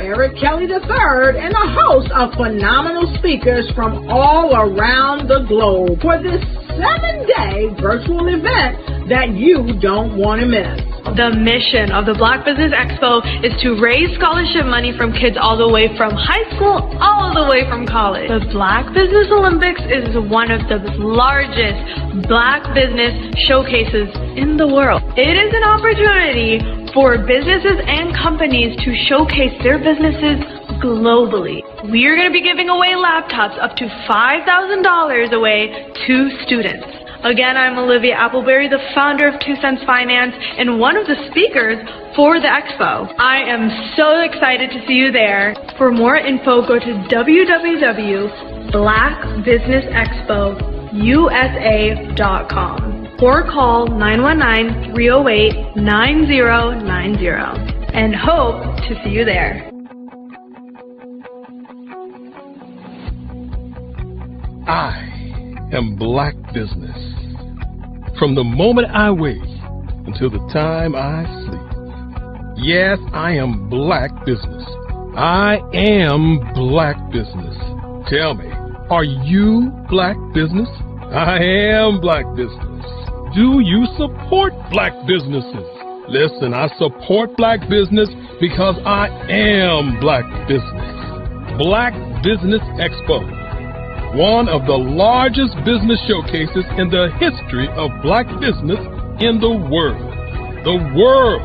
Eric Kelly III and a host of phenomenal speakers from all around the globe for this 7-day virtual event that you don't want to miss. The mission of the Black Business Expo is to raise scholarship money from kids all the way from high school all the way from college. The Black Business Olympics is one of the largest Black business showcases in the world. It is an opportunity for businesses and companies to showcase their businesses globally. We are going to be giving away laptops up to $5,000 away to students. Again, I'm Olivia Appleberry, the founder of 2 Cents Finance and one of the speakers for the expo. I am so excited to see you there. For more info, go to www.blackbusinessexpousa.com or call 919-308-9090 and hope to see you there. I am Black business. From the moment I wake until the time I sleep. Yes, I am Black business. I am Black business. Tell me, are you Black business? I am Black business. Do you support Black businesses? Listen, I support Black business because I am Black business. Black Business Expo. One of the largest business showcases in the history of Black business in the world. The world!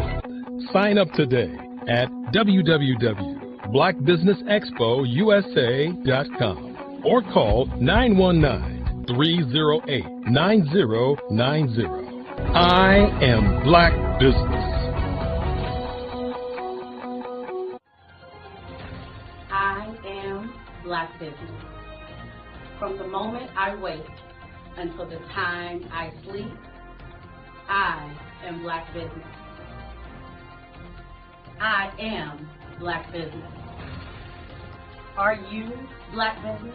Sign up today at www.blackbusinessexpousa.com or call 919-308-9090. I am Black business. I am Black business. From the moment I wake until the time I sleep, I am Black business. I am Black business. Are you Black business?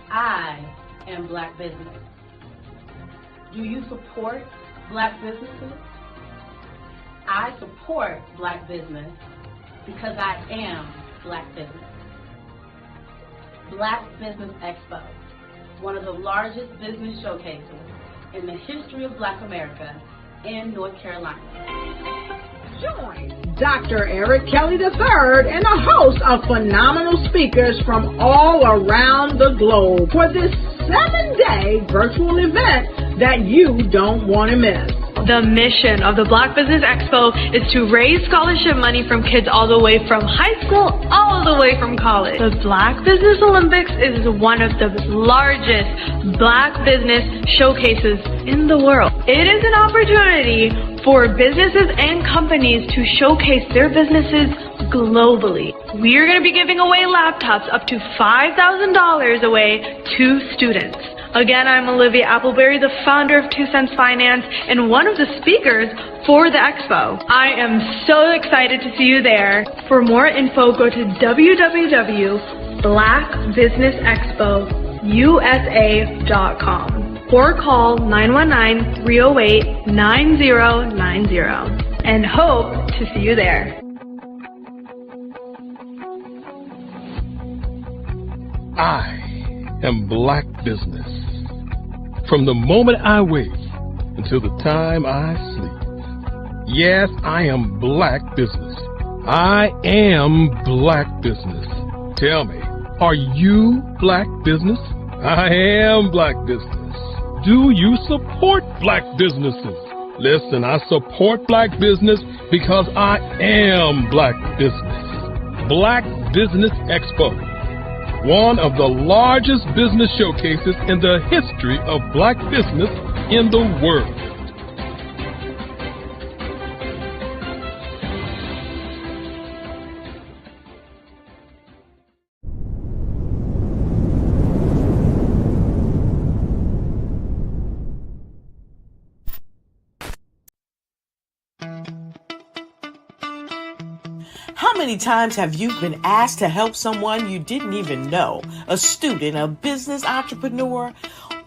I am Black business. Do you support Black businesses? I support Black business because I am Black business. Black Business Expo, one of the largest business showcases in the history of Black America in North Carolina. Join Dr. Eric Kelly III and a host of phenomenal speakers from all around the globe for this 7-day virtual event that you don't want to miss. The mission of the Black Business Expo is to raise scholarship money from kids all the way from high school all the way from college. The Black Business Olympics is one of the largest Black business showcases in the world. It is an opportunity for businesses and companies to showcase their businesses globally. We are going to be giving away laptops up to $5,000 away to students. Again, I'm Olivia Appleberry, the founder of 2 Cents Finance and one of the speakers for the expo. I am so excited to see you there. For more info, go to www.blackbusinessexpousa.com or call 919-308-9090 and hope to see you there. I am Black business. From the moment I wake until the time I sleep. Yes, I am Black business. I am Black business. Tell me, are you Black business? I am Black business. Do you support Black businesses? Listen, I support Black business because I am Black business. Black Business Expo. One of the largest business showcases in the history of Black business in the world. How many times have you been asked to help someone you didn't even know? A student, a business entrepreneur?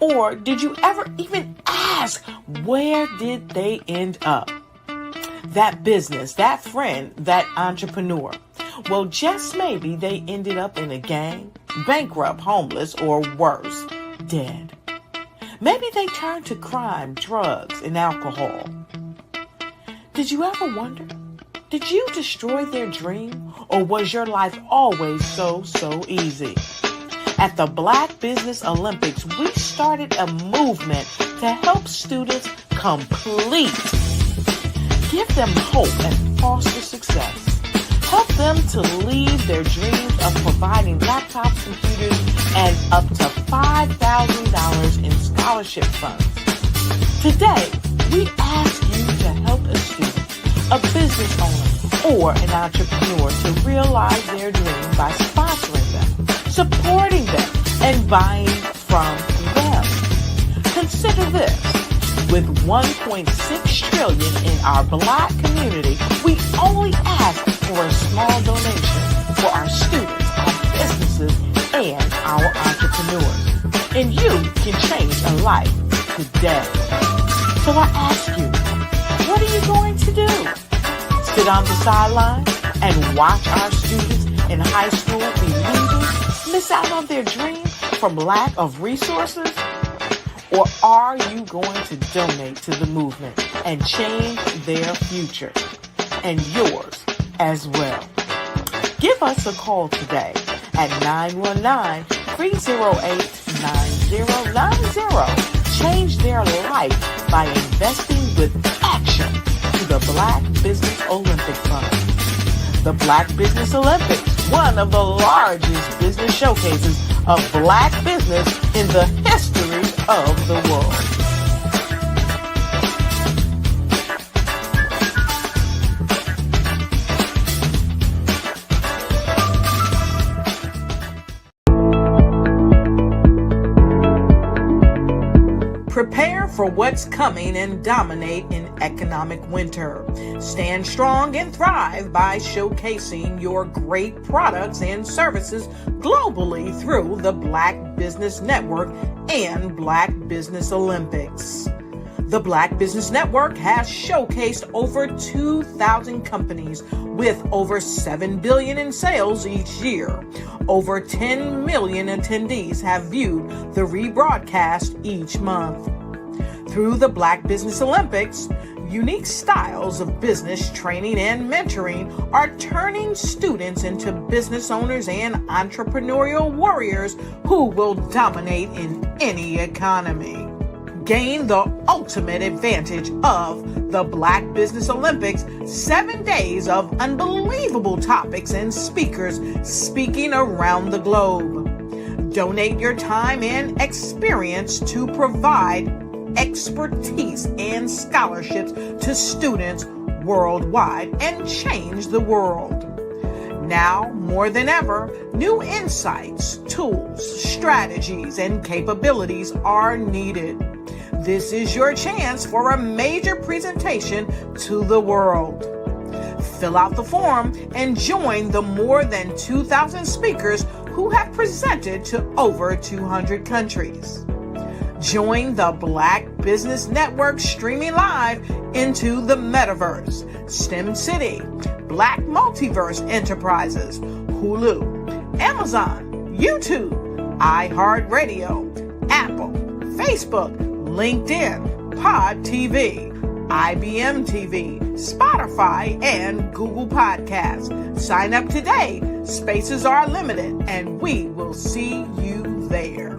Or did you ever even ask, where did they end up? That business, that friend, that entrepreneur. Well, just maybe they ended up in a gang, bankrupt, homeless, or worse, dead. Maybe they turned to crime, drugs, and alcohol. Did you ever wonder? Did you destroy their dream, or was your life always so easy? At the Black Business Olympics, we started a movement to help students complete. Give them hope and foster success. Help them to leave their dreams of providing laptops, computers, and up to $5,000 in scholarship funds. Today, we ask you to help a student, a business owner, or an entrepreneur to realize their dream by sponsoring them, supporting them, and buying from them. Consider this. With $1.6 trillion in our Black community, we only ask for a small donation for our students, our businesses, and our entrepreneurs. And you can change a life today. So I ask you, what are you going to do? Sit on the sidelines and watch our students in high school be losers, miss out on their dream from lack of resources? Or are you going to donate to the movement and change their future and yours as well? Give us a call today at 919-308-9090. Change their life by investing with action to the Black Business Olympic Fund. The Black Business Olympics, one of the largest business showcases of Black business in the history of the world. Prepare for what's coming and dominate in economic winter. Stand strong and thrive by showcasing your great products and services globally through the Black Business Network and Black Business Olympics. The Black Business Network has showcased over 2,000 companies with over $7 billion in sales each year. Over 10 million attendees have viewed the rebroadcast each month. Through the Black Business Olympics, unique styles of business training and mentoring are turning students into business owners and entrepreneurial warriors who will dominate in any economy. Gain the ultimate advantage of the Black Business Olympics, 7 days of unbelievable topics and speakers speaking around the globe. Donate your time and experience to provide expertise and scholarships to students worldwide and change the world. Now, more than ever, new insights, tools, strategies, and capabilities are needed. This is your chance for a major presentation to the world. Fill out the form and join the more than 2,000 speakers who have presented to over 200 countries. Join the Black Business Network streaming live into the Metaverse, STEM City, Black Multiverse Enterprises, Hulu, Amazon, YouTube, iHeartRadio, Apple, Facebook, LinkedIn, Pod TV, IBM TV, Spotify, and Google Podcasts. Sign up today. Spaces are limited, and we will see you there.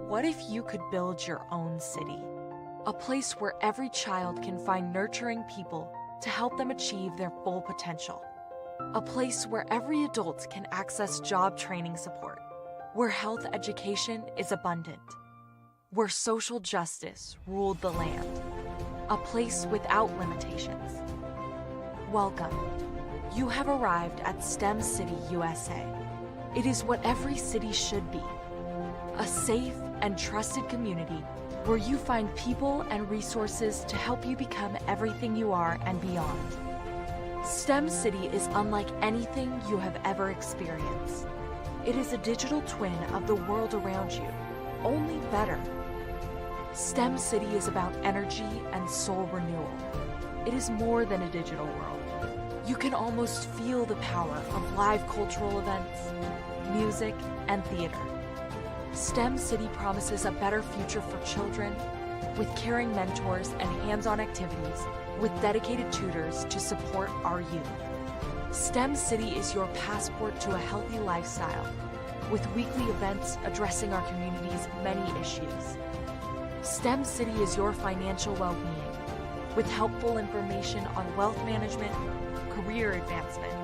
What if you could build your own city? A place where every child can find nurturing people to help them achieve their full potential. A place where every adult can access job training support. Where health education is abundant. Where social justice ruled the land. A place without limitations. Welcome. You have arrived at STEM City, USA. It is what every city should be. A safe and trusted community where you find people and resources to help you become everything you are and beyond. STEM City is unlike anything you have ever experienced. It is a digital twin of the world around you, only better. STEM City is about energy and soul renewal. It is more than a digital world. You can almost feel the power of live cultural events, music, and theater. STEM City promises a better future for children with caring mentors and hands-on activities with dedicated tutors to support our youth. STEM City is your passport to a healthy lifestyle with weekly events addressing our community's many issues. STEM City is your financial well-being with helpful information on wealth management, career advancement,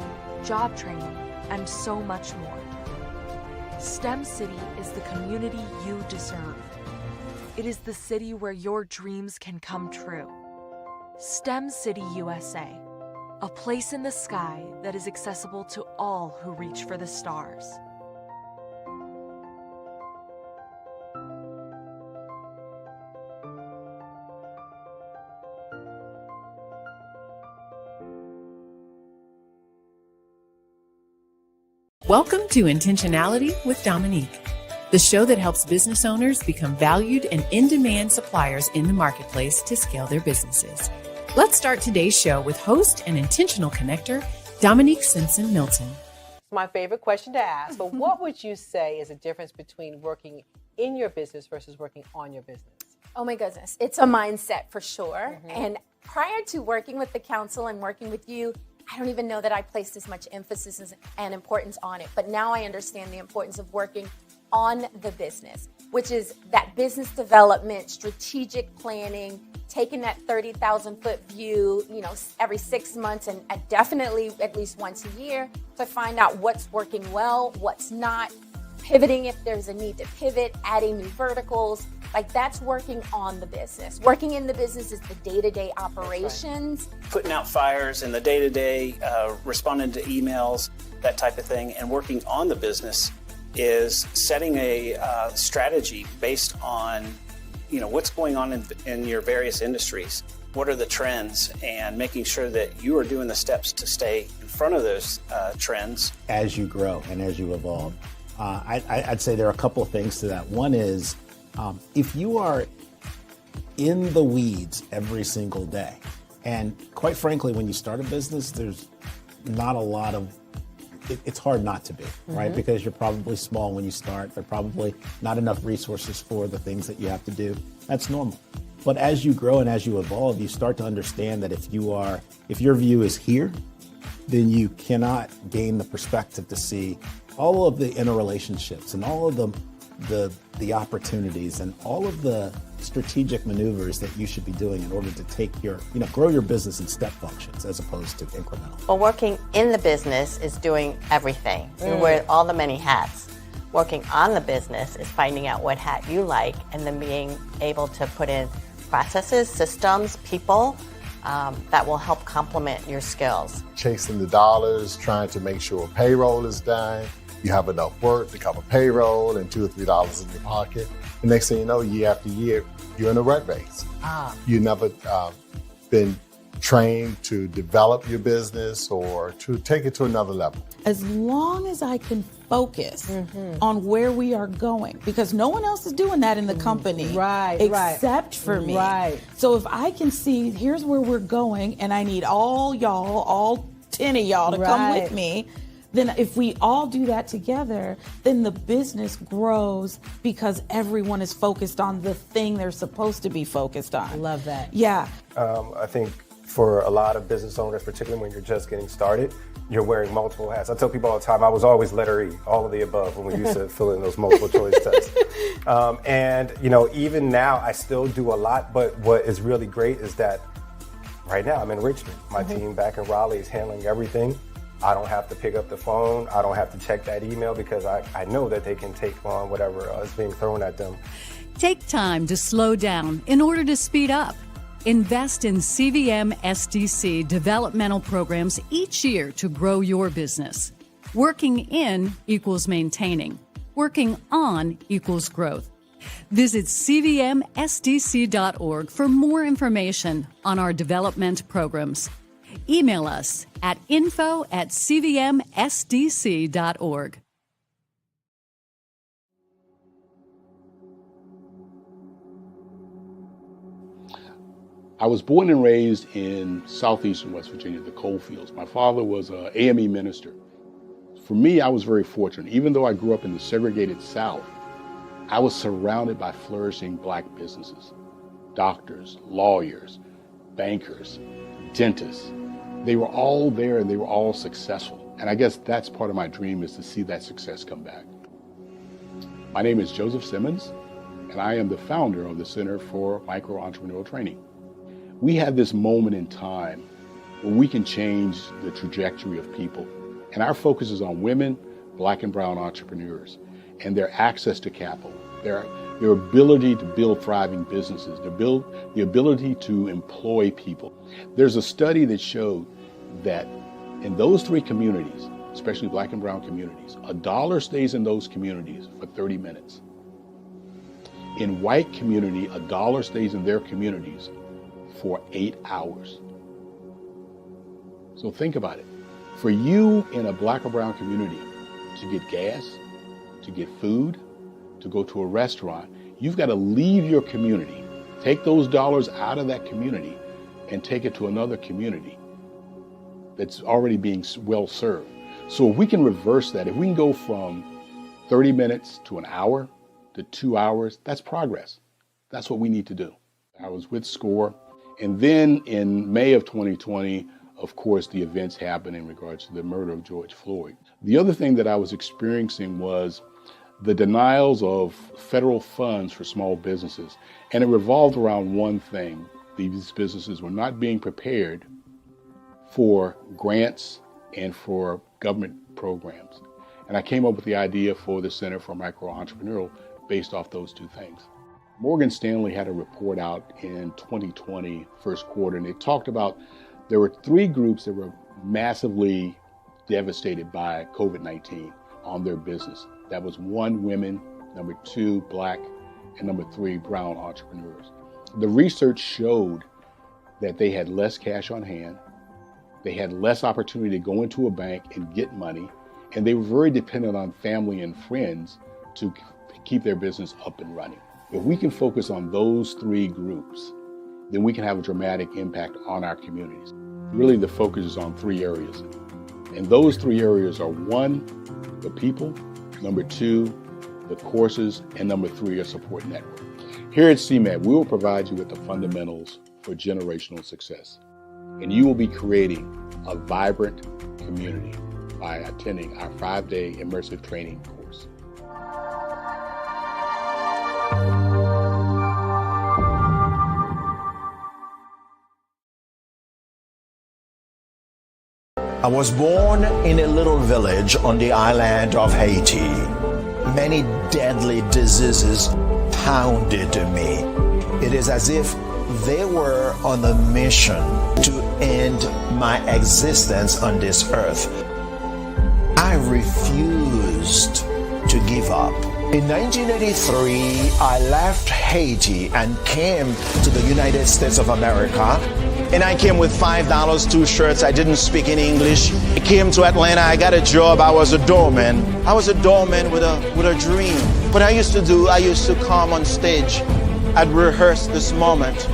job training, and so much more. STEM City is the community you deserve. It is the city where your dreams can come true. STEM City USA, a place in the sky that is accessible to all who reach for the stars. Welcome to Intentionality with Dominique, the show that helps business owners become valued and in-demand suppliers in the marketplace to scale their businesses. Let's start today's show with host and intentional connector, Dominique Simpson Milton. It's my favorite question to ask, but what would you say is the difference between working in your business versus working on your business? Oh my goodness, it's a mindset for sure. And prior to working with the council and working with you, I don't even know that I placed as much emphasis and importance on it. But now I understand the importance of working on the business, which is that business development, strategic planning, taking that 30,000 foot view, every 6 months and definitely at least once a year to find out what's working well, what's not, pivoting if there's a need to pivot, adding new verticals. Like that's working on the business. Working in the business is the day-to-day operations. Right. Putting out fires in the day-to-day, responding to emails, that type of thing. And working on the business is setting a strategy based on, what's going on in your various industries. What are the trends, and making sure that you are doing the steps to stay in front of those trends. As you grow and as you evolve, I'd say there are a couple of things to that. One is, if you are in the weeds every single day, and quite frankly, when you start a business, there's not a lot of, it's hard not to be, right? Because you're probably small when you start. There are probably not enough resources for the things that you have to do. That's normal. But as you grow and as you evolve, you start to understand that if your view is here, then you cannot gain the perspective to see all of the interrelationships and all of the opportunities and all of the strategic maneuvers that you should be doing in order to take grow your business in step functions as opposed to incremental. Well, working in the business is doing everything. You wear all the many hats. Working on the business is finding out what hat you like and then being able to put in processes, systems, people that will help complement your skills. Chasing the dollars, trying to make sure payroll is done. You have enough work to cover payroll and $2 or $3 in your pocket. The next thing you know, year after year, you're in a rat race. You never been trained to develop your business or to take it to another level. As long as I can focus on where we are going, because no one else is doing that in the company, except for me. So if I can see, here's where we're going, and I need all 10 of y'all to come with me, then if we all do that together, then the business grows because everyone is focused on the thing they're supposed to be focused on. I love that. Yeah. I think for a lot of business owners, particularly when you're just getting started, you're wearing multiple hats. I tell people all the time, I was always letter E, all of the above, when we used to fill in those multiple choice tests. And even now I still do a lot, but what is really great is that right now I'm in Richmond. My team back in Raleigh is handling everything. I don't have to pick up the phone. I don't have to check that email because I know that they can take on whatever is being thrown at them. Take time to slow down in order to speed up. Invest in CVM SDC developmental programs each year to grow your business. Working in equals maintaining. Working on equals growth. Visit cvmsdc.org for more information on our development programs. email us at info@cvmsdc.org. I was born and raised in southeastern West Virginia, the coal fields. My father was an AME minister. For me, I was very fortunate. Even though I grew up in the segregated South, I was surrounded by flourishing black businesses. Doctors, lawyers, bankers, dentists. They were all there and they were all successful. And I guess that's part of my dream, is to see that success come back. My name is Joseph Simmons, and I am the founder of the Center for Micro-Entrepreneurial Training. We have this moment in time where we can change the trajectory of people. And our focus is on women, black and brown entrepreneurs, and their access to capital, their ability to build thriving businesses, the ability to employ people. There's a study that showed that in those three communities, especially black and brown communities, $1 stays in those communities for 30 minutes. In white community, $1 stays in their communities for 8 hours. So think about it. For you in a black or brown community to get gas, to get food, to go to a restaurant, you've got to leave your community, take those dollars out of that community and take it to another community that's already being well served. So if we can reverse that, if we can go from 30 minutes to an hour to 2 hours, that's progress. That's what we need to do. I was with SCORE. And then in May of 2020, of course, the events happened in regards to the murder of George Floyd. The other thing that I was experiencing was the denials of federal funds for small businesses. And it revolved around one thing. These businesses were not being prepared for grants and for government programs. And I came up with the idea for the Center for Micro-Entrepreneurial based off those two things. Morgan Stanley had a report out in 2020, first quarter, and it talked about there were 3 groups that were massively devastated by COVID-19 on their business. That was 1, women, number 2, black, and number 3, brown entrepreneurs. The research showed that they had less cash on hand, they had less opportunity to go into a bank and get money, and they were very dependent on family and friends to keep their business up and running. If we can focus on those 3 groups, then we can have a dramatic impact on our communities. Really, the focus is on 3 areas. And those 3 areas are 1, the people, number 2, the courses, and number 3, a support network. Here at CMAT, we will provide you with the fundamentals for generational success. And you will be creating a vibrant community by attending our 5-day immersive training course. I was born in a little village on the island of Haiti. Many deadly diseases pounded me. It is as if they were on a mission to end my existence on this earth. I refused to give up. In 1983, I left Haiti and came to the United States of America. And I came with $5, 2 shirts. I didn't speak any English. I came to Atlanta. I got a job. I was a doorman. I was a doorman with a dream. What I used to come on stage. I'd rehearse this moment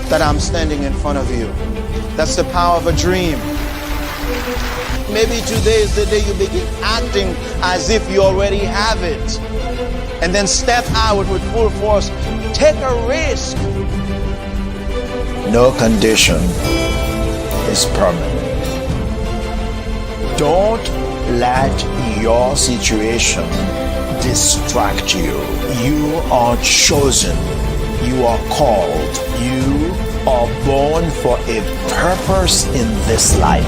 that I'm standing in front of you. That's the power of a dream. Maybe today is the day you begin acting as if you already have it. And then step out with full force. Take a risk. No condition is permanent. Don't let your situation distract you. You are chosen. You are called. You are born for a purpose in this life.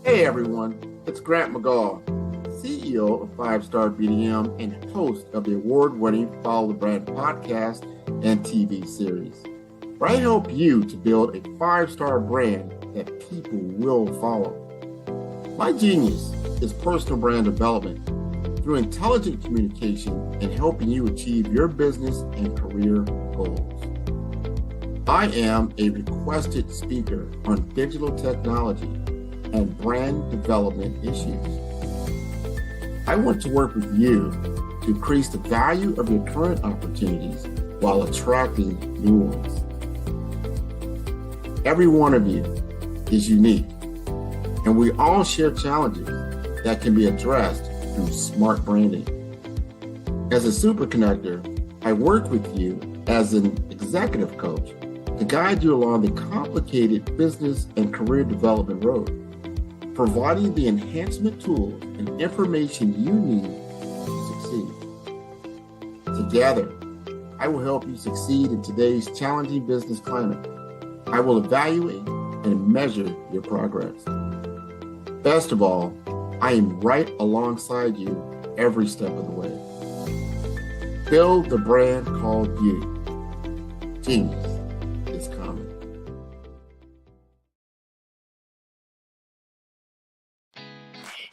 Hey everyone, it's Grant McGaw, CEO of 5-Star BDM and host of the award-winning Follow the Brand podcast and TV series, where I help you to build a 5-star brand that people will follow. My genius is personal brand development, through intelligent communication and helping you achieve your business and career goals. I am a requested speaker on digital technology and brand development issues. I want to work with you to increase the value of your current opportunities while attracting new ones. Every one of you is unique, and we all share challenges that can be addressed through smart branding. As a super connector, I work with you as an executive coach to guide you along the complicated business and career development road, providing the enhancement tools and information you need to succeed. Together, I will help you succeed in today's challenging business climate. I will evaluate and measure your progress. Best of all, I am right alongside you every step of the way. Build the brand called you. Genius is coming.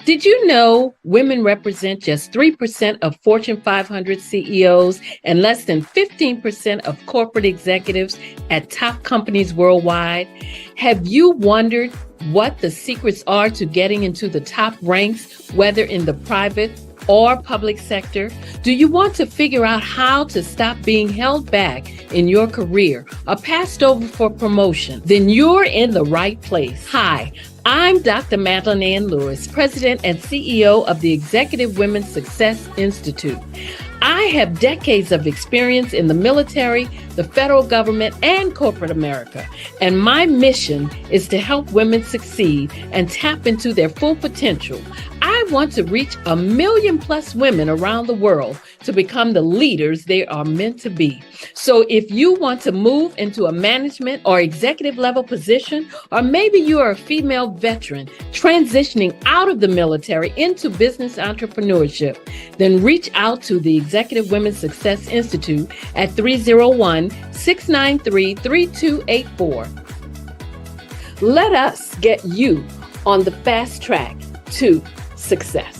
Did you know women represent just 3% of Fortune 500 CEOs and less than 15% of corporate executives at top companies worldwide? Have you wondered what the secrets are to getting into the top ranks, whether in the private or public sector? Do you want to figure out how to stop being held back in your career or passed over for promotion? Then you're in the right place. Hi, I'm Dr. Madeline Ann Lewis, President and CEO of the Executive Women's Success Institute. I have decades of experience in the military, the federal government, and corporate America, and my mission is to help women succeed and tap into their full potential. I want to reach 1 million plus women around the world to become the leaders they are meant to be. So if you want to move into a management or executive level position, or maybe you are a female veteran transitioning out of the military into business entrepreneurship, then reach out to the Executive Women's Success Institute at 301-693-3284. Let us get you on the fast track to success.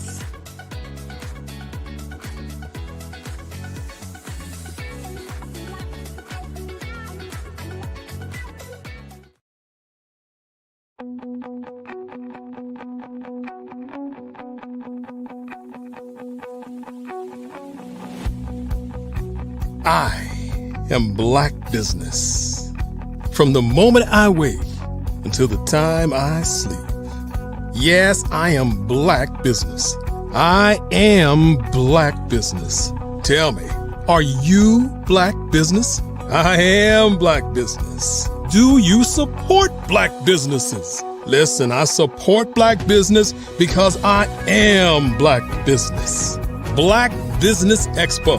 I am Black business. From the moment I wake until the time I sleep. Yes, I am Black business. I am Black business. Tell me, are you Black business? I am Black business. Do you support Black businesses? Listen, I support Black business because I am Black business. Black Business Expo,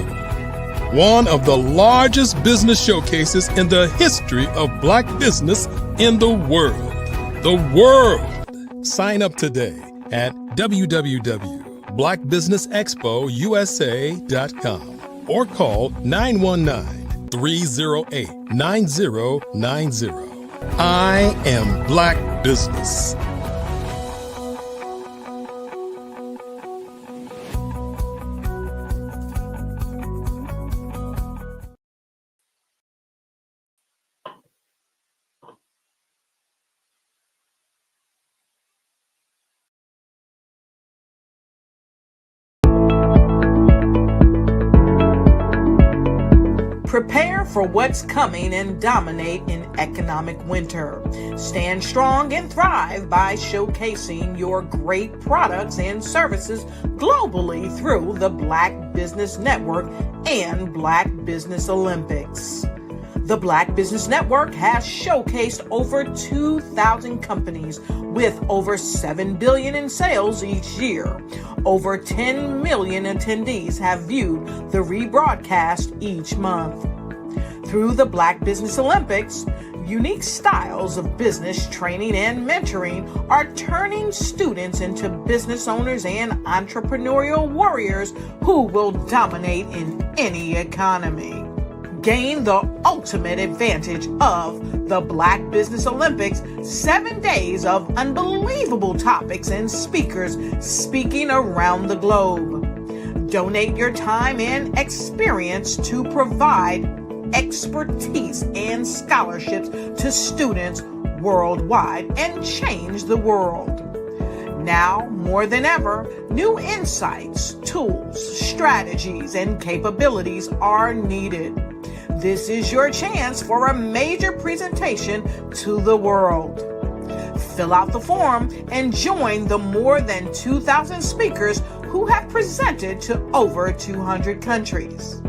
one of the largest business showcases in the history of Black business in the world. The world! Sign up today at www.blackbusinessexpousa.com or call 919-308-9090. I am Black business. Prepare for what's coming and dominate in economic winter. Stand strong and thrive by showcasing your great products and services globally through the Black Business Network and Black Business Olympics. The Black Business Network has showcased over 2,000 companies with over $7 billion in sales each year. Over 10 million attendees have viewed the rebroadcast each month. Through the Black Business Olympics, unique styles of business training and mentoring are turning students into business owners and entrepreneurial warriors who will dominate in any economy. Gain the ultimate advantage of the Black Business Olympics, 7 days of unbelievable topics and speakers speaking around the globe. Donate your time and experience to provide expertise and scholarships to students worldwide and change the world. Now, more than ever, new insights, tools, strategies, and capabilities are needed. This is your chance for a major presentation to the world. Fill out the form and join the more than 2,000 speakers who have presented to over 200 countries.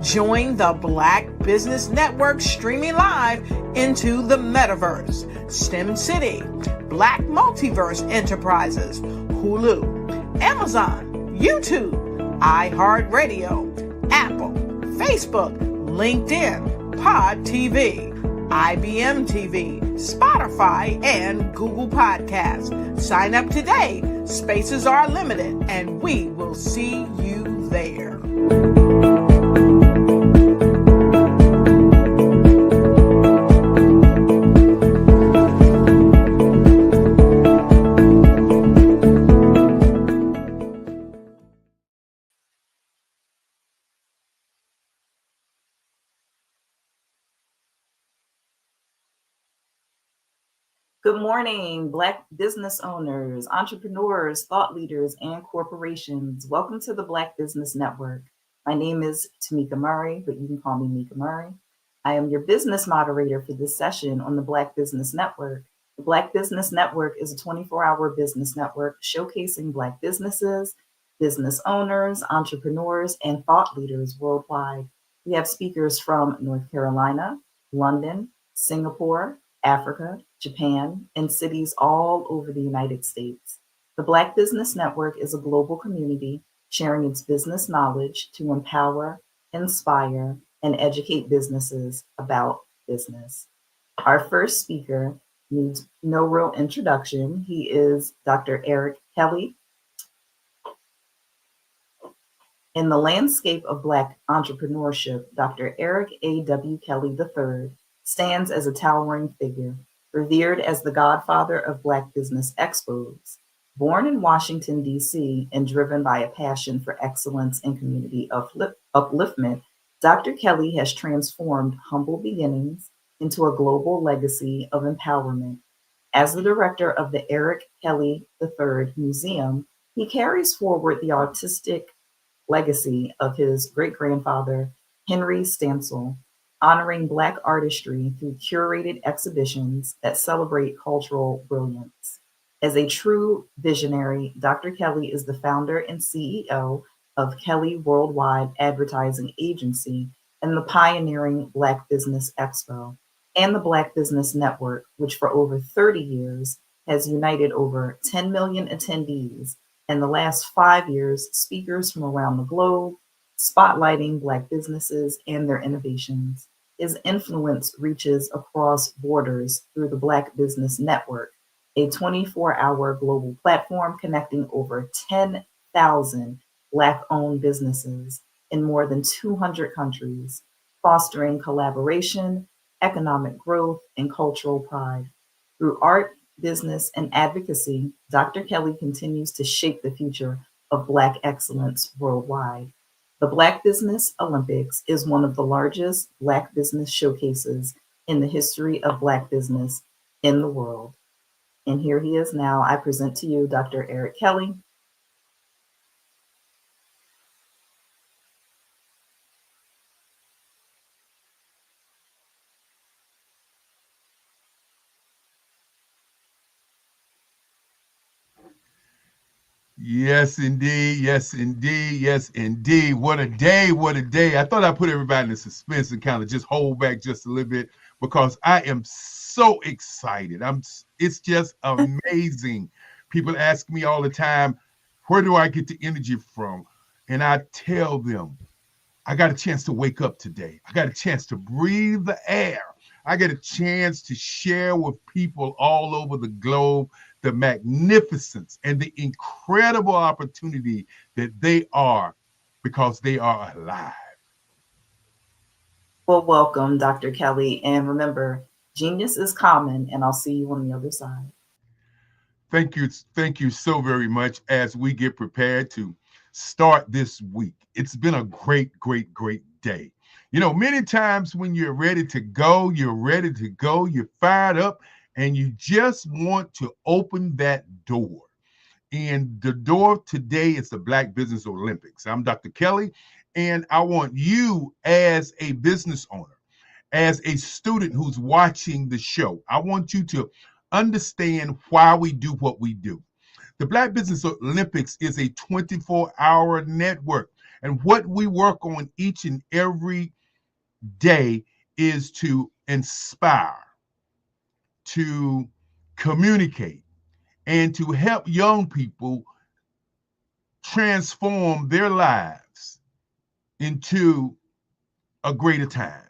Join the Black Business Network streaming live into the Metaverse, STEM City, Black Multiverse Enterprises, Hulu, Amazon, YouTube, iHeartRadio, Apple, Facebook, LinkedIn, Pod TV, IBM TV, Spotify, and Google Podcasts. Sign up today. Spaces are limited, and we will see you there. Good morning, Black business owners, entrepreneurs, thought leaders, and corporations. Welcome to the Black Business Network. My name is Tamika Murray, but you can call me Mika Murray. I am your business moderator for this session on the Black Business Network. The Black Business Network is a 24-hour business network showcasing Black businesses, business owners, entrepreneurs, and thought leaders worldwide. We have speakers from North Carolina, London, Singapore, Africa, Japan, and cities all over the United States. The Black Business Network is a global community sharing its business knowledge to empower, inspire, and educate businesses about business. Our first speaker needs no real introduction. He is Dr. Eric Kelly. In the landscape of Black entrepreneurship, Dr. Eric A.W. Kelly III stands as a towering figure, revered as the godfather of Black business expos. Born in Washington, D.C., and driven by a passion for excellence and community upliftment, Dr. Kelly has transformed humble beginnings into a global legacy of empowerment. As the director of the Eric Kelly III Museum, he carries forward the artistic legacy of his great-grandfather, Henry Stansel, honoring Black artistry through curated exhibitions that celebrate cultural brilliance. As a true visionary, Dr. Kelly is the founder and CEO of Kelly Worldwide Advertising Agency and the pioneering Black Business Expo and the Black Business Network, which for over 30 years has united over 10 million attendees, and the last 5 years, speakers from around the globe, spotlighting Black businesses and their innovations. His influence reaches across borders through the Black Business Network, a 24-hour global platform connecting over 10,000 Black-owned businesses in more than 200 countries, fostering collaboration, economic growth, and cultural pride. Through art, business, and advocacy, Dr. Kelly continues to shape the future of Black excellence worldwide. The Black Business Olympics is one of the largest Black business showcases in the history of Black business in the world. And here he is now. I present to you Dr. Eric Kelly. Yes, indeed. Yes, indeed. Yes, indeed. What a day. What a day. I thought I'd put everybody in suspense and kind of just hold back just a little bit because I am so excited. It's just amazing. People ask me all the time, where do I get the energy from? And I tell them, I got a chance to wake up today. I got a chance to breathe the air. I get a chance to share with people all over the globe the magnificence and the incredible opportunity that they are because they are alive. Well, welcome, Dr. Kelly. And remember, genius is common, and I'll see you on the other side. Thank you. Thank you so very much as we get prepared to start this week. It's been a great day. You know, many times when you're ready to go, you're fired up, and you just want to open that door. And the door today is the Black Business Olympics. I'm Dr. Kelly, and I want you as a business owner, as a student who's watching the show, I want you to understand why we do what we do. The Black Business Olympics is a 24-hour network, and what we work on each and every day is to inspire, to communicate, and to help young people transform their lives into a greater time.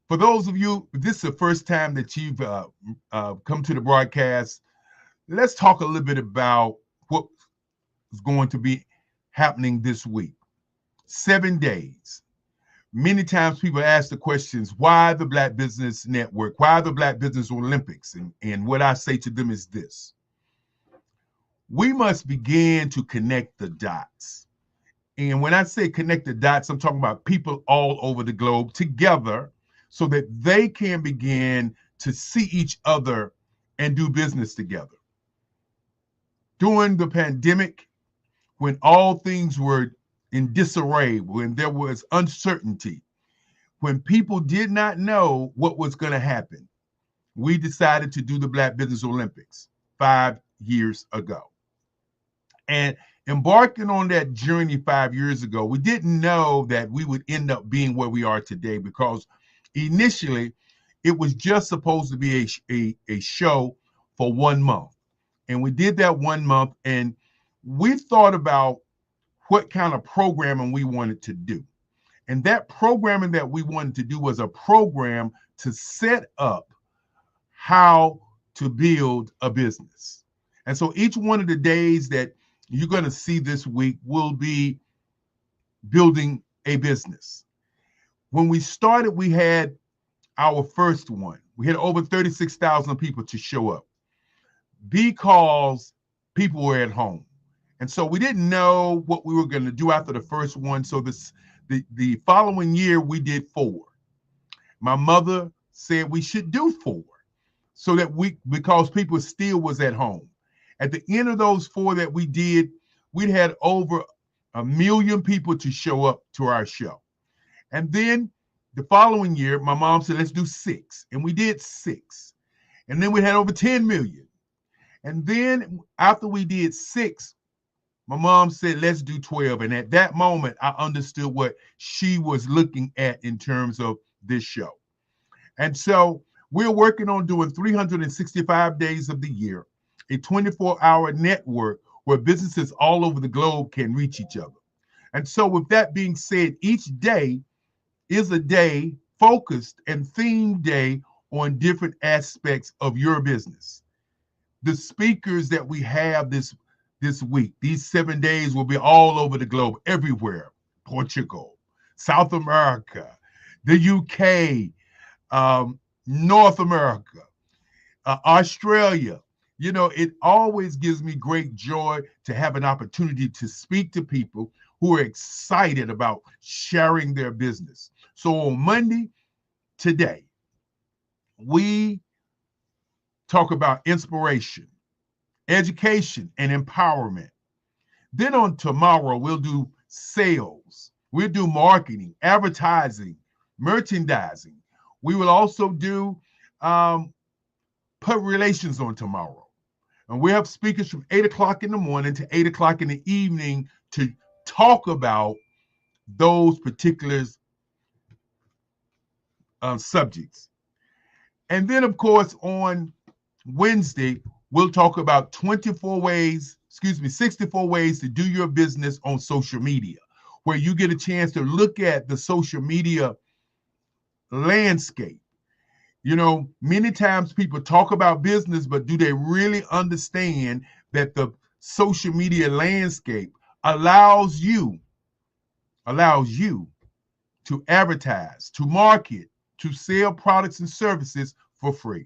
For those of you, if this is the first time that you've come to the broadcast, let's talk a little bit about what is going to be happening this week. 7 days. Many times people ask the questions, why the Black Business Network? Why the Black Business Olympics? And what I say to them is this. We must begin to connect the dots. And when I say connect the dots, I'm talking about people all over the globe together so that they can begin to see each other and do business together. During the pandemic, when all things were in disarray, when there was uncertainty, when people did not know what was going to happen, we decided to do the Black Business Olympics 5 years ago. And embarking on that journey 5 years ago, we didn't know that we would end up being where we are today, because initially it was just supposed to be a show for 1 month. And we did that 1 month, and we thought about what kind of programming we wanted to do. And that programming that we wanted to do was a program to set up how to build a business. And so each one of the days that you're going to see this week will be building a business. When we started, we had our first one. We had over 36,000 people to show up because people were at home. And so we didn't know what we were going to do after the first one. So the following year, we did 4. My mother said we should do 4 so that because people still was at home. At the end of those 4 that we did, we'd had over 1 million people to show up to our show. And then the following year, my mom said, let's do 6. And we did 6. And then we had over 10 million. And then after we did 6, my mom said, let's do 12. And at that moment, I understood what she was looking at in terms of this show. And so we're working on doing 365 days of the year, a 24-hour network where businesses all over the globe can reach each other. And so with that being said, each day is a day focused and themed day on different aspects of your business. The speakers that we have this week, these 7 days, will be all over the globe, everywhere. Portugal, South America, the UK, North America, Australia. You know, it always gives me great joy to have an opportunity to speak to people who are excited about sharing their business. So on Monday, today, we talk about inspiration, education, and empowerment. Then on tomorrow, we'll do sales. We'll do marketing, advertising, merchandising. We will also do public relations on tomorrow. And we have speakers from 8 o'clock in the morning to 8 o'clock in the evening to talk about those particular subjects. And then, of course, on Wednesday, we'll talk about 64 ways to do your business on social media, where you get a chance to look at the social media landscape. You know, many times people talk about business, but do they really understand that the social media landscape allows you to advertise, to market, to sell products and services for free?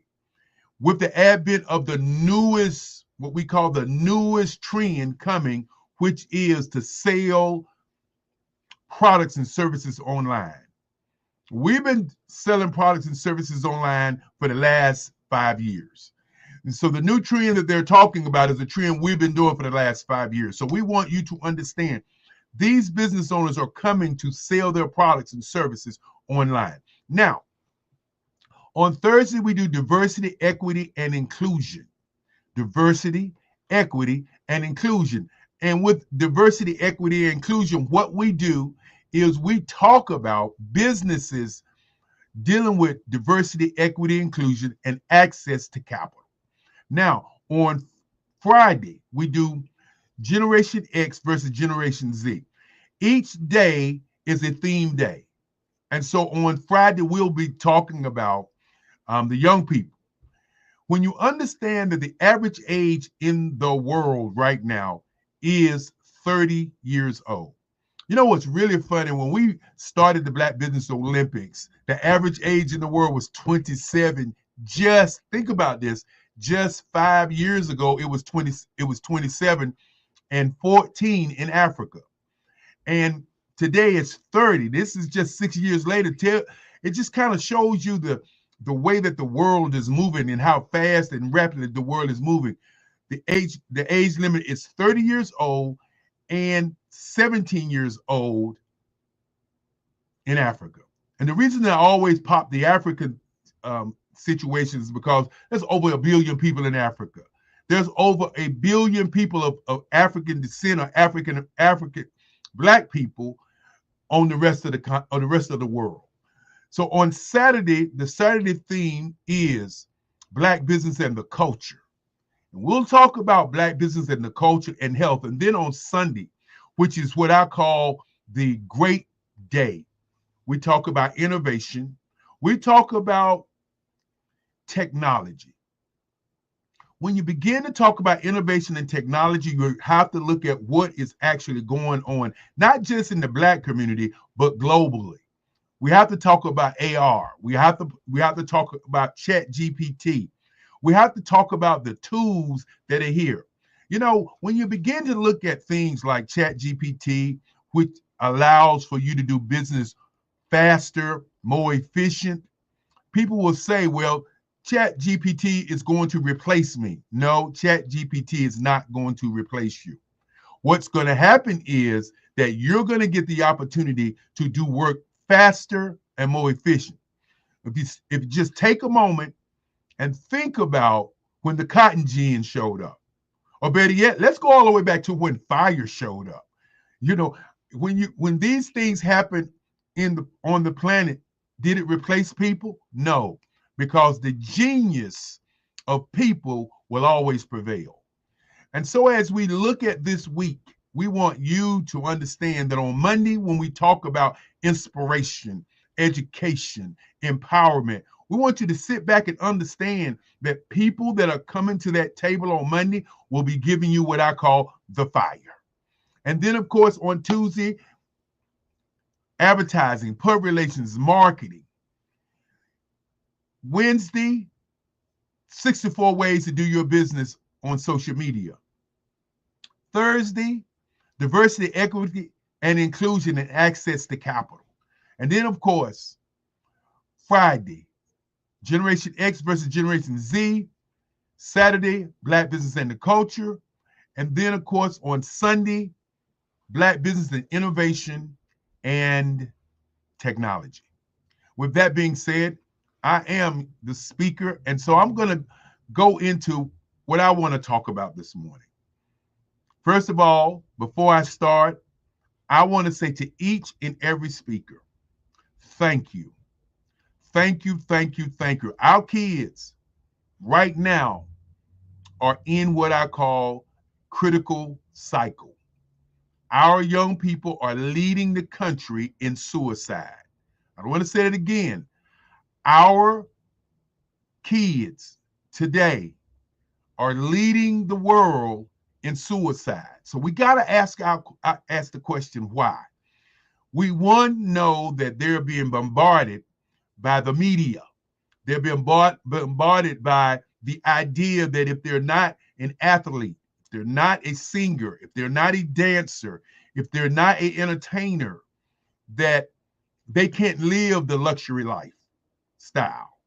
With the advent of the newest, what we call the newest trend coming, which is to sell products and services online. We've been selling products and services online for the last 5 years. And so the new trend that they're talking about is a trend we've been doing for the last 5 years. So we want you to understand these business owners are coming to sell their products and services online. Now, on Thursday, we do diversity, equity, and inclusion. Diversity, equity, and inclusion. And with diversity, equity, and inclusion, what we do is we talk about businesses dealing with diversity, equity, inclusion, and access to capital. Now, on Friday, we do Generation X versus Generation Z. Each day is a theme day. And so on Friday, we'll be talking about the young people. When you understand that the average age in the world right now is 30 years old. You know what's really funny? When we started the Black Business Olympics, the average age in the world was 27. Just think about this. Just 5 years ago, it was 27 and 14 in Africa. And today it's 30. This is just 6 years later. It just kind of shows you the way that the world is moving and how fast and rapidly the world is moving. The age limit is 30 years old and 17 years old in Africa. And the reason that I always pop the African situation is because there's over 1 billion people in Africa. There's over 1 billion people of African descent or African Black people on the rest of the world. So on Saturday, the Saturday theme is Black business and the culture. And we'll talk about Black business and the culture and health. And then on Sunday, which is what I call the great day, we talk about innovation. We talk about technology. When you begin to talk about innovation and technology, you have to look at what is actually going on, not just in the Black community, but globally. We have to talk about AR. We have to talk about ChatGPT. We have to talk about the tools that are here. You know, when you begin to look at things like ChatGPT, which allows for you to do business faster, more efficient, people will say, well, ChatGPT is going to replace me. No, ChatGPT is not going to replace you. What's going to happen is that you're going to get the opportunity to do work faster and more efficient. If you just take a moment and think about when the cotton gin showed up, or better yet, let's go all the way back to when fire showed up. You know, when these things happen on the planet, did it replace people? No, because the genius of people will always prevail. And so as we look at this week, we want you to understand that on Monday, when we talk about inspiration, education, empowerment, we want you to sit back and understand that people that are coming to that table on Monday will be giving you what I call the fire. And then, of course, on Tuesday, advertising, public relations, marketing. Wednesday, 64 ways to do your business on social media. Thursday, diversity, equity, and inclusion and access to capital. And then, of course, Friday, Generation X versus Generation Z. Saturday, Black business and the culture. And then, of course, on Sunday, Black business and innovation and technology. With that being said, I am the speaker, and so I'm going to go into what I want to talk about this morning. First of all, before I start, I want to say to each and every speaker, thank you. Thank you, thank you, thank you. Our kids right now are in what I call critical cycle. Our young people are leading the country in suicide. I don't want to say it again. Our kids today are leading the world in suicide. So we got to ask the question, why? We know that they're being bombarded by the media. They're being bombarded by the idea that if they're not an athlete, they're not a singer, if they're not a dancer, if they're not an entertainer, that they can't live the luxury lifestyle.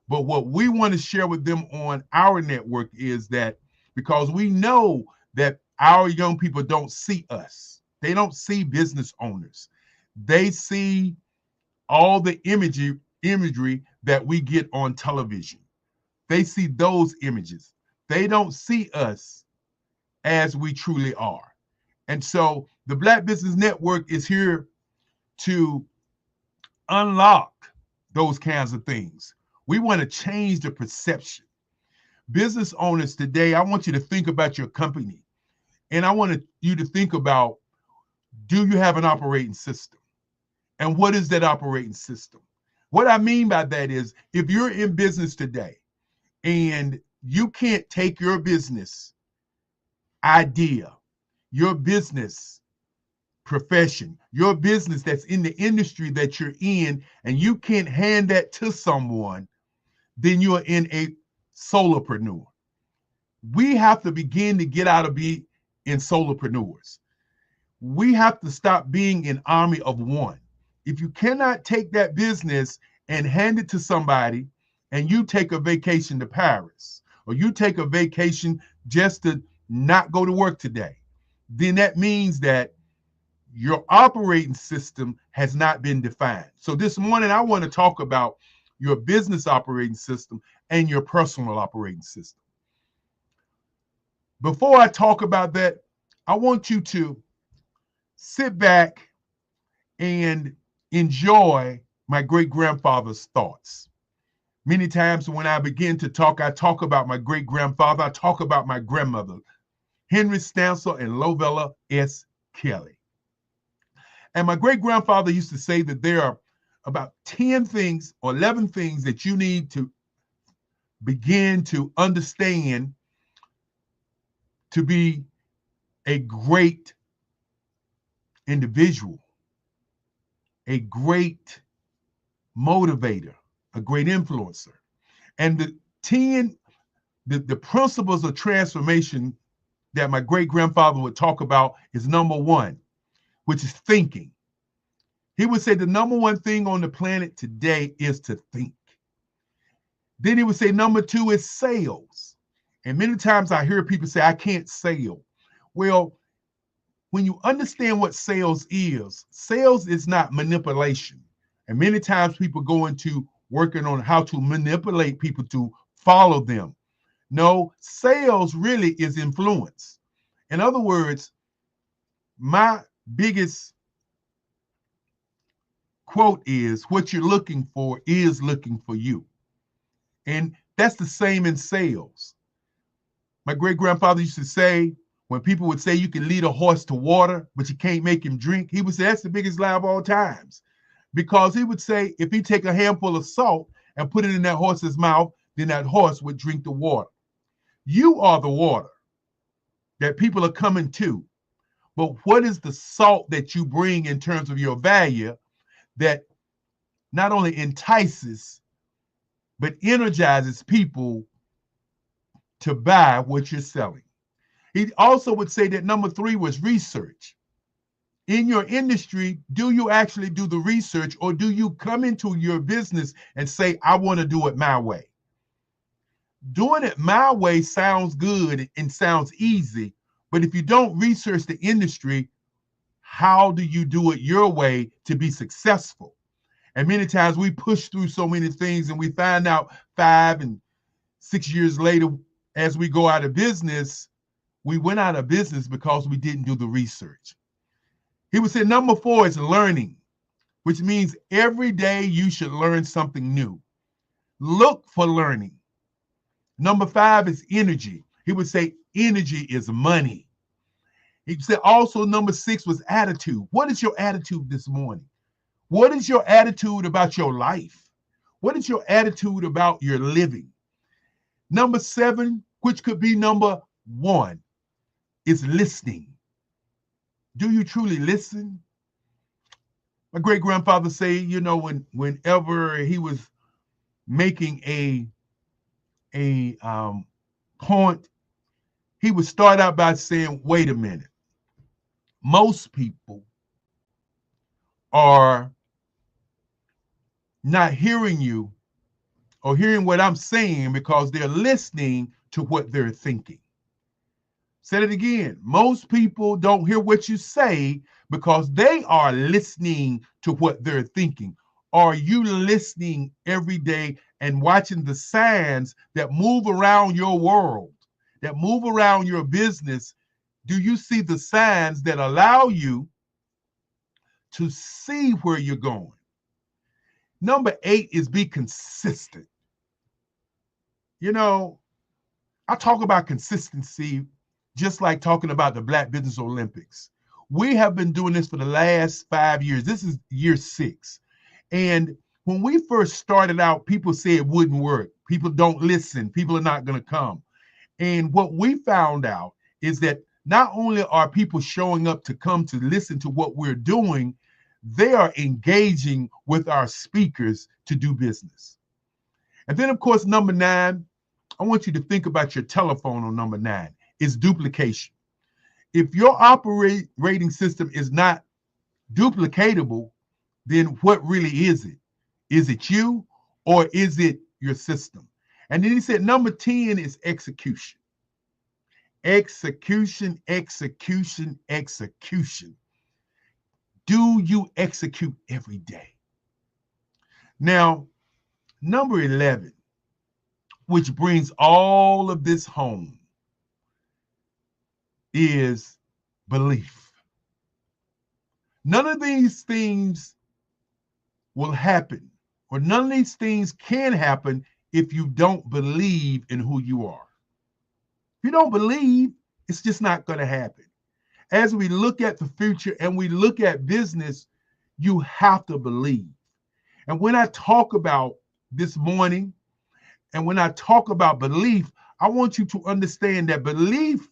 But what we want to share with them on our network is that, because we know that our young people don't see us. They don't see business owners. They see all the imagery that we get on television. They see those images. They don't see us as we truly are. And so the Black Business Network is here to unlock those kinds of things. We want to change the perception. Business owners today, I want you to think about your company. And I want you to think about, do you have an operating system? And what is that operating system? What I mean by that is, if you're in business today and you can't take your business idea, your business profession, your business that's in the industry that you're in, and you can't hand that to someone, then you're in a solopreneur. We have to begin to get out of being in solopreneurs. We have to stop being an army of one. If you cannot take that business and hand it to somebody, and you take a vacation to Paris, or you take a vacation just to not go to work today, then that means that your operating system has not been defined. So this morning, I want to talk about your business operating system and your personal operating system. Before I talk about that, I want you to sit back and enjoy my great-grandfather's thoughts. Many times when I begin to talk, I talk about my great-grandfather, I talk about my grandmother, Henry Stansel and Lovella S. Kelly. And my great-grandfather used to say that there are about 10 things or 11 things that you need to begin to understand to be a great individual, a great motivator, a great influencer. And the principles of transformation that my great-grandfather would talk about is number one, which is thinking. He would say the number one thing on the planet today is to think. Then he would say number two is sales. And many times I hear people say, I can't sell. Well, when you understand what sales is not manipulation. And many times people go into working on how to manipulate people to follow them. No, sales really is influence. In other words, my biggest quote is, what you're looking for is looking for you. And that's the same in sales. My great-grandfather used to say, when people would say you can lead a horse to water, but you can't make him drink, he would say that's the biggest lie of all times. Because he would say if he take a handful of salt and put it in that horse's mouth, then that horse would drink the water. You are the water that people are coming to. But what is the salt that you bring in terms of your value that not only entices, but energizes people to buy what you're selling? He also would say that number three was research. In your industry, do you actually do the research, or do you come into your business and say, I want to do it my way? Doing it my way sounds good and sounds easy, but if you don't research the industry, how do you do it your way to be successful? And many times we push through so many things and we find out 5 and 6 years later, as we go out of business, we went out of business because we didn't do the research. He would say number 4 is learning, which means every day you should learn something new. Look for learning. Number 5 is energy. He would say energy is money. He said also number 6 was attitude. What is your attitude this morning? What is your attitude about your life? What is your attitude about your living? Number 7, which could be number 1, is listening. Do you truly listen? My great-grandfather say, you know, whenever he was making a point, he would start out by saying, wait a minute. Most people are not hearing you or hearing what I'm saying because they're listening to what they're thinking. Said it again. Most people don't hear what you say because they are listening to what they're thinking. Are you listening every day and watching the signs that move around your world, that move around your business? Do you see the signs that allow you to see where you're going? Number 8 is be consistent. You know, I talk about consistency just like talking about the Black Business Olympics. We have been doing this for the last 5 years. This is year 6. And when we first started out, people said it wouldn't work. People don't listen. People are not going to come. And what we found out is that not only are people showing up to come to listen to what we're doing, they are engaging with our speakers to do business. And then, of course, number 9, I want you to think about your telephone on number 9. It's duplication. If your operating system is not duplicatable, then what really is it? Is it you or is it your system? And then he said number 10 is execution. Execution, execution, execution. Do you execute every day? Now, number 11, which brings all of this home, is belief. None of these things will happen, or none of these things can happen if you don't believe in who you are. If you don't believe, it's just not going to happen. As we look at the future and we look at business, you have to believe. And when I talk about this morning, and when I talk about belief, I want you to understand that belief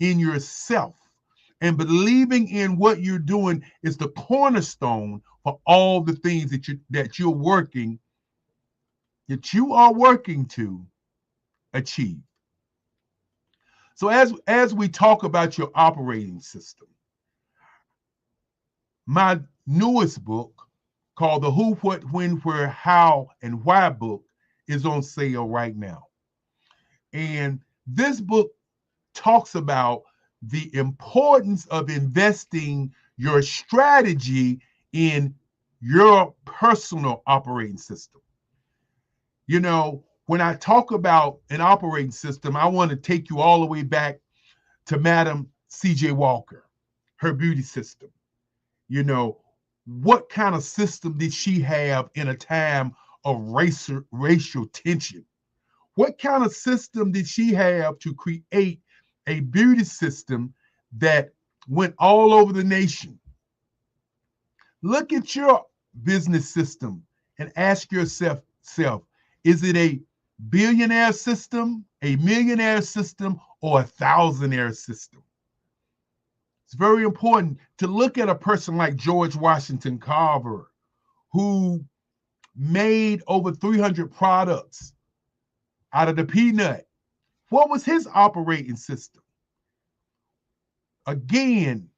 in yourself and believing in what you're doing is the cornerstone for all the things that you are working to achieve. So as we talk about your operating system, my newest book called the Who, What, When, Where, How, and Why book is on sale right now. And this book talks about the importance of investing your strategy in your personal operating system. You know, when I talk about an operating system, I want to take you all the way back to Madam C.J. Walker, her beauty system. You know, what kind of system did she have in a time of racial tension? What kind of system did she have to create a beauty system that went all over the nation? Look at your business system and ask yourself, is it a billionaire system, a millionaire system, or a thousandaire system? It's very important to look at a person like George Washington Carver, who made over 300 products out of the peanut. What was his operating system? Again,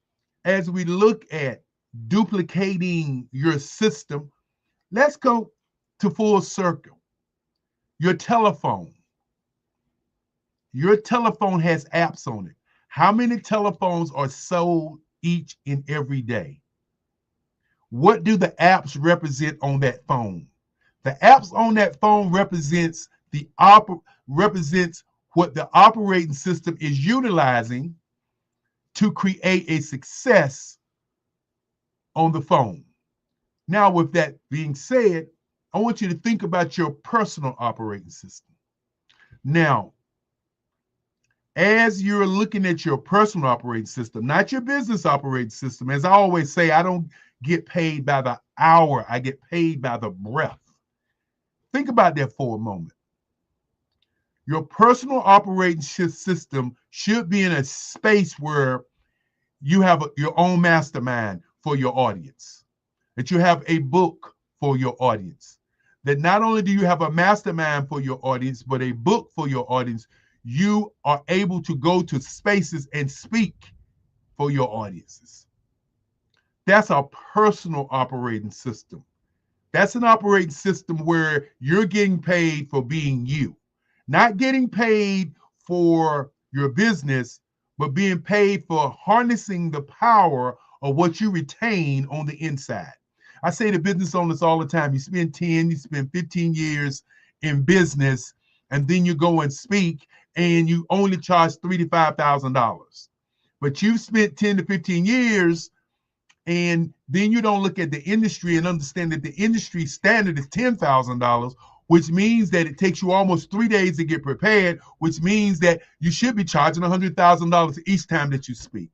as we look at duplicating your system, let's go to full circle. Your telephone. Your telephone has apps on it. How many telephones are sold each and every day? What do the apps represent on that phone? The apps on that phone represents what the operating system is utilizing to create a success on the phone. Now, with that being said, I want you to think about your personal operating system. Now, as you're looking at your personal operating system, not your business operating system, as I always say, I don't get paid by the hour, I get paid by the breath. Think about that for a moment. Your personal operating system should be in a space where you have your own mastermind for your audience, that you have a book for your audience, that not only do you have a mastermind for your audience, but a book for your audience. you are able to go to spaces and speak for your audiences. That's a personal operating system. That's an operating system where you're getting paid for being you, not getting paid for your business, but being paid for harnessing the power of what you retain on the inside. I say to business owners all the time, you spend 10, you spend 15 years in business, and then you go and speak, and you only charge $3,000 to $5,000. But you've spent 10 to 15 years, and then you don't look at the industry and understand that the industry standard is $10,000, which means that it takes you almost 3 days to get prepared, which means that you should be charging $100,000 each time that you speak.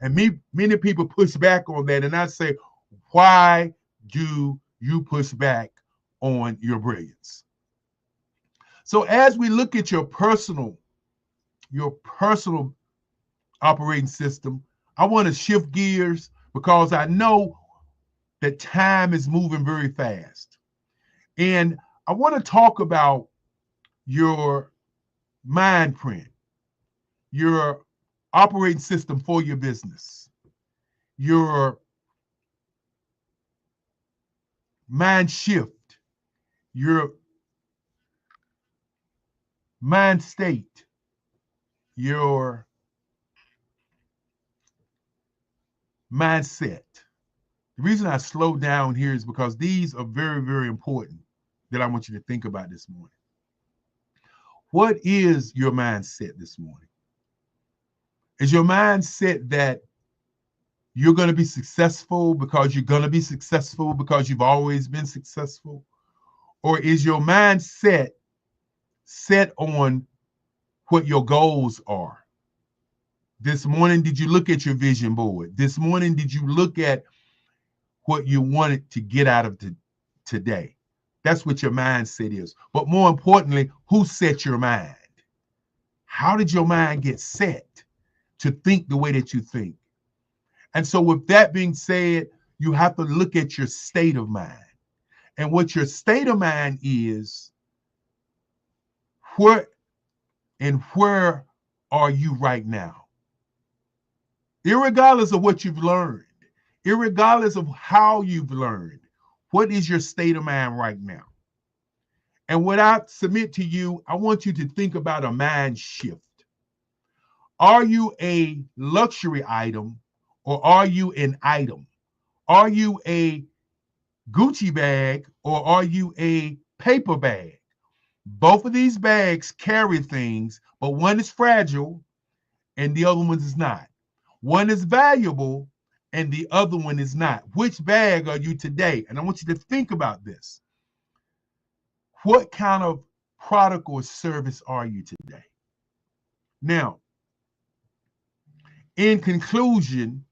And many people push back on that, and I say, why do you push back on your brilliance? So as we look at your personal operating system, I want to shift gears because I know that time is moving very fast. And I want to talk about your mind print, your operating system for your business, your mind shift, your mind state, your mindset. The reason I slow down here is because these are very, very important that I want you to think about this morning. What is your mindset this morning? Is your mindset that you're going to be successful because you're going to be successful because you've always been successful? Or is your mindset set on what your goals are? This morning, did you look at your vision board? This morning, did you look at what you wanted to get out of today? That's what your mindset is. But more importantly, who set your mind? How did your mind get set to think the way that you think? And so with that being said, you have to look at your state of mind. And what your state of mind is, where are you right now? Irregardless of what you've learned, irregardless of how you've learned, what is your state of mind right now? And what I submit to you, I want you to think about a mind shift. Are you a luxury item or are you an item? Are you a Gucci bag or are you a paper bag? Both of these bags carry things, but one is fragile and the other one is not. One is valuable and the other one is not. Which bag are you today? And I want you to think about this. What kind of product or service are you today? Now, in conclusion,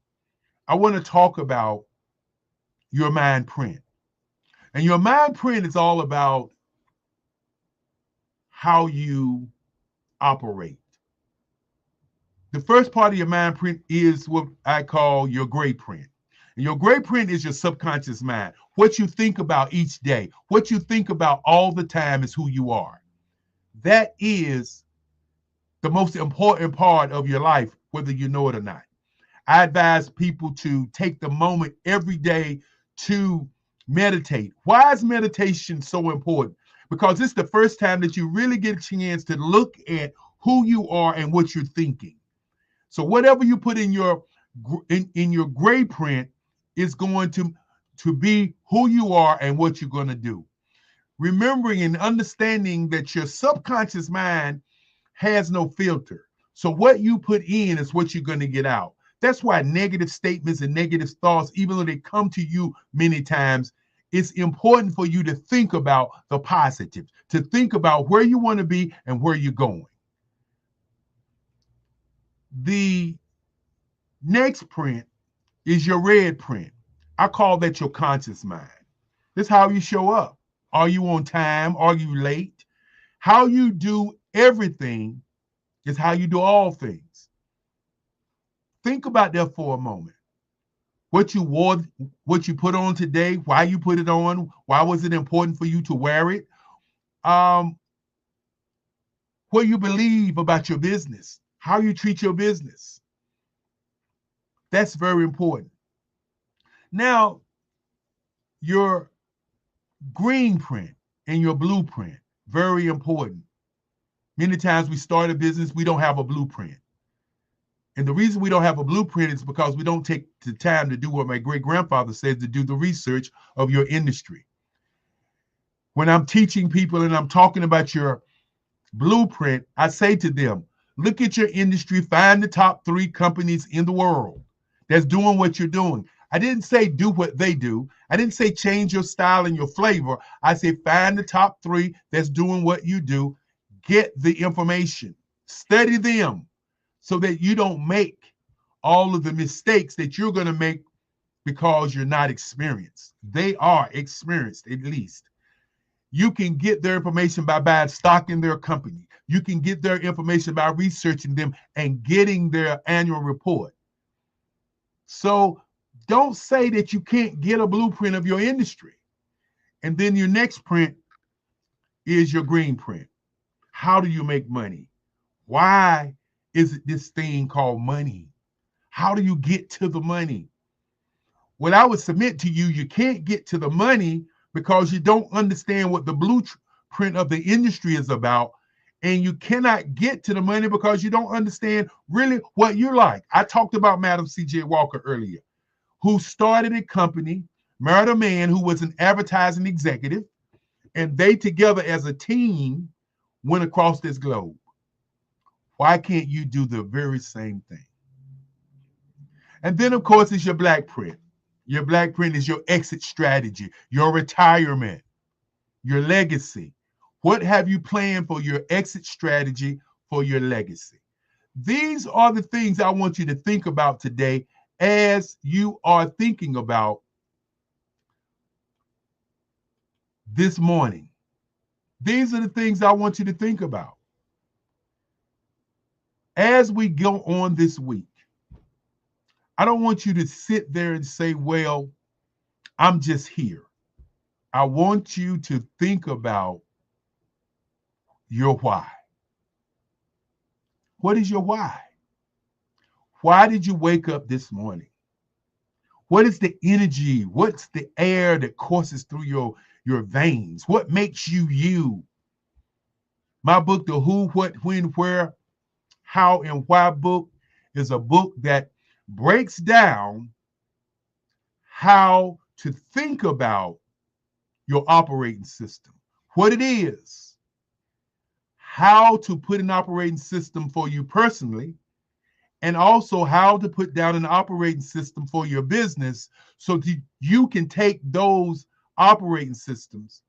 I want to talk about your mind print. And your mind print is all about how you operate. The first part of your mind print is what I call your gray print. And your gray print is your subconscious mind. What you think about each day, what you think about all the time is who you are. That is the most important part of your life, whether you know it or not. I advise people to take the moment every day to meditate. Why is meditation so important? Because it's the first time that you really get a chance to look at who you are and what you're thinking. So whatever you put in your gray print is going to be who you are and what you're going to do. Remembering and understanding that your subconscious mind has no filter. So what you put in is what you're going to get out. That's why negative statements and negative thoughts, even though they come to you many times, it's important for you to think about the positives, to think about where you want to be and where you're going. The next print is your red print. I call that your conscious mind. This is how you show up. Are you on time? Are you late? How you do everything is how you do all things. Think about that for a moment. What you wore, what you put on today, why you put it on, why was it important for you to wear it? what you believe about your business, how you treat your business. That's very important. Now, your green print and your blueprint, very important. Many times we start a business, we don't have a blueprint. And the reason we don't have a blueprint is because we don't take the time to do what my great-grandfather said, to do the research of your industry. When I'm teaching people and I'm talking about your blueprint, I say to them, look at your industry, find the top 3 companies in the world that's doing what you're doing. I didn't say do what they do. I didn't say change your style and your flavor. I say find the top 3 that's doing what you do. Get the information, study them so that you don't make all of the mistakes that you're going to make because you're not experienced. They are experienced, at least. You can get their information by buying stock in their company. You can get their information by researching them and getting their annual report. So don't say that you can't get a blueprint of your industry. And then your next print is your green print. How do you make money? Why is it this thing called money? How do you get to the money? What I would submit to you, you can't get to the money because you don't understand what the blueprint of the industry is about. And you cannot get to the money because you don't understand really what you like. I talked about Madam C.J. Walker earlier, who started a company, married a man who was an advertising executive, and they together as a team went across this globe. Why can't you do the very same thing? And then, of course, it's your black print. Your black print is your exit strategy, your retirement, your legacy. What have you planned for your exit strategy for your legacy? These are the things I want you to think about today as you are thinking about this morning. These are the things I want you to think about. As we go on this week, I don't want you to sit there and say, well, I'm just here. I want you to think about your why. What is your why? Why did you wake up this morning? What is the energy? What's the air that courses through your veins? What makes you you? My book, The Who, What, When, Where, How, and Why book is a book that breaks down how to think about your operating system, what it is, how to put an operating system for you personally, and also how to put down an operating system for your business so that you can take those operating systems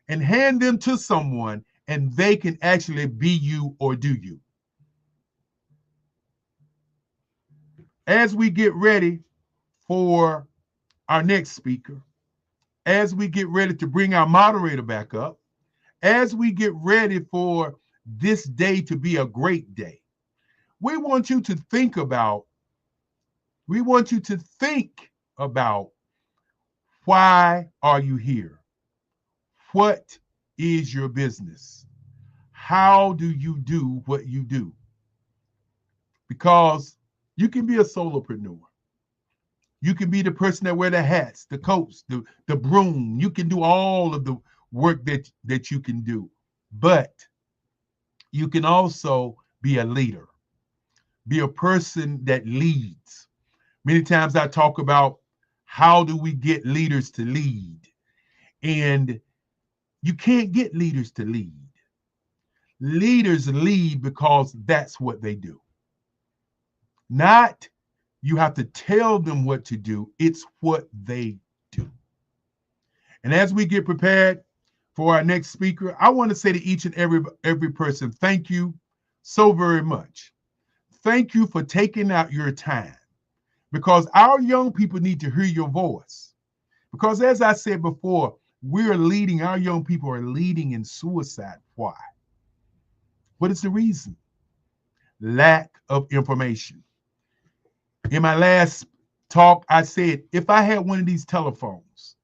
and hand them to someone and they can actually be you or do you. As we get ready for our next speaker, as we get ready to bring our moderator back up, as we get ready for this day to be a great day, we want you to think about why are you here? What is your business? How do you do what you do? Because you can be a solopreneur. You can be the person that wear the hats, the coats, the broom. You can do all of the work that you can do. But you can also be a leader, be a person that leads. Many times I talk about how do we get leaders to lead? And you can't get leaders to lead. Leaders lead because that's what they do. Not you have to tell them what to do. It's what they do. And as we get prepared for our next speaker, I want to say to each and every person, thank you so very much. Thank you for taking out your time, because our young people need to hear your voice. Because as I said before, our young people are leading in suicide. Why? What is the reason? Lack of information. In my last talk, I said, if I had one of these telephones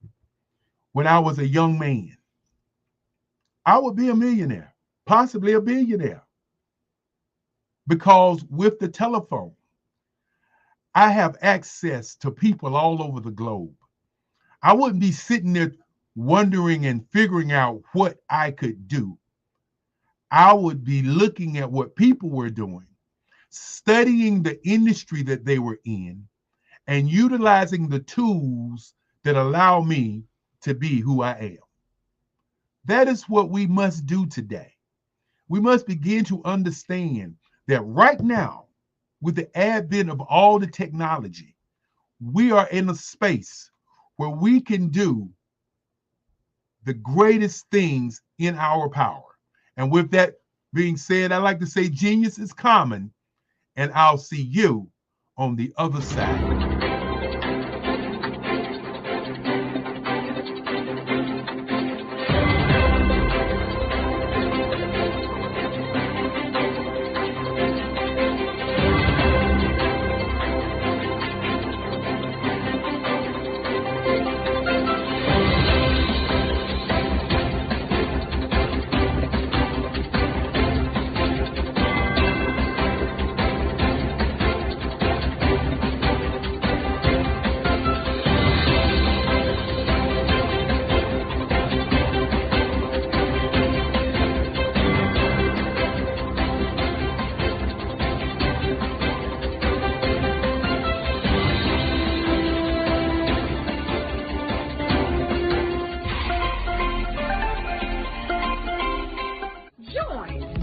when I was a young man, I would be a millionaire, possibly a billionaire. Because with the telephone, I have access to people all over the globe. I wouldn't be sitting there wondering and figuring out what I could do. I would be looking at what people were doing, studying the industry that they were in, and utilizing the tools that allow me to be who I am. That is what we must do today. We must begin to understand that right now, with the advent of all the technology, we are in a space where we can do the greatest things in our power. And with that being said, I like to say genius is common, and I'll see you on the other side.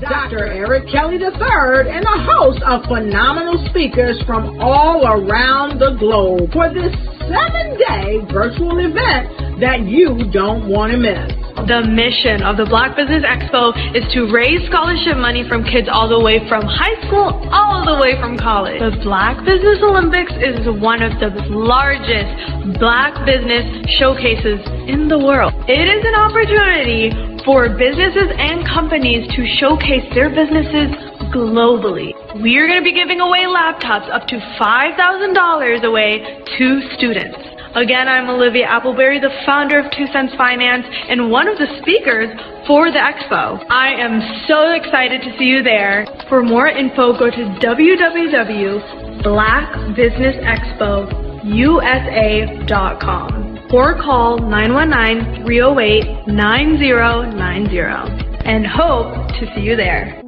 Dr. Eric Kelly III and a host of phenomenal speakers from all around the globe for this 7-day virtual event that you don't want to miss. The mission of the Black Business Expo is to raise scholarship money from kids all the way from high school all the way from college. The Black Business Olympics is one of the largest Black business showcases in the world. It is an opportunity for businesses and companies to showcase their businesses globally. We are going to be giving away laptops up to $5,000 away to students. Again, I'm Olivia Appleberry, the founder of 2 Cents Finance and one of the speakers for the expo. I am so excited to see you there. For more info, go to www.blackbusinessexpousa.com or call 919-308-9090 and hope to see you there.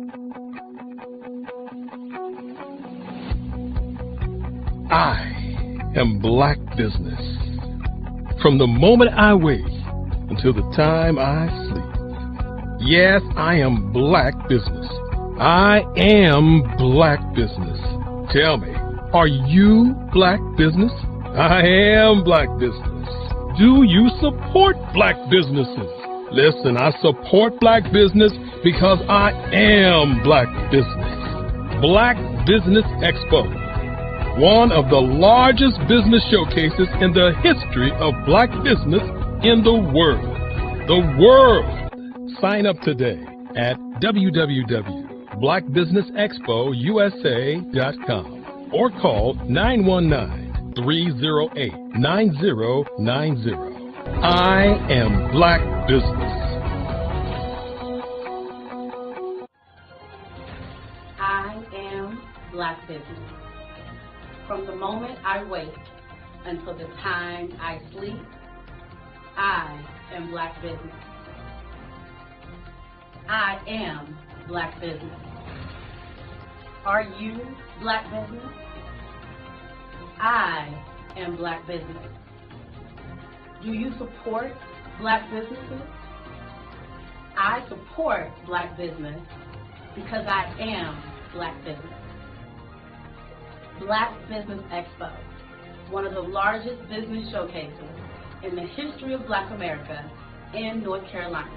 I am Black business. From the moment I wake until the time I sleep. Yes, I am Black business. I am Black business. Tell me, are you Black business? I am Black business. Do you support Black businesses? Listen, I support Black business because I am Black business. Black Business Expo, one of the largest business showcases in the history of Black business in the world. The world! Sign up today at www.blackbusinessexpousa.com or call 919-308-9090. I am Black business. I am Black business. From the moment I wake until the time I sleep, I am Black business. I am Black business. Are you Black business? I am Black business. Do you support Black businesses? I support Black business because I am Black business. Black Business Expo, one of the largest business showcases in the history of Black America in North Carolina.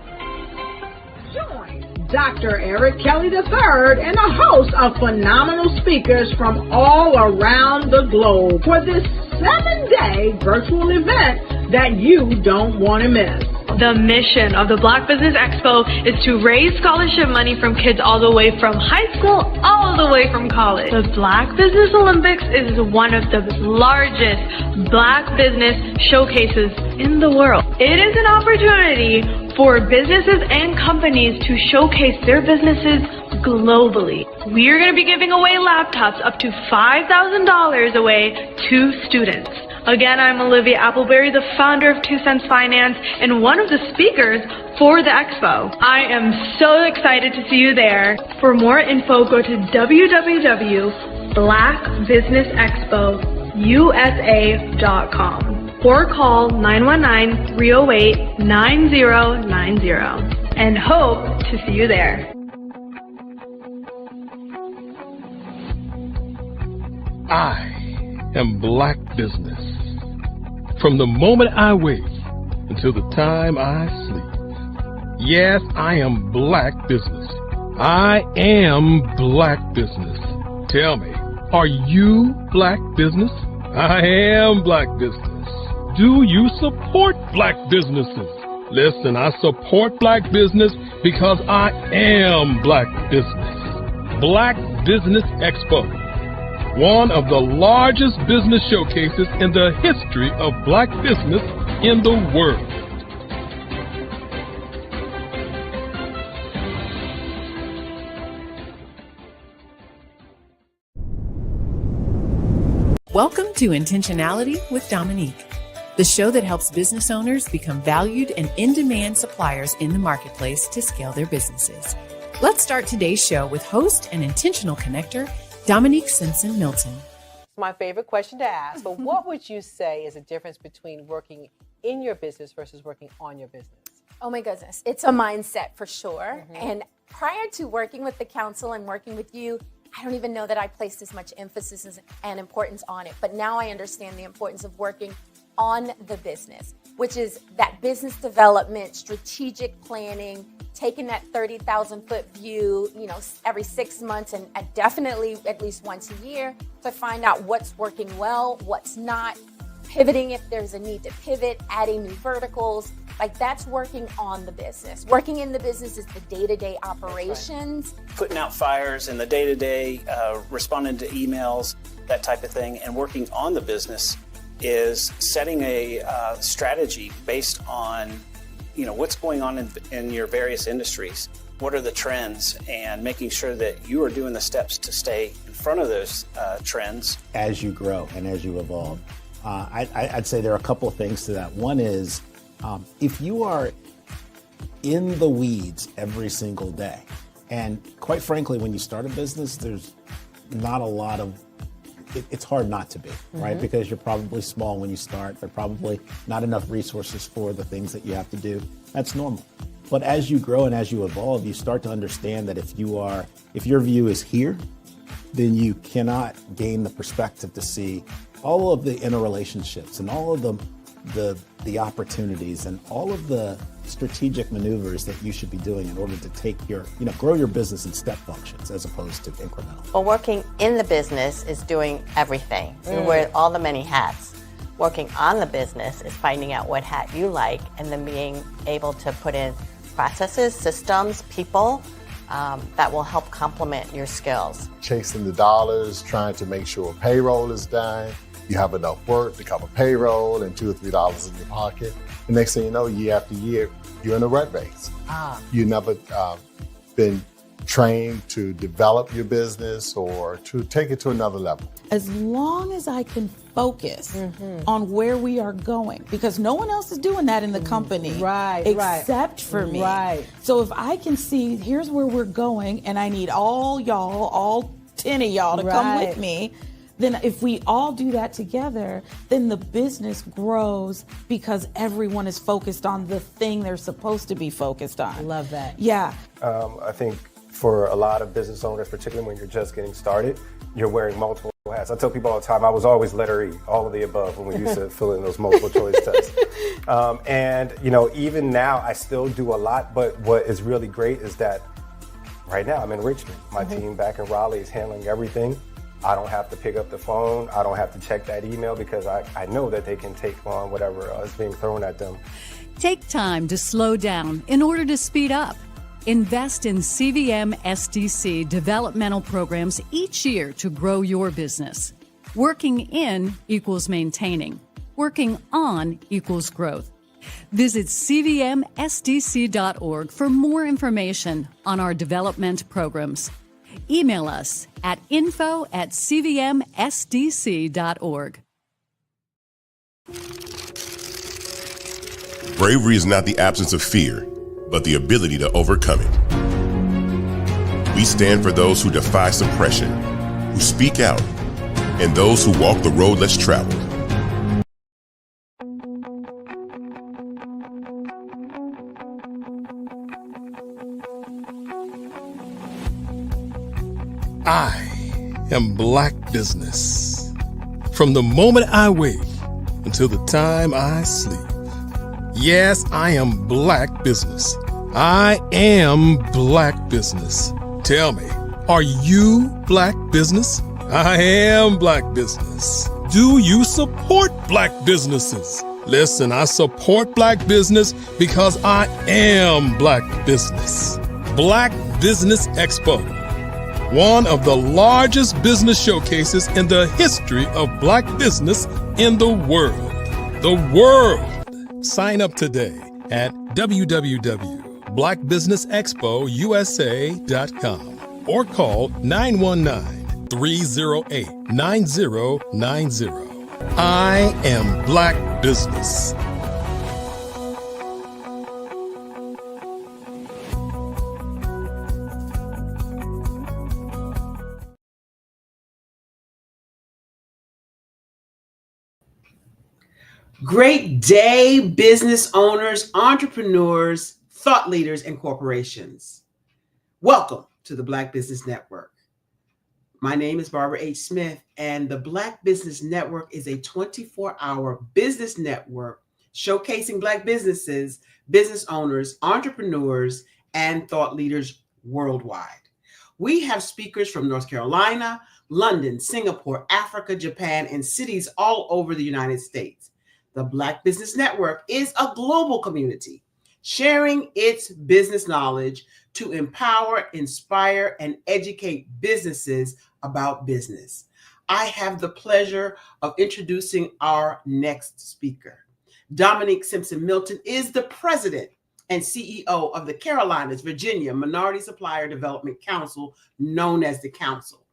Join Dr. Eric Kelly III and a host of phenomenal speakers from all around the globe for this 7-day virtual event that you don't want to miss. The mission of the Black Business Expo is to raise scholarship money from kids all the way from high school all the way from college. The Black Business Olympics is one of the largest Black business showcases in the world. It is an opportunity for businesses and companies to showcase their businesses globally. We are going to be giving away laptops up to $5,000 away to students. Again, I'm Olivia Appleberry, the founder of 2 Cents Finance and one of the speakers for the expo. I am so excited to see you there. For more info, go to www.blackbusinessexpousa.com or call 919-308-9090 and hope to see you there. I am Black business. From the moment I wake until the time I sleep. Yes, I am Black business. I am Black business. Tell me, are you Black business? I am Black business. Do you support Black businesses? Listen, I support Black business because I am Black business. Black Business Expo, one of the largest business showcases in the history of Black business in the world. Welcome to Intentionality with Dominique, the show that helps business owners become valued and in-demand suppliers in the marketplace to scale their businesses. Let's start today's show with host and intentional connector, Dominique Simpson Milton. It's my favorite question to ask, but what would you say is the difference between working in your business versus working on your business? Oh my goodness, it's a mindset for sure. And prior to working with the council and working with you, I don't even know that I placed as much emphasis and importance on it. But now I understand the importance of working on the business, which is that business development, strategic planning, taking that 30,000-foot view, every 6 months and definitely at least once a year to find out what's working well, what's not, pivoting if there's a need to pivot, adding new verticals. Like that's working on the business. Working in the business is the day-to-day operations. Right. Putting out fires in the day-to-day, responding to emails, that type of thing, and working on the business is setting a strategy based on what's going on in your various industries. What are the trends, and making sure that you are doing the steps to stay in front of those trends. As you grow and as you evolve, I'd say there are a couple of things to that. One is if you are in the weeds every single day, and quite frankly, when you start a business, there's not a lot of it's hard not to be, right? Because you're probably small when you start. There are probably not enough resources for the things that you have to do. That's normal. But as you grow and as you evolve, you start to understand that if your view is here, then you cannot gain the perspective to see all of the interrelationships and all of the opportunities and all of the strategic maneuvers that you should be doing in order to grow your business in step functions as opposed to incremental. Well, working in the business is doing everything. You wear all the many hats. Working on the business is finding out what hat you like and then being able to put in processes, systems, people that will help complement your skills. Chasing the dollars, trying to make sure payroll is done. You have enough work to cover payroll and $2 or $3 in your pocket. The next thing you know, year after year, you're in a rat race. You never been trained to develop your business or to take it to another level. As long as I can focus on where we are going, because no one else is doing that in the company except for me. So if I can see, here's where we're going, and I need all 10 of y'all to come with me, then if we all do that together, then the business grows because everyone is focused on the thing they're supposed to be focused on. I love that. Yeah. I think for a lot of business owners, particularly when you're just getting started, you're wearing multiple hats. I tell people all the time, I was always letter E, all of the above, when we used to fill in those multiple choice tests. And even now I still do a lot, but what is really great is that right now I'm in Richmond. My team back in Raleigh is handling everything. I don't have to pick up the phone. I don't have to check that email because I know that they can take on whatever is being thrown at them. Take time to slow down in order to speed up. Invest in CVM SDC developmental programs each year to grow your business. Working in equals maintaining. Working on equals growth. Visit cvmsdc.org for more information on our development programs. Email us at info@cvmsdc.org. Bravery is not the absence of fear, but the ability to overcome it. We stand for those who defy suppression, who speak out, and those who walk the road less traveled. I am Black business. From the moment I wake until the time I sleep. Yes, I am Black business. I am Black business. Tell me, are you Black business? I am Black business. Do you support Black businesses? Listen, I support Black business because I am Black business. Black Business Expo, one of the largest business showcases in the history of Black business in the world. The world. Sign up today at www.blackbusinessexpousa.com or call 919-308-9090. I am Black business. Great day, business owners, entrepreneurs, thought leaders, and corporations. Welcome to the Black Business Network. My name is Barbara H. Smith, and the Black Business Network is a 24-hour business network showcasing Black businesses, business owners, entrepreneurs, and thought leaders worldwide. We have speakers from North Carolina, London, Singapore, Africa, Japan, and cities all over the United States. The Black Business Network is a global community sharing its business knowledge to empower, inspire, and educate businesses about business. I have the pleasure of introducing our next speaker. Dominique Simpson Milton is the president and CEO of the Carolinas, Virginia Minority Supplier Development Council, known as the Council.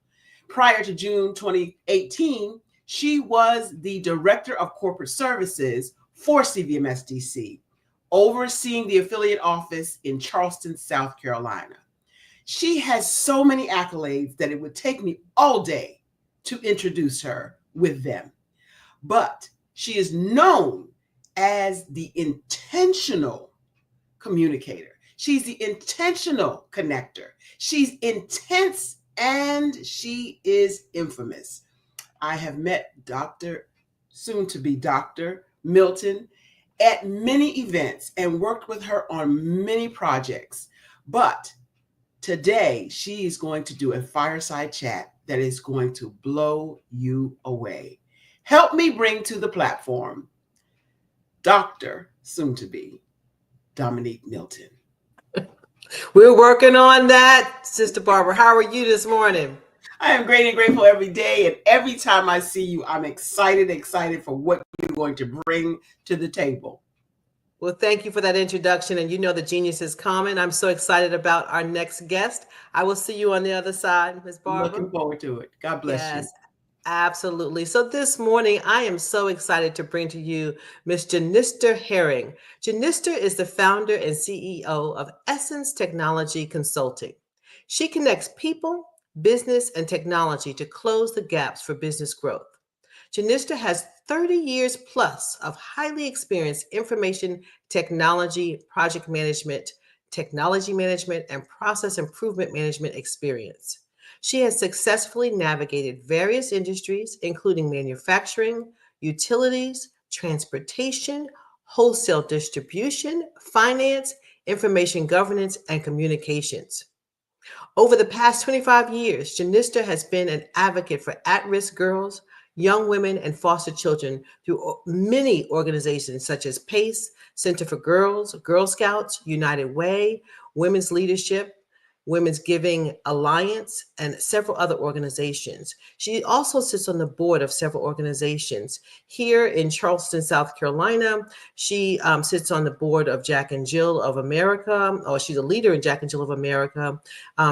Prior to June 2018, she was the Director of Corporate Services for CVM SDC, overseeing the affiliate office in Charleston, South Carolina. She has so many accolades that it would take me all day to introduce her with them. But she is known as the intentional communicator. She's the intentional connector. She's intense and she is infamous. I have met soon to be Dr. Milton at many events and worked with her on many projects. But today she is going to do a fireside chat that is going to blow you away. Help me bring to the platform Dr. soon to be Dominique Milton. We're working on that, Sister Barbara. How are you this morning? I am great and grateful every day, and every time I see you, I'm excited for what you're going to bring to the table. Well, thank you for that introduction, and you know the genius is coming. I'm so excited about our next guest. I will see you on the other side, Ms. Barbara. Looking forward to it. God bless you. Yes, absolutely. So this morning, I am so excited to bring to you Ms. Janister Herring. Janister is the founder and CEO of Essence Technology Consulting. She connects people, business, and technology to close the gaps for business growth. Janister has 30 years plus of highly experienced information technology, project management, technology management, and process improvement management experience. She has successfully navigated various industries, including manufacturing, utilities, transportation, wholesale distribution, finance, information governance, and communications. Over the past 25 years, Janister has been an advocate for at-risk girls, young women, and foster children through many organizations such as PACE, Center for Girls, Girl Scouts, United Way, Women's Leadership, Women's Giving Alliance, and several other organizations. She also sits on the board of several organizations. Here in Charleston, South Carolina, she sits on the board of Jack and Jill of America, or she's a leader in Jack and Jill of America.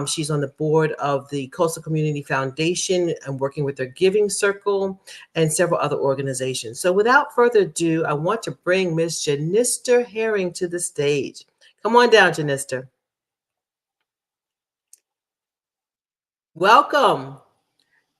She's on the board of the Coastal Community Foundation and working with their Giving Circle and several other organizations. So without further ado, I want to bring Ms. Janister Herring to the stage. Come on down, Janister. Welcome.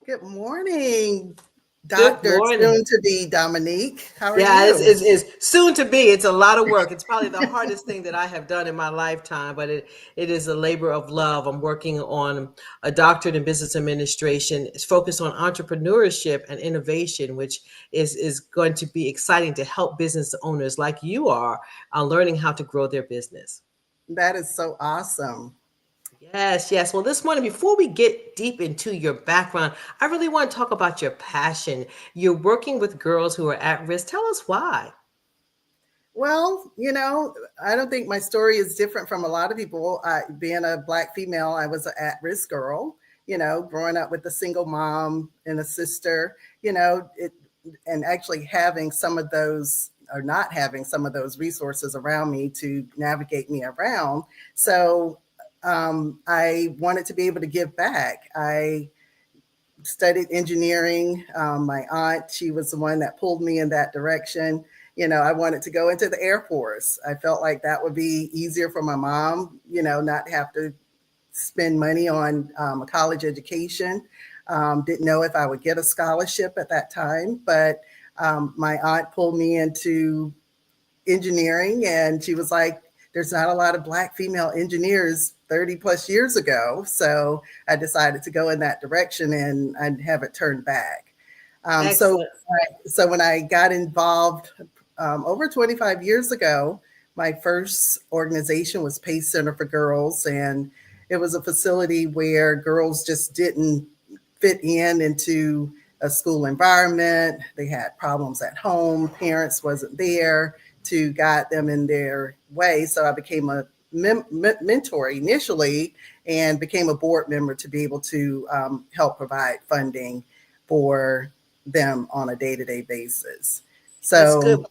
Good morning, Dr. Soon to be Dominique. How are you? It's soon to be. It's a lot of work. It's probably the hardest thing that I have done in my lifetime, but it is a labor of love. I'm working on a doctorate in business administration. It's focused on entrepreneurship and innovation, which is going to be exciting to help business owners like you are learning how to grow their business. That is so awesome. Yes. Well, this morning, before we get deep into your background, I really want to talk about your passion. You're working with girls who are at risk. Tell us why. Well, I don't think my story is different from a lot of people. Being a Black female, I was an at-risk girl, growing up with a single mom and a sister, and actually having some of those or not having some of those resources around me to navigate me around. So I wanted to be able to give back. I studied engineering. My aunt, she was the one that pulled me in that direction. I wanted to go into the Air Force. I felt like that would be easier for my mom, not have to spend money on a college education. Didn't know if I would get a scholarship at that time, but my aunt pulled me into engineering, and she was like, there's not a lot of Black female engineers 30 plus years ago. So I decided to go in that direction, and I haven't turned back. So when I got involved over 25 years ago, my first organization was Pace Center for Girls. And it was a facility where girls just didn't fit into a school environment. They had problems at home. Parents wasn't there to guide them in their way. So I became a mentor initially and became a board member to be able to help provide funding for them on a day-to-day basis. So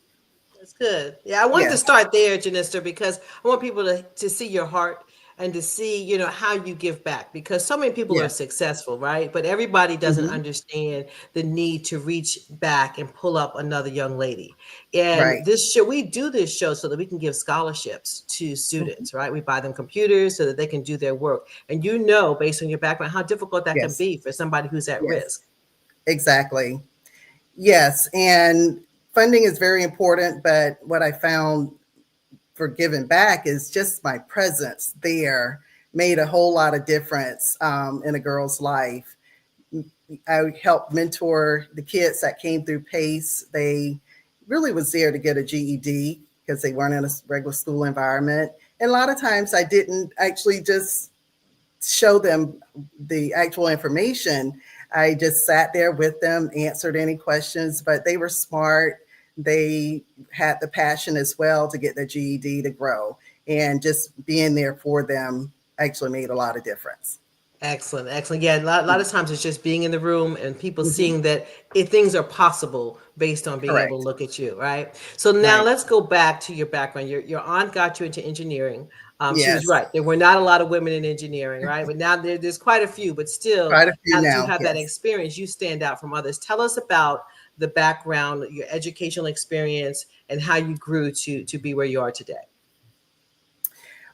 that's good. Yeah, I wanted to start there, Janister, because I want people to see your heart and to see, how you give back, because so many people are successful, right? But everybody doesn't understand the need to reach back and pull up another young lady. And this show, we do this show so that we can give scholarships to students, right? We buy them computers so that they can do their work. And based on your background, how difficult that can be for somebody who's at risk. Exactly. Yes. And funding is very important, but what I found for giving back is just my presence there made a whole lot of difference in a girl's life. I helped mentor the kids that came through PACE. They really was there to get a GED because they weren't in a regular school environment. And a lot of times I didn't actually just show them the actual information. I just sat there with them, answered any questions, but they were smart. They had the passion as well to get their GED to grow, and just being there for them actually made a lot of difference. Excellent. Yeah, a lot of times it's just being in the room and people seeing that things are possible based on being able to look at you, right? So now let's go back to your background. Your aunt got you into engineering. She was right. There were not a lot of women in engineering, right? But now there's quite a few, but still, now that you have that experience, you stand out from others. Tell us about the background, your educational experience, and how you grew to be where you are today.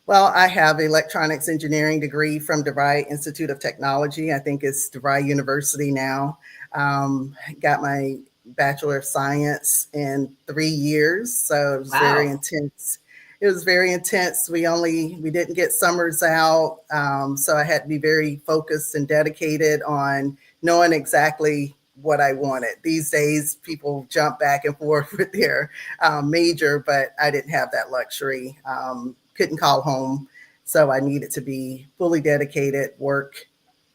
Well, I have an electronics engineering degree from DeVry Institute of Technology. I think it's DeVry University now. Got my Bachelor of Science in 3 years. So it was very intense. It was very intense. We didn't get summers out. So I had to be very focused and dedicated on knowing exactly what I wanted. These days, people jump back and forth with their major, but I didn't have that luxury. Couldn't call home. So I needed to be fully dedicated, work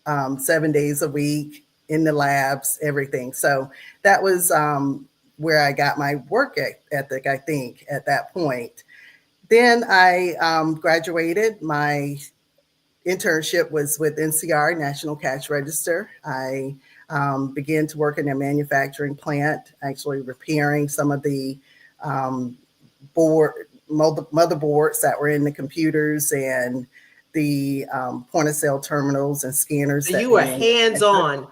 7 days a week in the labs, everything. So that was where I got my work ethic, I think, at that point. Then I graduated. My internship was with NCR, National Cash Register. I began to work in a manufacturing plant, actually repairing some of the motherboards that were in the computers and the point of sale terminals and scanners. So you were hands-on.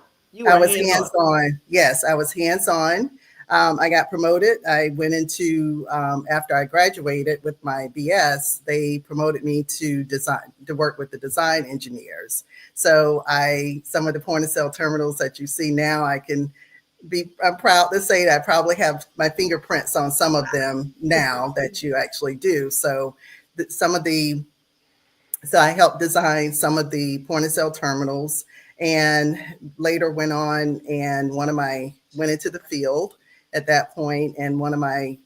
I was hands-on. Yes, I was hands-on. I got promoted. I went into, after I graduated with my BS, they promoted me to work with the design engineers. So some of the point of sale terminals that you see now, I'm proud to say that I probably have my fingerprints on some of them now that you actually do. So I helped design some of the point of sale terminals, and later went on and went into the field at that point. And one of my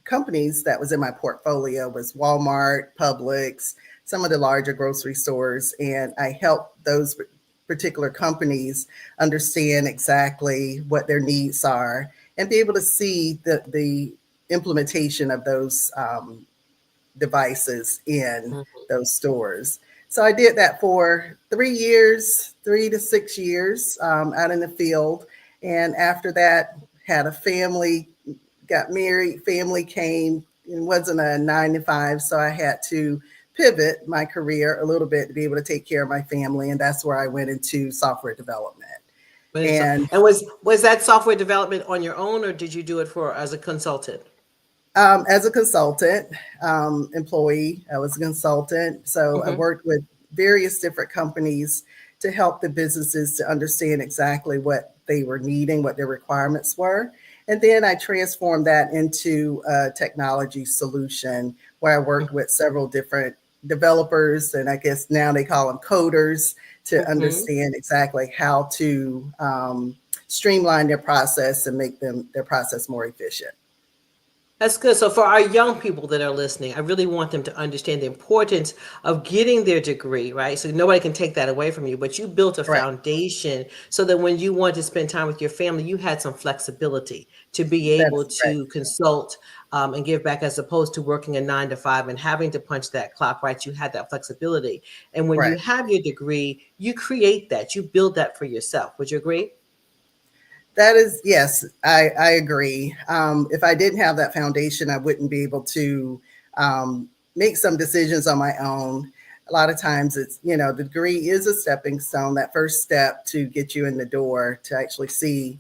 companies that was in my portfolio was Walmart, Publix, some of the larger grocery stores. And I helped those particular companies understand exactly what their needs are and be able to see the implementation of those devices in those stores. So I did that for 3 to 6 years out in the field. And after that, had a family, got married, family came. It wasn't a 9-to-5, so I had to pivot my career a little bit to be able to take care of my family. And that's where I went into software development. And was that software development on your own, or did you do it as a consultant? As a consultant, employee, I was a consultant. So I worked with various different companies to help the businesses to understand exactly what they were needing, what their requirements were. And then I transformed that into a technology solution where I worked with several different developers, and I guess now they call them coders, to understand exactly how to streamline their process and make their process more efficient. That's good. So for our young people that are listening, I really want them to understand the importance of getting their degree, right? So nobody can take that away from you, but you built a foundation so that when you want to spend time with your family, you had some flexibility to be able to consult and give back, as opposed to working a 9-to-5 and having to punch that clock, right? You had that flexibility. And when you have your degree, you create that, you build that for yourself. Would you agree? That is, yes, I agree. If I didn't have that foundation, I wouldn't be able to make some decisions on my own. A lot of times it's, the degree is a stepping stone, that first step to get you in the door to actually see,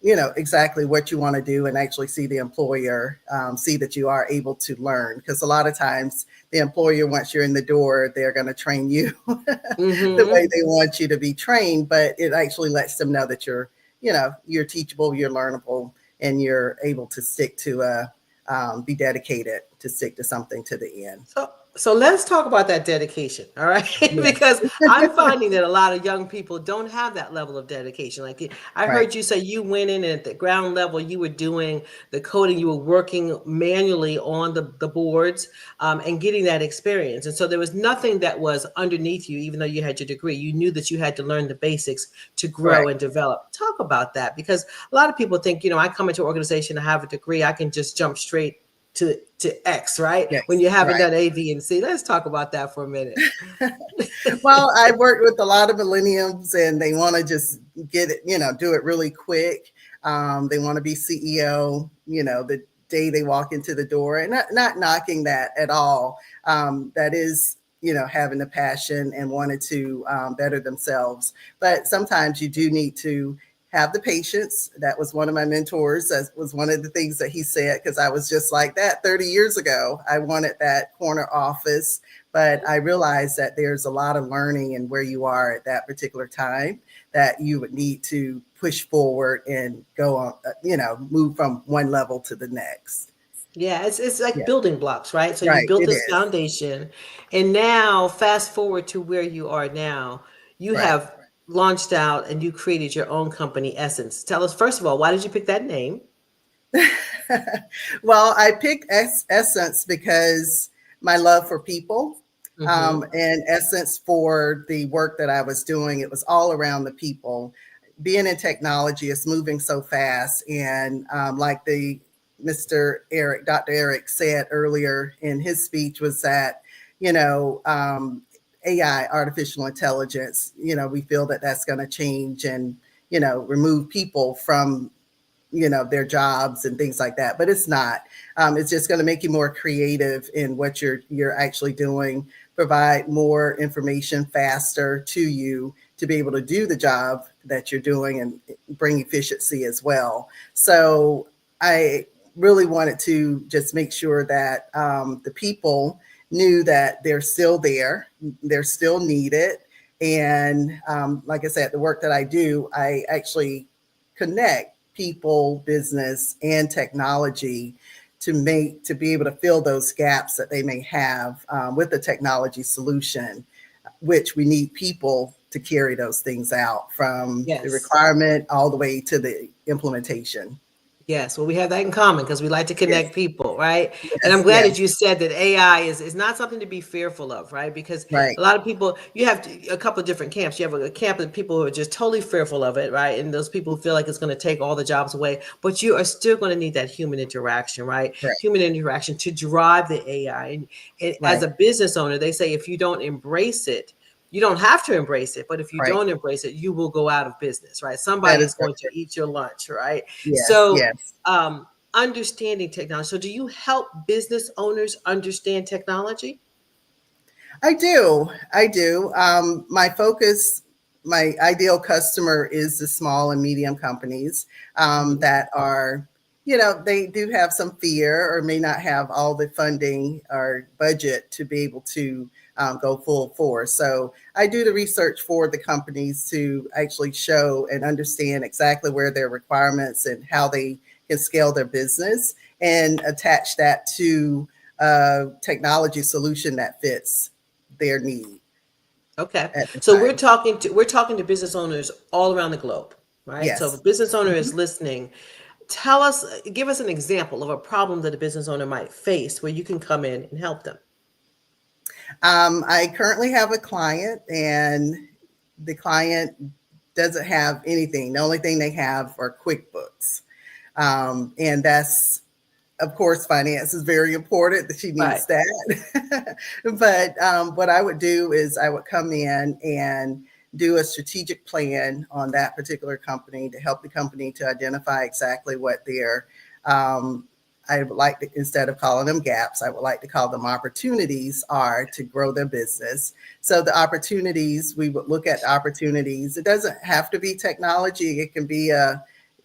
exactly what you want to do and actually see the employer, see that you are able to learn. Because a lot of times the employer, once you're in the door, they're going to train you the way they want you to be trained, but it actually lets them know that you're teachable, you're learnable, and you're able to be dedicated to stick to something to the end. So let's talk about that dedication, all right? Because I'm finding that a lot of young people don't have that level of dedication. Like I heard you say you went in and at the ground level, you were doing the coding, you were working manually on the boards and getting that experience. And so there was nothing that was underneath you, even though you had your degree. You knew that you had to learn the basics to grow and develop. Talk about that, because a lot of people think, I come into an organization, I have a degree, I can just jump straight to X, right? Yes, when you haven't done A, B, and C. Let's talk about that for a minute. Well, I worked with a lot of millennials, and they want to just get it, do it really quick. They want to be CEO, the day they walk into the door, and not knocking that at all. That is, having a passion and wanted to better themselves. But sometimes you do need to have the patience. That was one of my mentors. That was one of the things that he said, because I was just like that 30 years ago. I wanted that corner office, but I realized that there's a lot of learning in where you are at that particular time that you would need to push forward and go on, move from one level to the next. Yeah, it's like building blocks, right? So you built this foundation, and now fast forward to where you are now, you have launched out and you created your own company, Essence. Tell us, first of all, why did you pick that name? Well, I picked Essence because my love for people and Essence for the work that I was doing. It was all around the people. Being in technology is moving so fast. And like Dr. Eric said earlier in his speech, was that, AI, artificial intelligence, we feel that that's going to change and, remove people from, their jobs and things like that. But it's not. It's just going to make you more creative in what you're actually doing, provide more information faster to you to be able to do the job that you're doing and bring efficiency as well. So I really wanted to just make sure that the people knew that they're still there, they're still needed. And like I said, the work that I do, I actually connect people, business, and technology to be able to fill those gaps that they may have with the technology solution, which we need people to carry those things out from the requirement all the way to the implementation. Yes, well, we have that in common because we like to connect people, right? And I'm glad that you said that AI is not something to be fearful of, right? Because a lot of people, you have a couple of different camps. You have a camp of people who are just totally fearful of it, right? And those people who feel like it's going to take all the jobs away, but you are still going to need that human interaction, right? Human interaction to drive the AI. And as a business owner, they say if you don't embrace it, you don't have to embrace it, but if you don't embrace it, you will go out of business, right? Somebody is going to eat your lunch, right? Understanding technology. So do you help business owners understand technology? I do. My focus, my ideal customer is the small and medium companies that are, they do have some fear or may not have all the funding or budget to be able to go full force. So I do the research for the companies to actually show and understand exactly where their requirements and how they can scale their business and attach that to a technology solution that fits their need. Okay. So we're talking to business owners all around the globe, right? Yes. So if a business owner is listening, give us an example of a problem that a business owner might face where you can come in and help them. I currently have a client and the client doesn't have anything. The only thing they have are QuickBooks. And that's, of course, finance is very important that she needs that. But what I would do is I would come in and do a strategic plan on that particular company to help the company to identify exactly what their I would like to, instead of calling them gaps, I would like to call them opportunities are to grow their business. So the opportunities, we would look at the opportunities. It doesn't have to be technology. It can be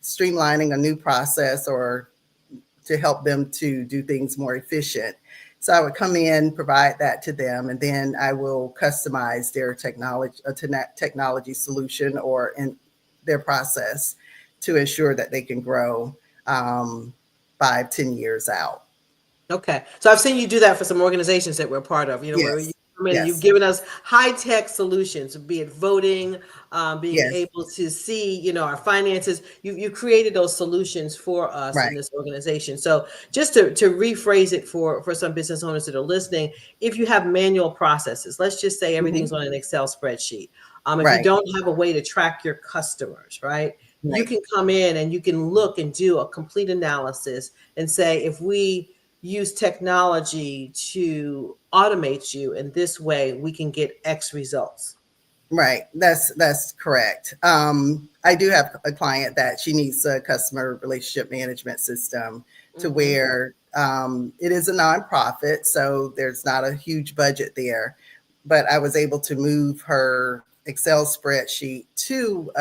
streamlining a new process or to help them to do things more efficient. So I would come in, provide that to them, and then I will customize their technology solution or in their process to ensure that they can grow 5-10 years out. Okay. So I've seen you do that for some organizations that we're part of, where you've given us high-tech solutions, be it voting, being able to see, our finances. You created those solutions for us in this organization. So just to rephrase it for some business owners that are listening, if you have manual processes, let's just say everything's on an Excel spreadsheet. If you don't have a way to track your customers, right? You can come in and you can look and do a complete analysis and say, if we use technology to automate you in this way, we can get X results. Right. That's correct. I do have a client that she needs a customer relationship management system to where it is a nonprofit. So there's not a huge budget there, but I was able to move her Excel spreadsheet to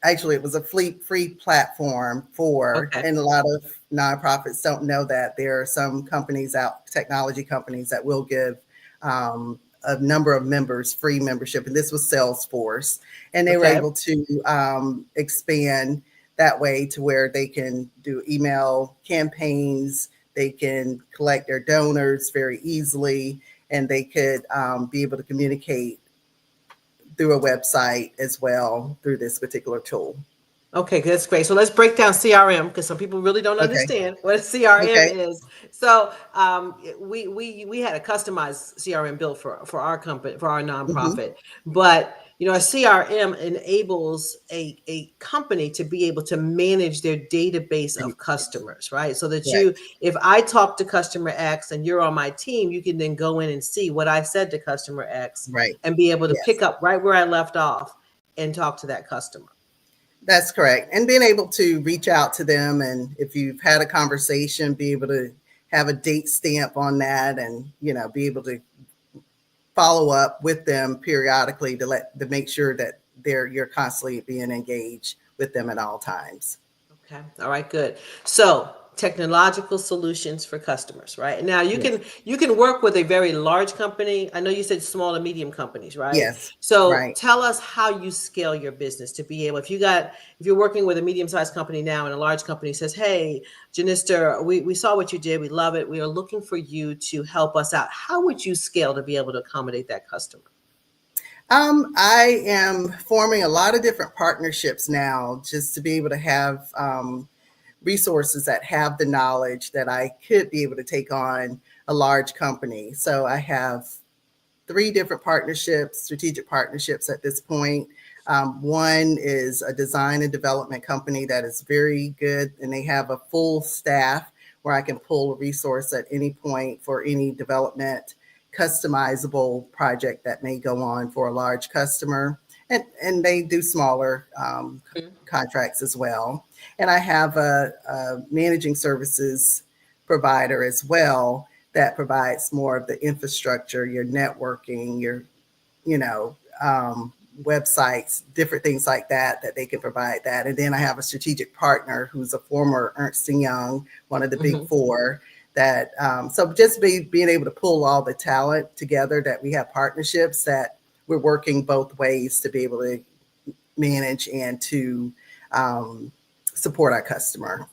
actually, it was a free platform and a lot of nonprofits don't know that there are some companies technology companies that will give a number of members free membership. And this was Salesforce. And they were able to expand that way to where they can do email campaigns, they can collect their donors very easily, and they could be able to communicate through a website as well through this particular tool. Okay, that's great. So let's break down CRM because some people really don't understand what a CRM is. So we had a customized CRM built for our company, for our nonprofit, but a CRM enables a company to be able to manage their database of customers, right? So that if I talk to customer X and you're on my team, you can then go in and see what I said to customer X, and be able to pick up right where I left off and talk to that customer. That's correct. And being able to reach out to them, and if you've had a conversation, be able to have a date stamp on that, and, be able to follow up with them periodically to make sure that you're constantly being engaged with them at all times. Okay. All right, good. So technological solutions for customers, right? Now you can work with a very large company. I know you said small and medium companies, right? Yes. So tell us how you scale your business to be able, if you're working with a medium-sized company now and a large company says, hey, Janister, we saw what you did. We love it. We are looking for you to help us out. How would you scale to be able to accommodate that customer? I am forming a lot of different partnerships now just to be able to have resources that have the knowledge that I could be able to take on a large company. So I have 3 different partnerships, strategic partnerships at this point. One is a design and development company that is very good, and they have a full staff where I can pull a resource at any point for any development, customizable project that may go on for a large customer. And they do smaller contracts as well. And I have a managing services provider as well that provides more of the infrastructure, your networking, your, websites, different things like that they can provide that. And then I have a strategic partner who's a former Ernst & Young, one of the big 4, that so just being able to pull all the talent together, that we have partnerships that we're working both ways to be able to manage and to support our customer.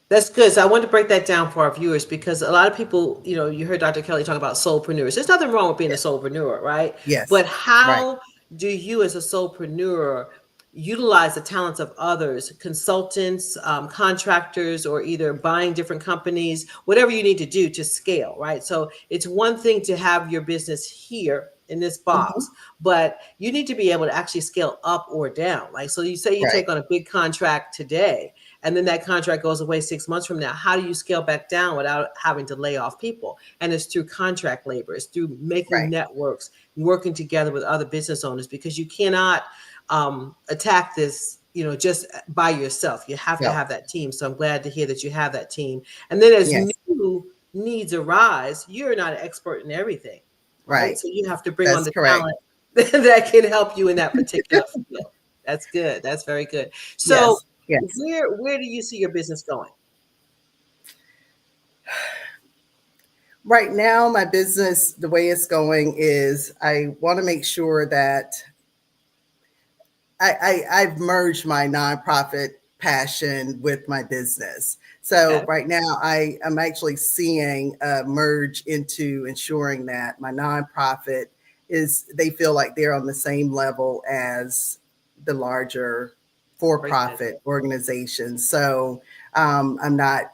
That's good. So I want to break that down for our viewers, because a lot of people, you heard Dr. Kelly talk about soulpreneurs. There's nothing wrong with being a soulpreneur, right? Yes. But how do you as a soulpreneur utilize the talents of others, consultants, contractors, or either buying different companies, whatever you need to do to scale, right? So it's one thing to have your business here in this box, but you need to be able to actually scale up or down. Like, so you say you take on a big contract today, and then that contract goes away 6 months from now. How do you scale back down without having to lay off people? And it's through contract labor. It's through making networks, working together with other business owners, because you cannot attack this, just by yourself. You have to have that team. So I'm glad to hear that you have that team. And then as new needs arise, you're not an expert in everything. Right. So you have to bring on the talent that can help you in that particular field. That's good. That's very good. So where do you see your business going? Right now, my business, the way it's going is I want to make sure that I've merged my nonprofit passion with my business. So right now I'm actually seeing a merge into ensuring that my nonprofit they feel like they're on the same level as the larger for-profit organizations. So I'm not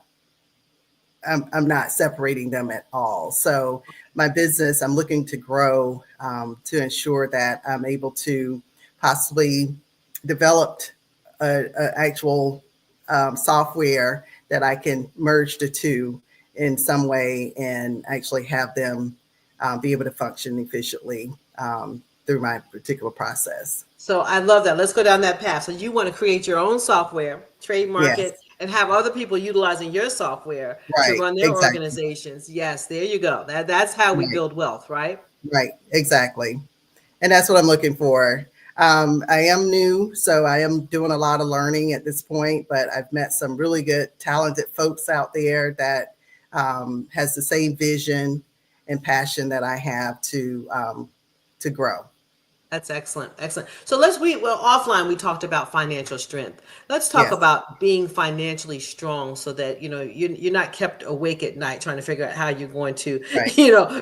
separating them at all. So my business, I'm looking to grow to ensure that I'm able to possibly develop an actual software that I can merge the two in some way and actually have them be able to function efficiently through my particular process. So I love that. Let's go down that path. So you want to create your own software, trademark it, and have other people utilizing your software to run their organizations. Yes, there you go. That's how we build wealth, right? Right, exactly. And that's what I'm looking for. I am new, so I am doing a lot of learning at this point, but I've met some really good, talented folks out there that has the same vision and passion that I have to grow. That's excellent. Excellent. So offline, we talked about financial strength. Let's talk about being financially strong so that, you're not kept awake at night trying to figure out how you're going to,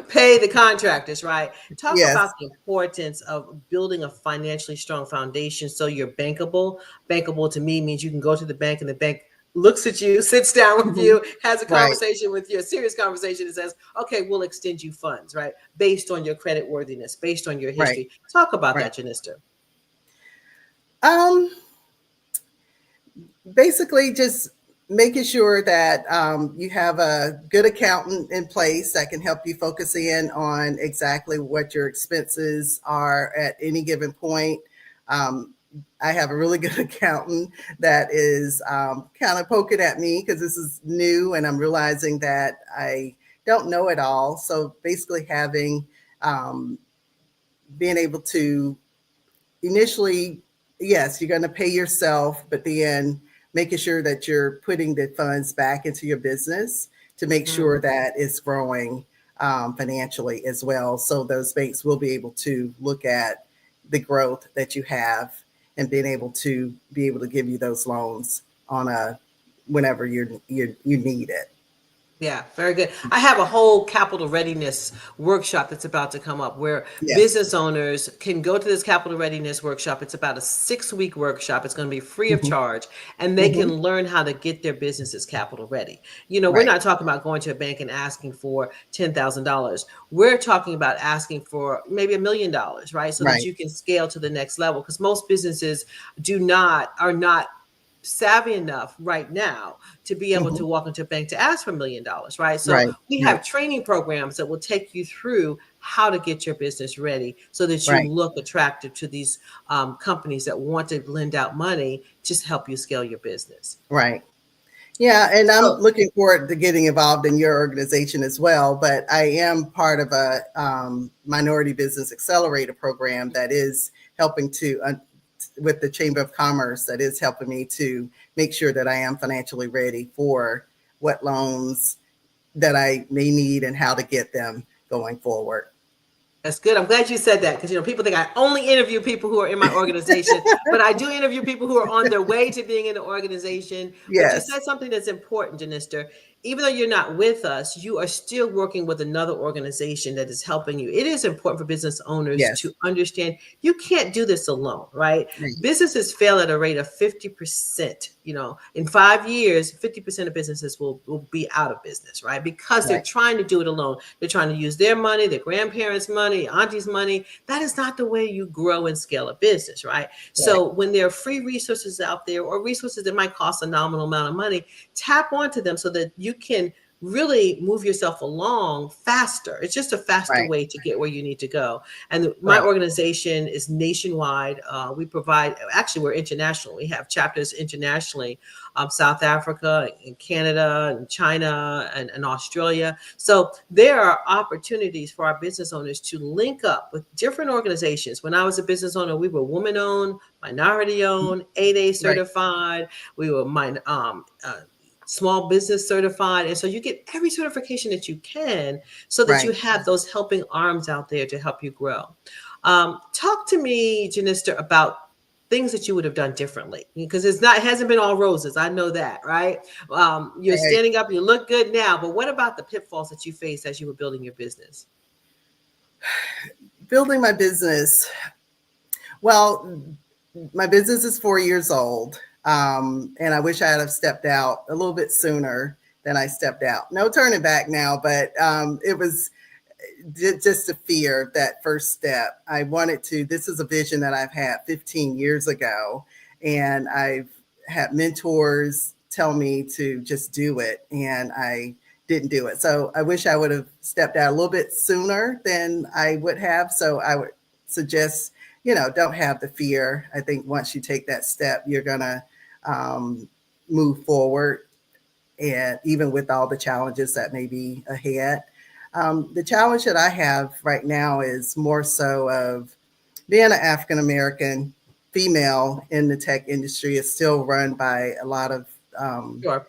pay the contractors, right? Talk about the importance of building a financially strong foundation so you're bankable. Bankable to me means you can go to the bank and the bank looks at you, sits down with you, has a conversation with you, a serious conversation, and says, okay, we'll extend you funds, right? Based on your credit worthiness, based on your history. Talk about that, Janister. Basically, just making sure that you have a good accountant in place that can help you focus in on exactly what your expenses are at any given point. I have a really good accountant that is kind of poking at me because this is new and I'm realizing that I don't know it all. So basically having, being able to initially, yes, you're going to pay yourself, but then making sure that you're putting the funds back into your business to make sure that it's growing financially as well. So those banks will be able to look at the growth that you have and being able to give you those loans on a whenever you need it. Yeah, very good. I have a whole capital readiness workshop that's about to come up where Yes. business owners can go to this capital readiness workshop. It's about a 6-week workshop. It's going to be free of charge, and they can learn how to get their businesses capital ready. You know, we're Right. not talking about going to a bank and asking for $10,000. We're talking about asking for maybe $1 million, right? So Right. that you can scale to the next level, because most businesses are not savvy enough right now to be able to walk into a bank to ask for $1 million, right? So Right. we have training programs that will take you through how to get your business ready so that you Right. look attractive to these companies that want to lend out money just to help you scale your business. Right. Yeah, and I'm looking forward to getting involved in your organization as well. But I am part of a Minority Business Accelerator program that is helping to, with the Chamber of Commerce, that is helping me to make sure that I am financially ready for what loans that I may need and how to get them going forward. That's good. I'm glad you said that, because, you know, people think I only interview people who are in my organization, but I do interview people who are on their way to being in the organization. But you Yes. said something that's important, Janister. Even though you're not with us, you are still working with another organization that is helping you. It is important for business owners Yes. to understand you can't do this alone, right? Right. Businesses fail at a rate of 50%. You know, in 5 years, 50% of businesses will be out of business, right? Because they're Right. trying to do it alone. They're trying to use their money, their grandparents' money, auntie's money. That is not the way you grow and scale a business, right? So when there are free resources out there, or resources that might cost a nominal amount of money, tap onto them so that you can really move yourself along faster. It's just a faster Right. way to get where you need to go. And my Right. organization is nationwide. We provide, actually, we're international. We have chapters internationally, South Africa and Canada and China and Australia. So there are opportunities for our business owners to link up with different organizations. When I was a business owner, we were woman-owned, minority-owned, 8A certified. We were small business certified. And so you get every certification that you can so that Right. you have those helping arms out there to help you grow. Talk to me, Janister, about things that you would have done differently, because it hasn't been all roses. I know that, right? You're Right. standing up, you look good now, but what about the pitfalls that you faced as you were building your business? Building my business. Well, my business is 4 years old. And I wish I had have stepped out a little bit sooner than I stepped out. No turning back now, but it was just a fear, that first step. I wanted to, this is a vision that I've had 15 years ago, and I've had mentors tell me to just do it, and I didn't do it. So I wish I would have stepped out a little bit sooner than I would have. So I would suggest, don't have the fear. I think once you take that step, you're going to move forward, and even with all the challenges that may be ahead. The challenge that I have right now is more so of being an African-American female in the tech industry is still run by a lot of, white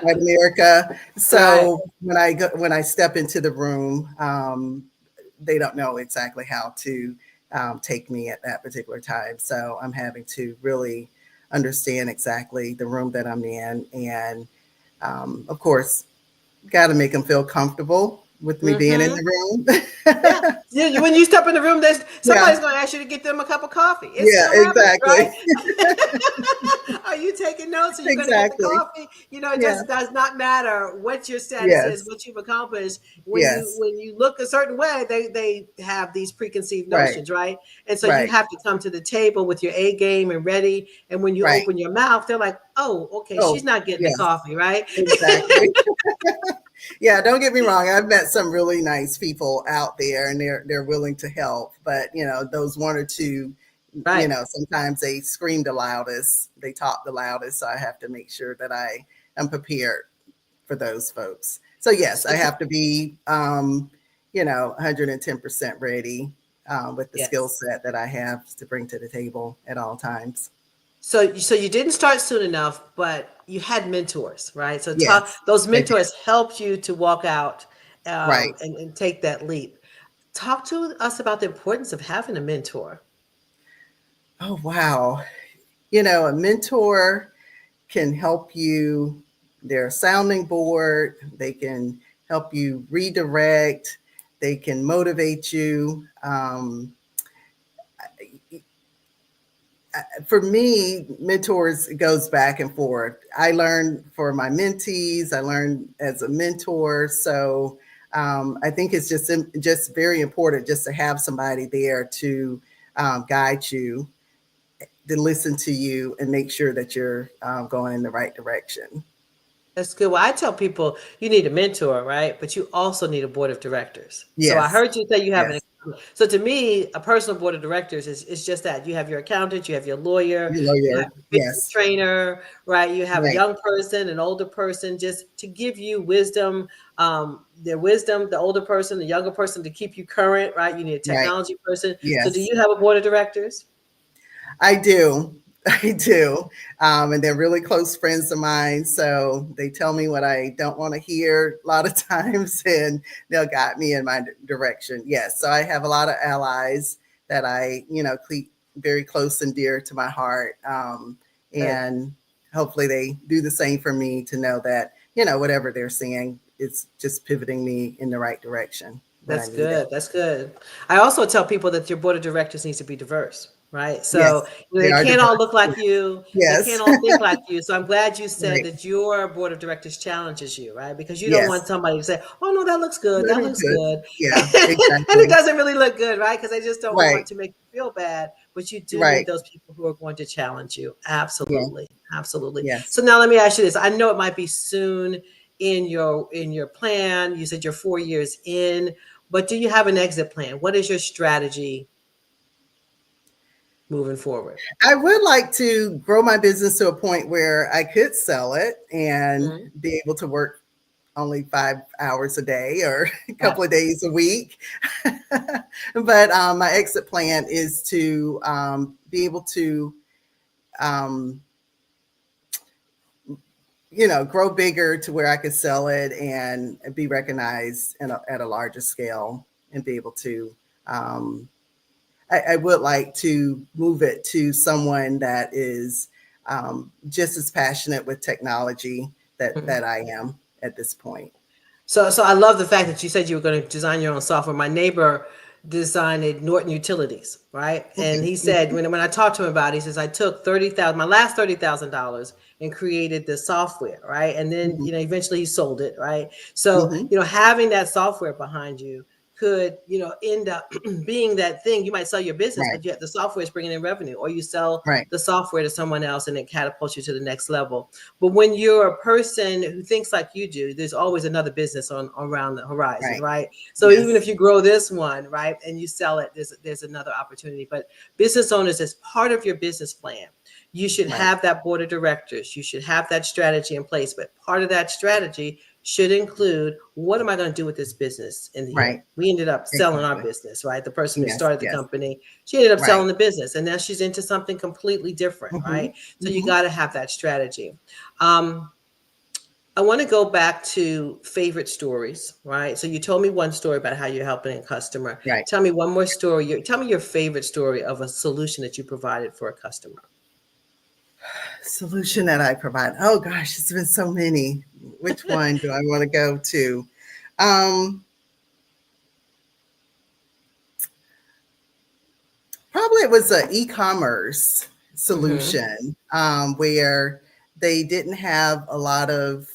America. So when I step into the room, they don't know exactly how to take me at that particular time. So I'm having to really understand exactly the room that I'm in, and of course, got to make them feel comfortable with me being in the room. Yeah. When you step in the room, somebody's going to ask you to get them a cup of coffee. Exactly. Right? Are you taking notes? Are you going to get the coffee? It just does not matter what your status is, what you've accomplished. When you look a certain way, they have these preconceived notions, right? And so you have to come to the table with your A game and ready. And when you open your mouth, they're like, oh, okay, she's not getting the coffee, right? Exactly. Yeah, don't get me wrong. I've met some really nice people out there, and they're willing to help. But those one or two, sometimes they scream the loudest, they talk the loudest. So I have to make sure that I am prepared for those folks. So yes, I have to be, 110% ready with the skill set that I have to bring to the table at all times. So you didn't start soon enough, but you had mentors, right? So those mentors helped you to walk out and take that leap. Talk to us about the importance of having a mentor. Oh, wow. A mentor can help you. They're a sounding board. They can help you redirect. They can motivate you. For me, mentors, it goes back and forth. I learn for my mentees. I learn as a mentor. So I think it's just very important just to have somebody there to guide you, to listen to you, and make sure that you're going in the right direction. That's good. Well, I tell people you need a mentor, right? But you also need a board of directors. Yes. So I heard you say you have an. So to me, a personal board of directors is just that. You have your accountant, you have your lawyer, you have your business trainer, right? You have a young person, an older person, just to give you wisdom, their wisdom, the older person, the younger person, to keep you current, right? You need a technology person. Yes. So do you have a board of directors? I do. And they're really close friends of mine. So they tell me what I don't want to hear a lot of times, and they'll guide me in my direction. Yes. So I have a lot of allies that I, keep very close and dear to my heart. And hopefully they do the same for me, to know that, whatever they're saying, it's just pivoting me in the right direction. That's good. That's good. I also tell people that your board of directors needs to be diverse. Right. So they can't all look like you. They can't all think like you. So I'm glad you said that your board of directors challenges you, right? Because you don't want somebody to say, oh, no, that looks good. That looks good. Yeah, exactly. And it doesn't really look good, right? Because they just don't want to make you feel bad. But you do need those people who are going to challenge you. Absolutely. Yeah. Absolutely. Yes. So now let me ask you this. I know it might be soon in your plan. You said you're 4 years in, but do you have an exit plan? What is your strategy moving forward? I would like to grow my business to a point where I could sell it and be able to work only 5 hours a day or a couple of days a week. But my exit plan is to be able to, grow bigger to where I could sell it and be recognized at a larger scale, and be able to, I would like to move it to someone that is just as passionate with technology that I am at this point. So I love the fact that you said you were going to design your own software. My neighbor designed Norton Utilities, right? And he said, when I talked to him about it, he says, I took my last $30,000 and created the software, right? And then, eventually he sold it, right? So, having that software behind you could, end up being that thing. You might sell your business, but yet the software is bringing in revenue, or you sell the software to someone else and it catapults you to the next level. But when you're a person who thinks like you do, there's always another business around the horizon, right? So even if you grow this one, right, and you sell it, there's another opportunity. But business owners, as part of your business plan, you should have that board of directors. You should have that strategy in place. But part of that strategy should include, what am I going to do with this business in the end? We ended up selling our business, right? The person who started the company, she ended up selling the business, and now she's into something completely different, right? So you got to have that strategy. I want to go back to favorite stories, right? So you told me one story about how you're helping a customer. Tell me one more story. Tell me your favorite story of a solution that you provided for a customer. Solution that I provide. Oh gosh, it's been so many. Which one do I want to go to? it was an e-commerce solution where they didn't have a lot of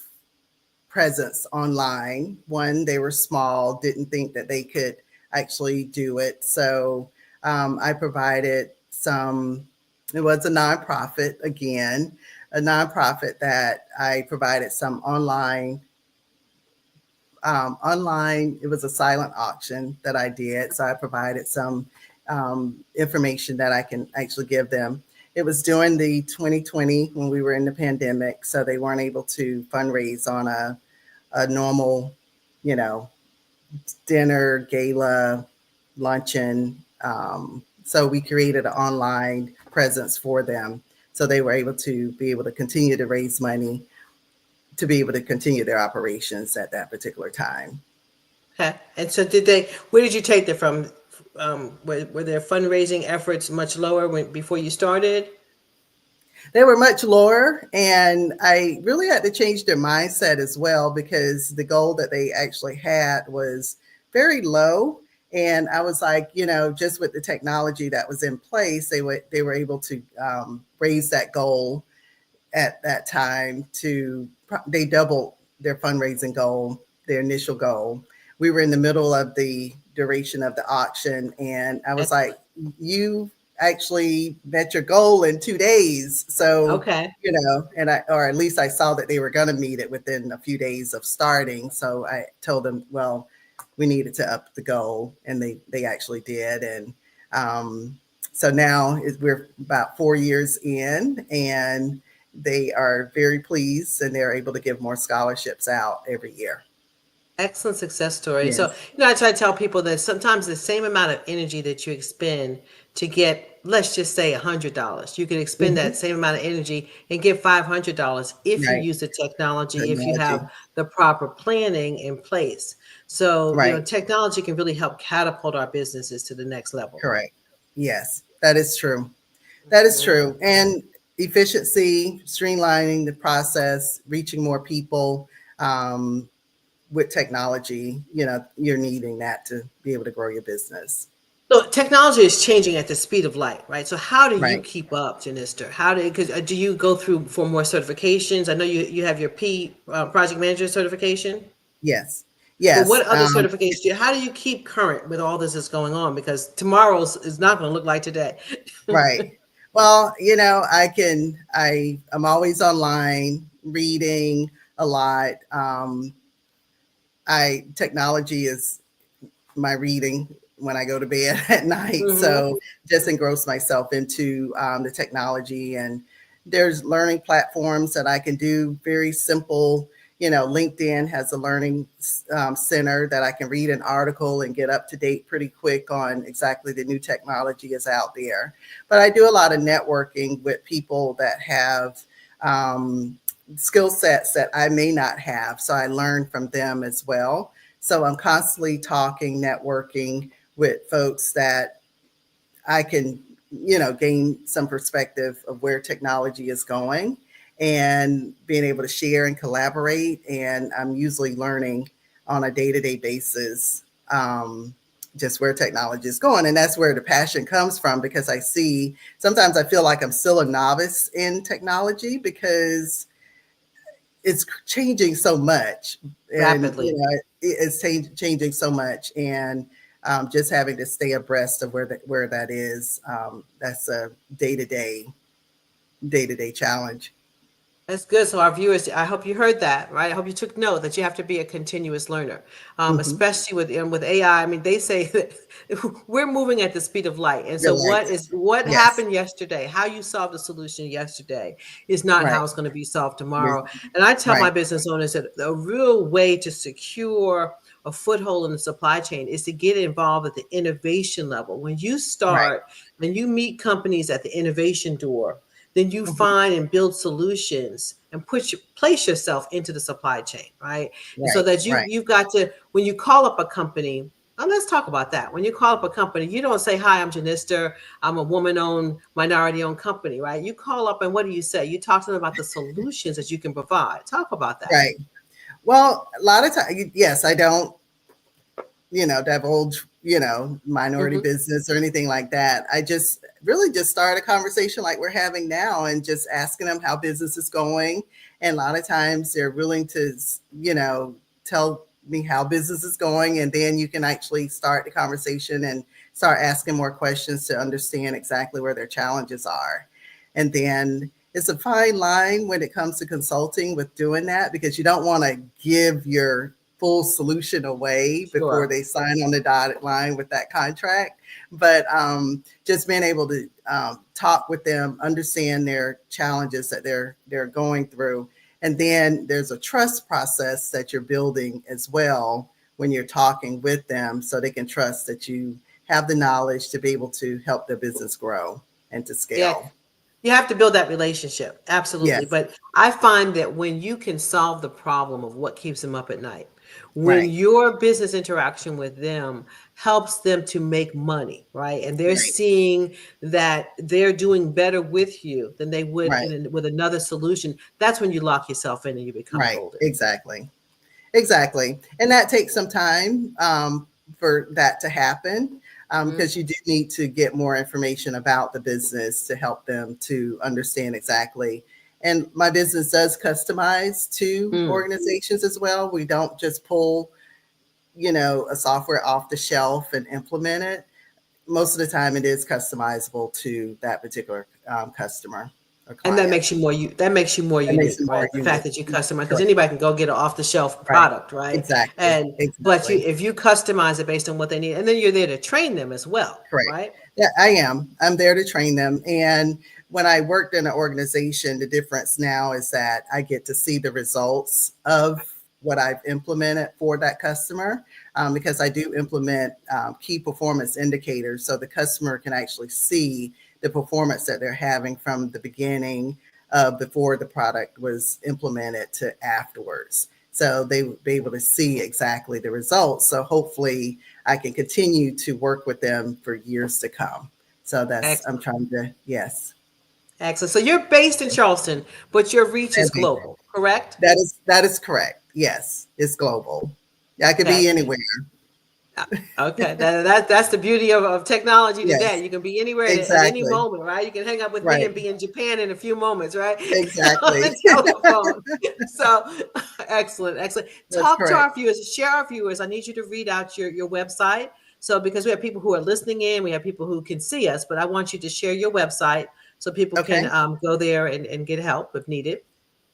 presence online. One, they were small, didn't think that they could actually do it. So I provided some, it was a nonprofit again, a nonprofit that I provided some online, it was a silent auction that I did. So I provided some information that I can actually give them. It was during the 2020 when we were in the pandemic, so they weren't able to fundraise on a normal, you know, dinner, gala, luncheon. So we created an online presence for them, so they were able to continue to raise money to be able to continue their operations at that particular time. Okay, and so where did you take them from? Were their fundraising efforts much lower before you started? They were much lower, and I really had to change their mindset as well, because the goal that they actually had was very low. And I was like, you know, just with the technology that was in place, they were able to raise that goal at that time they doubled their fundraising goal, their initial goal. We were in the middle of the duration of the auction, and I was like, you actually met your goal in 2 days. So, okay, you know, or at least I saw that they were going to meet it within a few days of starting. So I told them, well, we needed to up the goal, and they actually did. And so now we're about 4 years in, and they are very pleased, and they're able to give more scholarships out every year. Excellent success story. Yes. So, you know, I try to tell people that sometimes the same amount of energy that you expend to get, let's just say $100, you can expend that same amount of energy and get $500 if you use the technology, if you have the proper planning in place. So, you know, technology can really help catapult our businesses to the next level. Correct. Yes, that is true. That is true. And efficiency, streamlining the process, reaching more people, with technology, you know, you're needing that to be able to grow your business. So technology is changing at the speed of light, right? So how do you keep up, Janister? Do you go through for more certifications? I know you have your project manager certification. Yes. Yes. But what other certifications how do you keep current with all this that's going on? Because tomorrow's is not going to look like today. Right. Well, you know, I'm always online reading a lot. Technology is my reading when I go to bed at night. So just engross myself into the technology, and there's learning platforms that I can do very simple. You know, LinkedIn has a learning center that I can read an article and get up to date pretty quick on exactly the new technology is out there. But I do a lot of networking with people that have skill sets that I may not have. So I learn from them as well. So I'm constantly talking, networking with folks that I can, you know, gain some perspective of where technology is going, and being able to share and collaborate. And I'm usually learning on a day-to-day basis, just where technology is going. And that's where the passion comes from, because sometimes I feel like I'm still a novice in technology, because it's changing so much rapidly. And, you know, it's changing so much, and just having to stay abreast of where that is. That's a day-to-day challenge. That's good. So our viewers, I hope you heard that, right? I hope you took note that you have to be a continuous learner, especially with AI. I mean, they say that we're moving at the speed of light. And so what happened yesterday, how you solved the solution yesterday is not how it's going to be solved tomorrow. And I tell my business owners that a real way to secure a foothold in the supply chain is to get involved at the innovation level. When you start and you meet companies at the innovation door, then you find and build solutions and place yourself into the supply chain, right? So that you've got to, when you call up a company, and let's talk about that. When you call up a company, you don't say, "Hi, I'm Janister. I'm a woman-owned, minority-owned company," right? You call up, and what do you say? You talk to them about the solutions that you can provide. Talk about that. Right. Well, a lot of times, yes, I don't divulge, minority business or anything like that. I just really just started a conversation like we're having now and just asking them how business is going. And a lot of times they're willing to, tell me how business is going. And then you can actually start the conversation and start asking more questions to understand exactly where their challenges are. And then it's a fine line when it comes to consulting with doing that, because you don't want to give your full solution away before they sign on the dotted line with that contract. But just being able to talk with them, understand their challenges that they're going through. And then there's a trust process that you're building as well when you're talking with them, so they can trust that you have the knowledge to be able to help their business grow and to scale. Yeah. You have to build that relationship. Absolutely. Yes. But I find that when you can solve the problem of what keeps them up at night, when your business interaction with them helps them to make money, right? And they're seeing that they're doing better with you than they would with another solution. That's when you lock yourself in and you become golden. Exactly. And that takes some time for that to happen. Because you do need to get more information about the business to help them to understand exactly. And my business does customize to organizations as well. We don't just pull, a software off the shelf and implement it. Most of the time it is customizable to that particular customer. And that makes you more unique, right? The fact that you customize, because anybody can go get an off-the-shelf product, right? Exactly. But if you customize it based on what they need, and then you're there to train them as well, right? Yeah, I am. I'm there to train them. And when I worked in an organization, the difference now is that I get to see the results of what I've implemented for that customer, because I do implement key performance indicators, so the customer can actually see the performance that they're having from the beginning before the product was implemented to afterwards. So they will be able to see exactly the results. So hopefully I can continue to work with them for years to come. So that's, I'm trying to, yes. Excellent. So you're based in Charleston, but your reach is global, correct? That is correct. Yes, it's global. I could be anywhere. Okay, that's the beauty of technology today. You can be anywhere at any moment, right? You can hang up with me and be in Japan in a few moments, right? Exactly. So excellent. Talk to our viewers, share our viewers. I need you to read out your website. So because we have people who are listening in, we have people who can see us, but I want you to share your website so people can go there and get help if needed.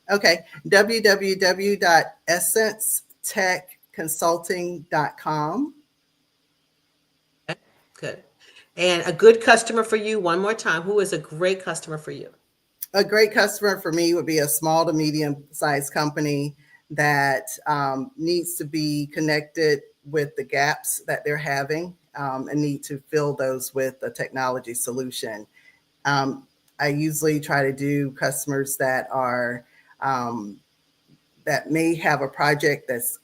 Okay, www.essencetechconsulting.com. Good. And a good customer for you, one more time, who is a great customer for you? A great customer for me would be a small to medium-sized company that needs to be connected with the gaps that they're having and need to fill those with a technology solution. I usually try to do customers that are that may have a project that's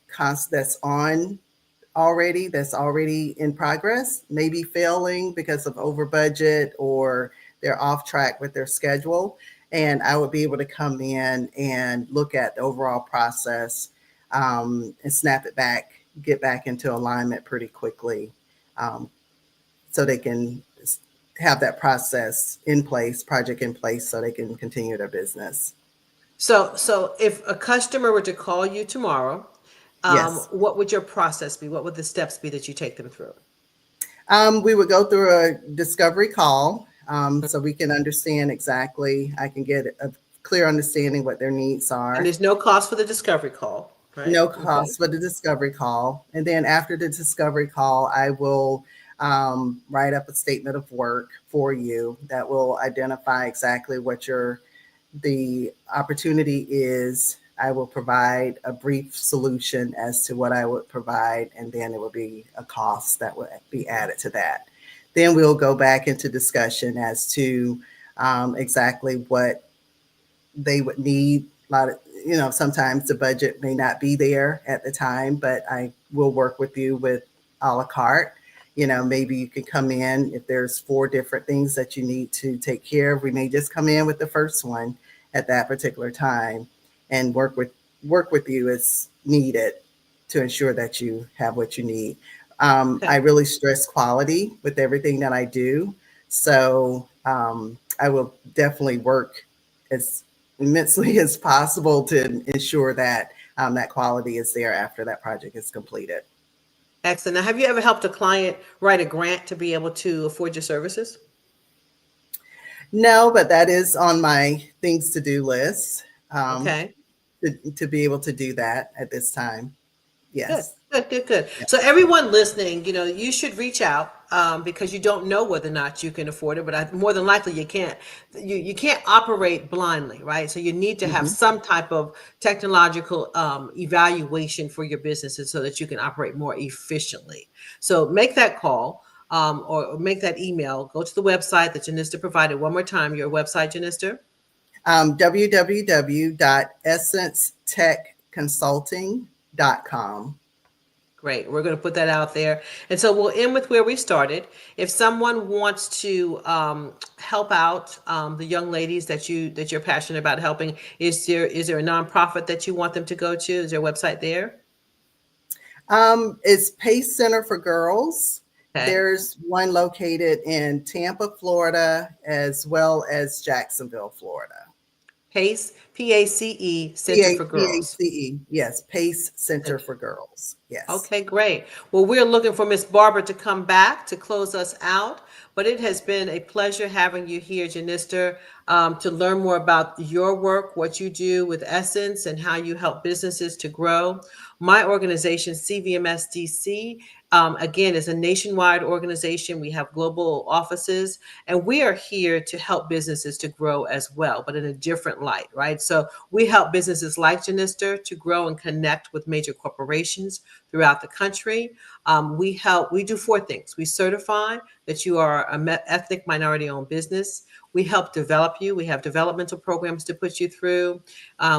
already in progress, maybe failing because of over budget or they're off track with their schedule. And I would be able to come in and look at the overall process and snap it back, get back into alignment pretty quickly, so they can have that process in place, project in place, so they can continue their business. So if a customer were to call you tomorrow, what would your process be? What would the steps be that you take them through? We would go through a discovery call so we can understand exactly, I can get a clear understanding what their needs are. And there's no cost for the discovery call, right? No cost for the discovery call. And then after the discovery call, I will write up a statement of work for you that will identify exactly what the opportunity is. I will provide a brief solution as to what I would provide, and then it will be a cost that would be added to that. Then we'll go back into discussion as to exactly what they would need. A lot of, sometimes the budget may not be there at the time, but I will work with you with a la carte. Maybe you can come in if there's 4 different things that you need to take care of. We may just come in with the first one at that particular time and work with you as needed to ensure that you have what you need. I really stress quality with everything that I do. So I will definitely work as immensely as possible to ensure that that quality is there after that project is completed. Excellent. Now, have you ever helped a client write a grant to be able to afford your services? No, but that is on my things to do list. Okay. To be able to do that at this time. Yes. Good. Yeah. So everyone listening, you should reach out because you don't know whether or not you can afford it, but more than likely you can't. You can't operate blindly, right? So you need to have some type of technological evaluation for your businesses so that you can operate more efficiently. So make that call or make that email. Go to the website that Janista provided. One more time, your website, Janista. www.essencetechconsulting.com. Great. We're going to put that out there. And so we'll end with where we started. If someone wants to help out the young ladies that you're passionate about helping, is there a nonprofit that you want them to go to? Is there a website there? It's Pace Center for Girls. Okay. There's one located in Tampa, Florida, as well as Jacksonville, Florida. Pace, P-A-C-E, Center for Girls. P-A-C-E, yes, Pace Center for Girls, yes. Okay, great. Well, we're looking for Miss Barbara to come back to close us out, but it has been a pleasure having you here, Janista, to learn more about your work, what you do with Essence, and how you help businesses to grow. My organization, CVMSDC, again, is a nationwide organization. We have global offices, and we are here to help businesses to grow as well, but in a different light, right? So we help businesses like Janista to grow and connect with major corporations throughout the country. We do 4 things. We certify that you are an ethnic minority-owned business. We help develop you. We have developmental programs to put you through.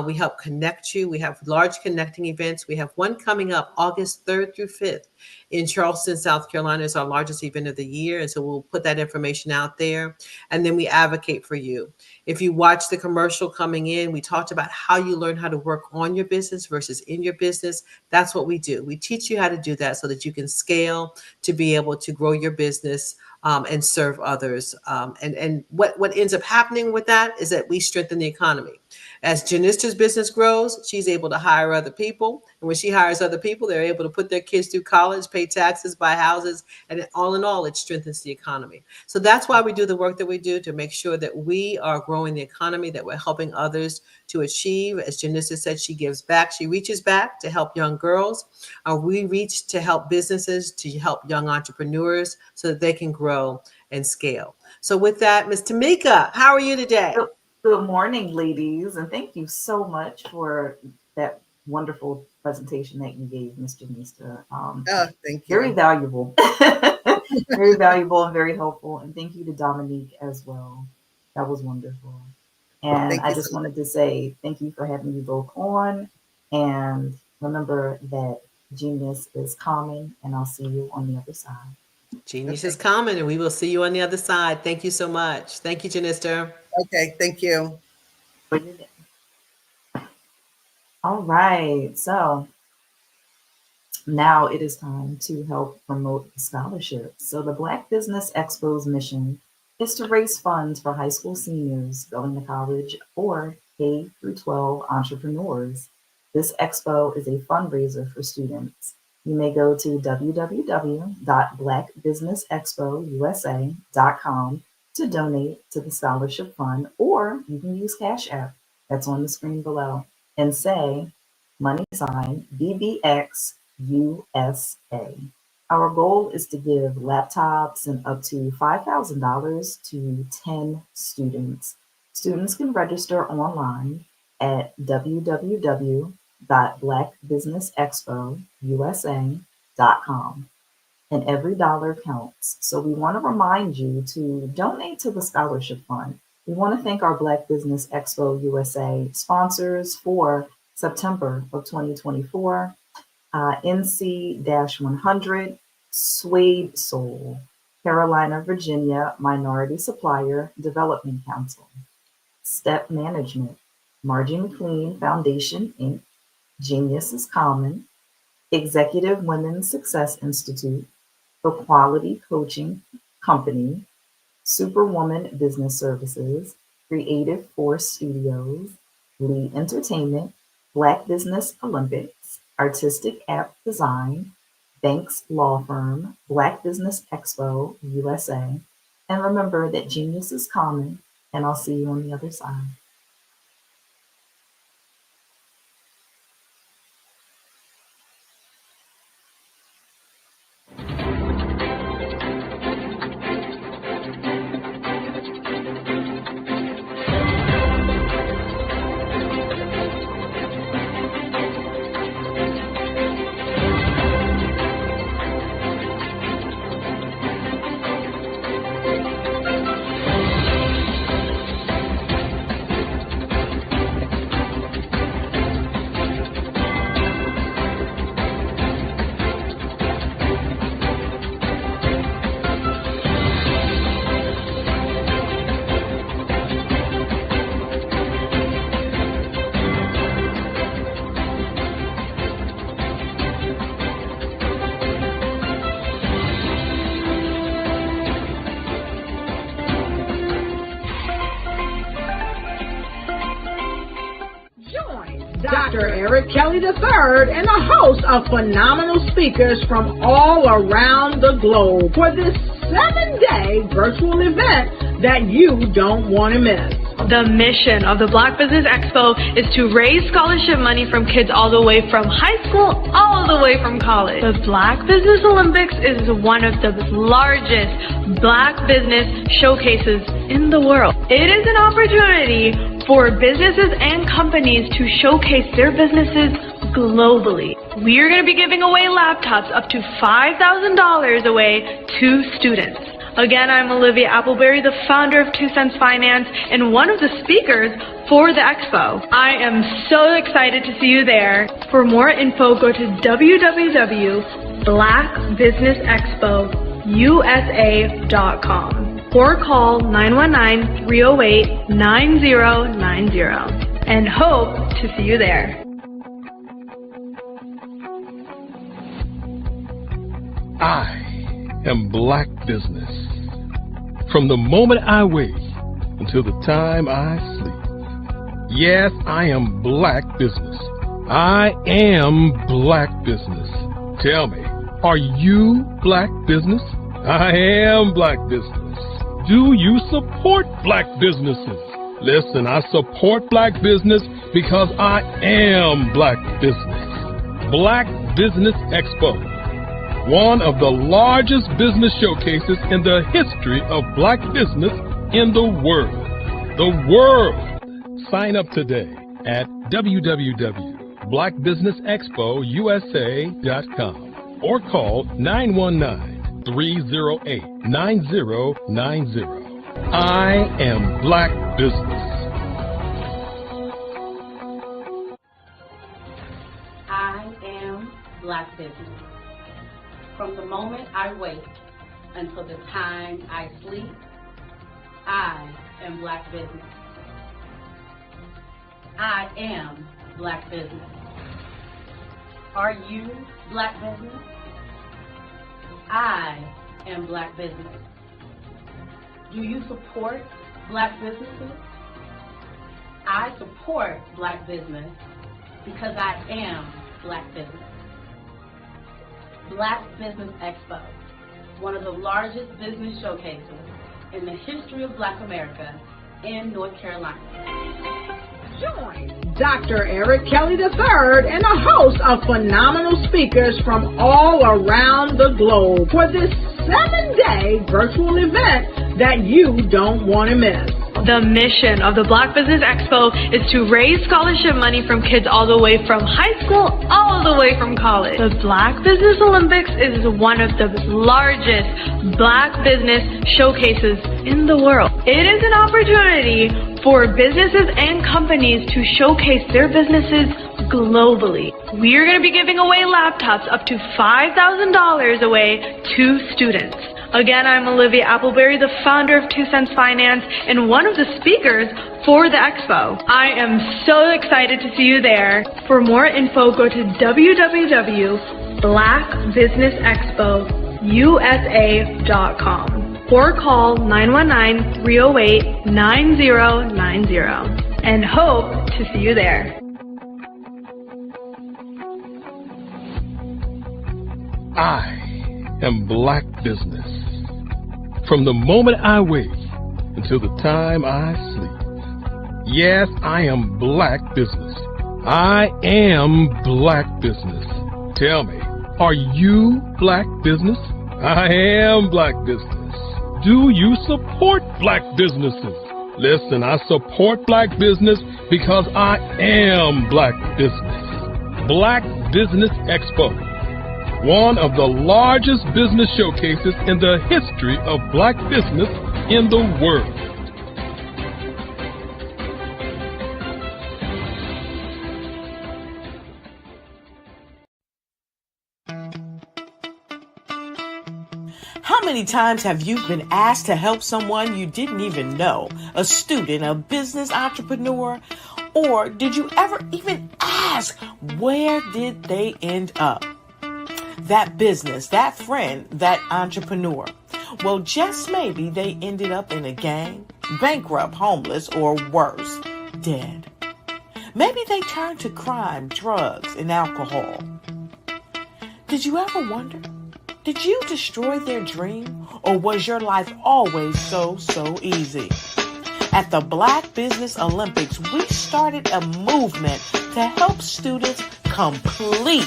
We help connect you. We have large connecting events. We have one coming up August 3rd through 5th in Charleston, South Carolina. Is our largest event of the year. And so we'll put that information out there. And then we advocate for you. If you watch the commercial coming in, we talked about how you learn how to work on your business versus in your business. That's what we do. We teach you how to do that so that you can scale to be able to grow your business and serve others. And what ends up happening with that is that we strengthen the economy. As Janista's business grows, she's able to hire other people. And when she hires other people, they're able to put their kids through college, pay taxes, buy houses, and all in all, it strengthens the economy. So that's why we do the work that we do, to make sure that we are growing the economy, that we're helping others to achieve. As Janista said, she gives back. She reaches back to help young girls. We reach to help businesses, to help young entrepreneurs so that they can grow and scale. So with that, Ms. Tamika, how are you today? Good morning, ladies, and thank you so much for that wonderful presentation that you gave, Ms. Janista. Thank you. Very valuable. Very valuable and very helpful. And thank you to Dominique as well. That was wonderful. And I just wanted to say thank you for having you both on. And remember that genius is common, and I'll see you on the other side. Genius is common, and we will see you on the other side. Thank you so much. Thank you, Janista. Okay, thank you. All right, so now it is time to help promote scholarships. So the Black Business Expo's mission is to raise funds for high school seniors going to college or K through 12 entrepreneurs. This expo is a fundraiser for students. You may go to www.blackbusinessexpousa.com to donate to the scholarship fund, or you can use Cash App that's on the screen below and say $BBXUSA. Our goal is to give laptops and up to $5,000 to 10 students. Students can register online at www.blackbusinessexpousa.com. And every dollar counts. So we want to remind you to donate to the scholarship fund. We want to thank our Black Business Expo USA sponsors for September of 2024, NC-100, Suede Soul, Carolina, Virginia Minority Supplier Development Council, Step Management, Margie McLean Foundation, Inc., Genius is Common, Executive Women's Success Institute, The Quality Coaching Company, Superwoman Business Services, Creative Force Studios, Lee Entertainment, Black Business Olympics, Artistic App Design, Banks Law Firm, Black Business Expo USA, and remember that genius is common, and I'll see you on the other side. Dr. Eric Kelly III and a host of phenomenal speakers from all around the globe for this 7-day virtual event that you don't want to miss. The mission of the Black Business Expo is to raise scholarship money from kids all the way from high school all the way from college. The Black Business Olympics is one of the largest Black business showcases in the world. It is an opportunity for businesses and companies to showcase their businesses globally. We are going to be giving away laptops up to $5,000 away to students. Again, I'm Olivia Appleberry, the founder of 2 Cents Finance and one of the speakers for the expo. I am so excited to see you there. For more info, go to www.blackbusinessexpousa.com or call 919-308-9090 and hope to see you there. I am Black business. From the moment I wake until the time I sleep. Yes, I am Black business. I am Black business. Tell me, are you Black business? I am Black business. Do you support Black businesses? Listen, I support Black business because I am Black business. Black Business Expo, one of the largest business showcases in the history of Black business in the world. The world! Sign up today at www.blackbusinessexpousa.com or call 919-308-9090. I am Black business. I am Black business. From the moment I wake until the time I sleep, I am Black business. I am Black business. Are you Black business? I am Black business. Do you support Black businesses? I support Black business because I am Black business. Black Business Expo, one of the largest business showcases in the history of Black America in North Carolina. Join Dr. Eric Kelly III and a host of phenomenal speakers from all around the globe for this 7-day virtual event that you don't want to miss. The mission of the Black Business Expo is to raise scholarship money from kids all the way from high school all the way from college. The Black Business Olympics is one of the largest Black business showcases in the world. It is an opportunity for businesses and companies to showcase their businesses globally. We are going to be giving away laptops up to $5,000 away to students. Again, I'm Olivia Appleberry, the founder of 2 Cents Finance and one of the speakers for the expo. I am so excited to see you there. For more info, go to www.blackbusinessexpousa.com STEMusa.com or call 919-308-9090 and hope to see you there. I am Black business. From the moment I wake until the time I sleep. Yes, I am Black business. I am Black business. Tell me, are you Black business? I am Black business. Do you support Black businesses? Listen, I support Black business because I am Black business. Black Business Expo, one of the largest business showcases in the history of Black business in the world. How many times have you been asked to help someone you didn't even know, a student, a business entrepreneur? Or did you ever even ask, where did they end up? That business, that friend, that entrepreneur. Well, just maybe they ended up in a gang, bankrupt, homeless, or worse, dead. Maybe they turned to crime, drugs, and alcohol. Did you ever wonder? Did you destroy their dream, or was your life always so easy? At the Black Business Olympics, we started a movement to help students complete.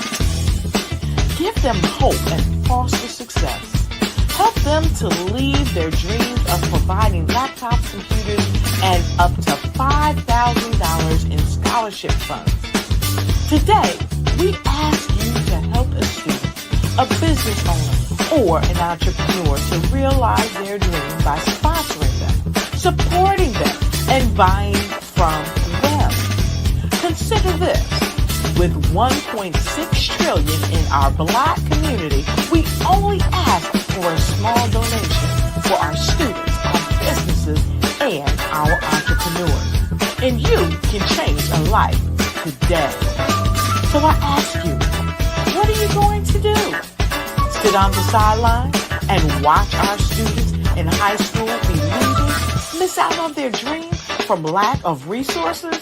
Give them hope and foster success. Help them to leave their dreams of providing laptops, computers, and up to $5,000 in scholarship funds. Today, we ask you to help a student, a business owner, or an entrepreneur to realize their dream by sponsoring them, supporting them, and buying from them. Consider this. With $1.6 trillion in our Black community, we only ask for a small donation for our students, our businesses, and our entrepreneurs. And you can change a life today. So I ask you, what are you going to do? Sit on the sideline and watch our students in high school be losers, miss out on their dream from lack of resources?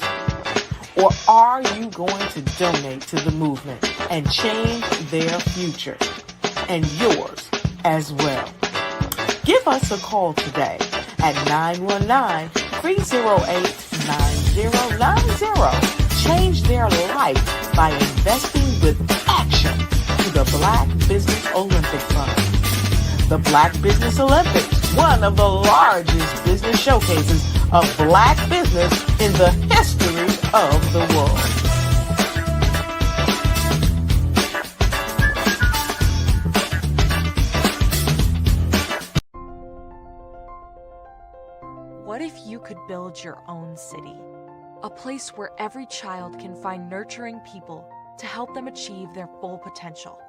Or are you going to donate to the movement and change their future and yours as well? Give us a call today at 919-308-9090. Change their life by investing with action to the Black Business Olympic Fund. The Black Business Olympics, one of the largest business showcases of Black business in the history of the world. What if you could build your own city? A place where every child can find nurturing people to help them achieve their full potential.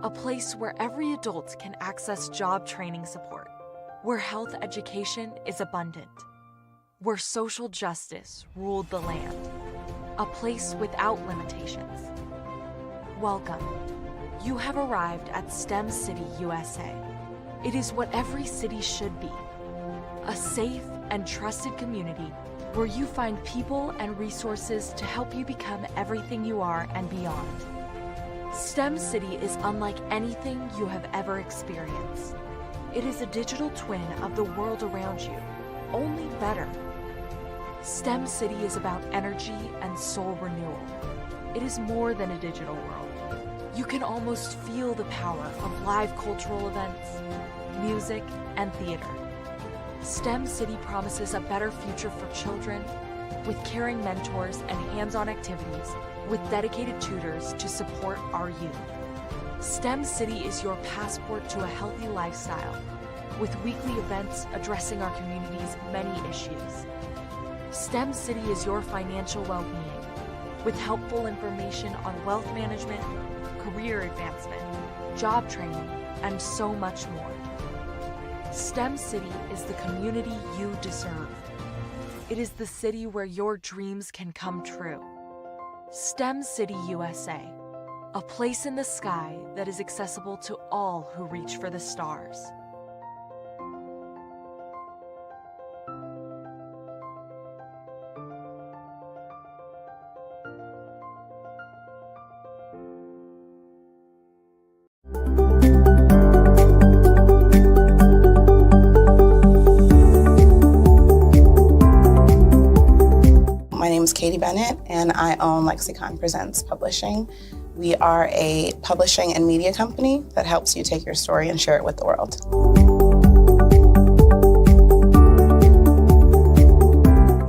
A place where every adult can access job training support, where health education is abundant, where social justice ruled the land. A place without limitations. Welcome. You have arrived at STEM City, USA. It is what every city should be. A safe and trusted community where you find people and resources to help you become everything you are and beyond. STEM City is unlike anything you have ever experienced. It is a digital twin of the world around you, only better. STEM City is about energy and soul renewal. It is more than a digital world. You can almost feel the power of live cultural events, music, and theater. STEM City promises a better future for children with caring mentors and hands-on activities with dedicated tutors to support our youth. STEM City is your passport to a healthy lifestyle with weekly events addressing our community's many issues. STEM City is your financial well-being with helpful information on wealth management, career advancement, job training, and so much more. STEM City is the community you deserve. It is the city where your dreams can come true. STEM City USA, a place in the sky that is accessible to all who reach for the stars. My name is Katie Bennett, and I own Lexicon Presents Publishing. We are a publishing and media company that helps you take your story and share it with the world.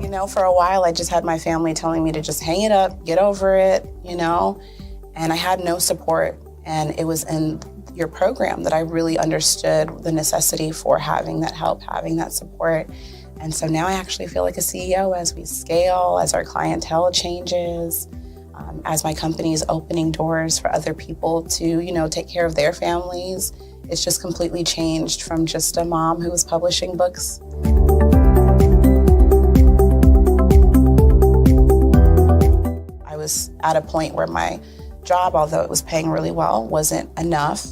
You know, for a while, I just had my family telling me to just hang it up, get over it, you know, and I had no support. And it was in your program that I really understood the necessity for having that help, having that support. And so now I actually feel like a CEO as we scale, as our clientele changes, as my company is opening doors for other people to, you know, take care of their families. It's just completely changed from just a mom who was publishing books. I was at a point where my job, although it was paying really well, wasn't enough.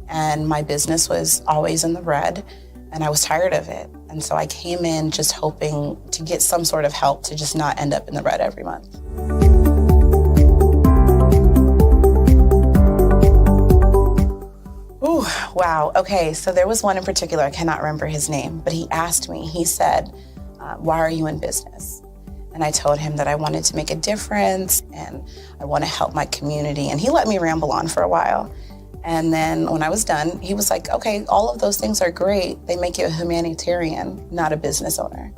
And my business was always in the red. And I was tired of it. And so I came in just hoping to get some sort of help to just not end up in the red every month. Ooh, wow. Okay, so there was one in particular, I cannot remember his name, but he asked me, he said, why are you in business? And I told him that I wanted to make a difference and I want to help my community. And he let me ramble on for a while. And then when I was done, he was like, okay, all of those things are great. They make you a humanitarian, not a business owner.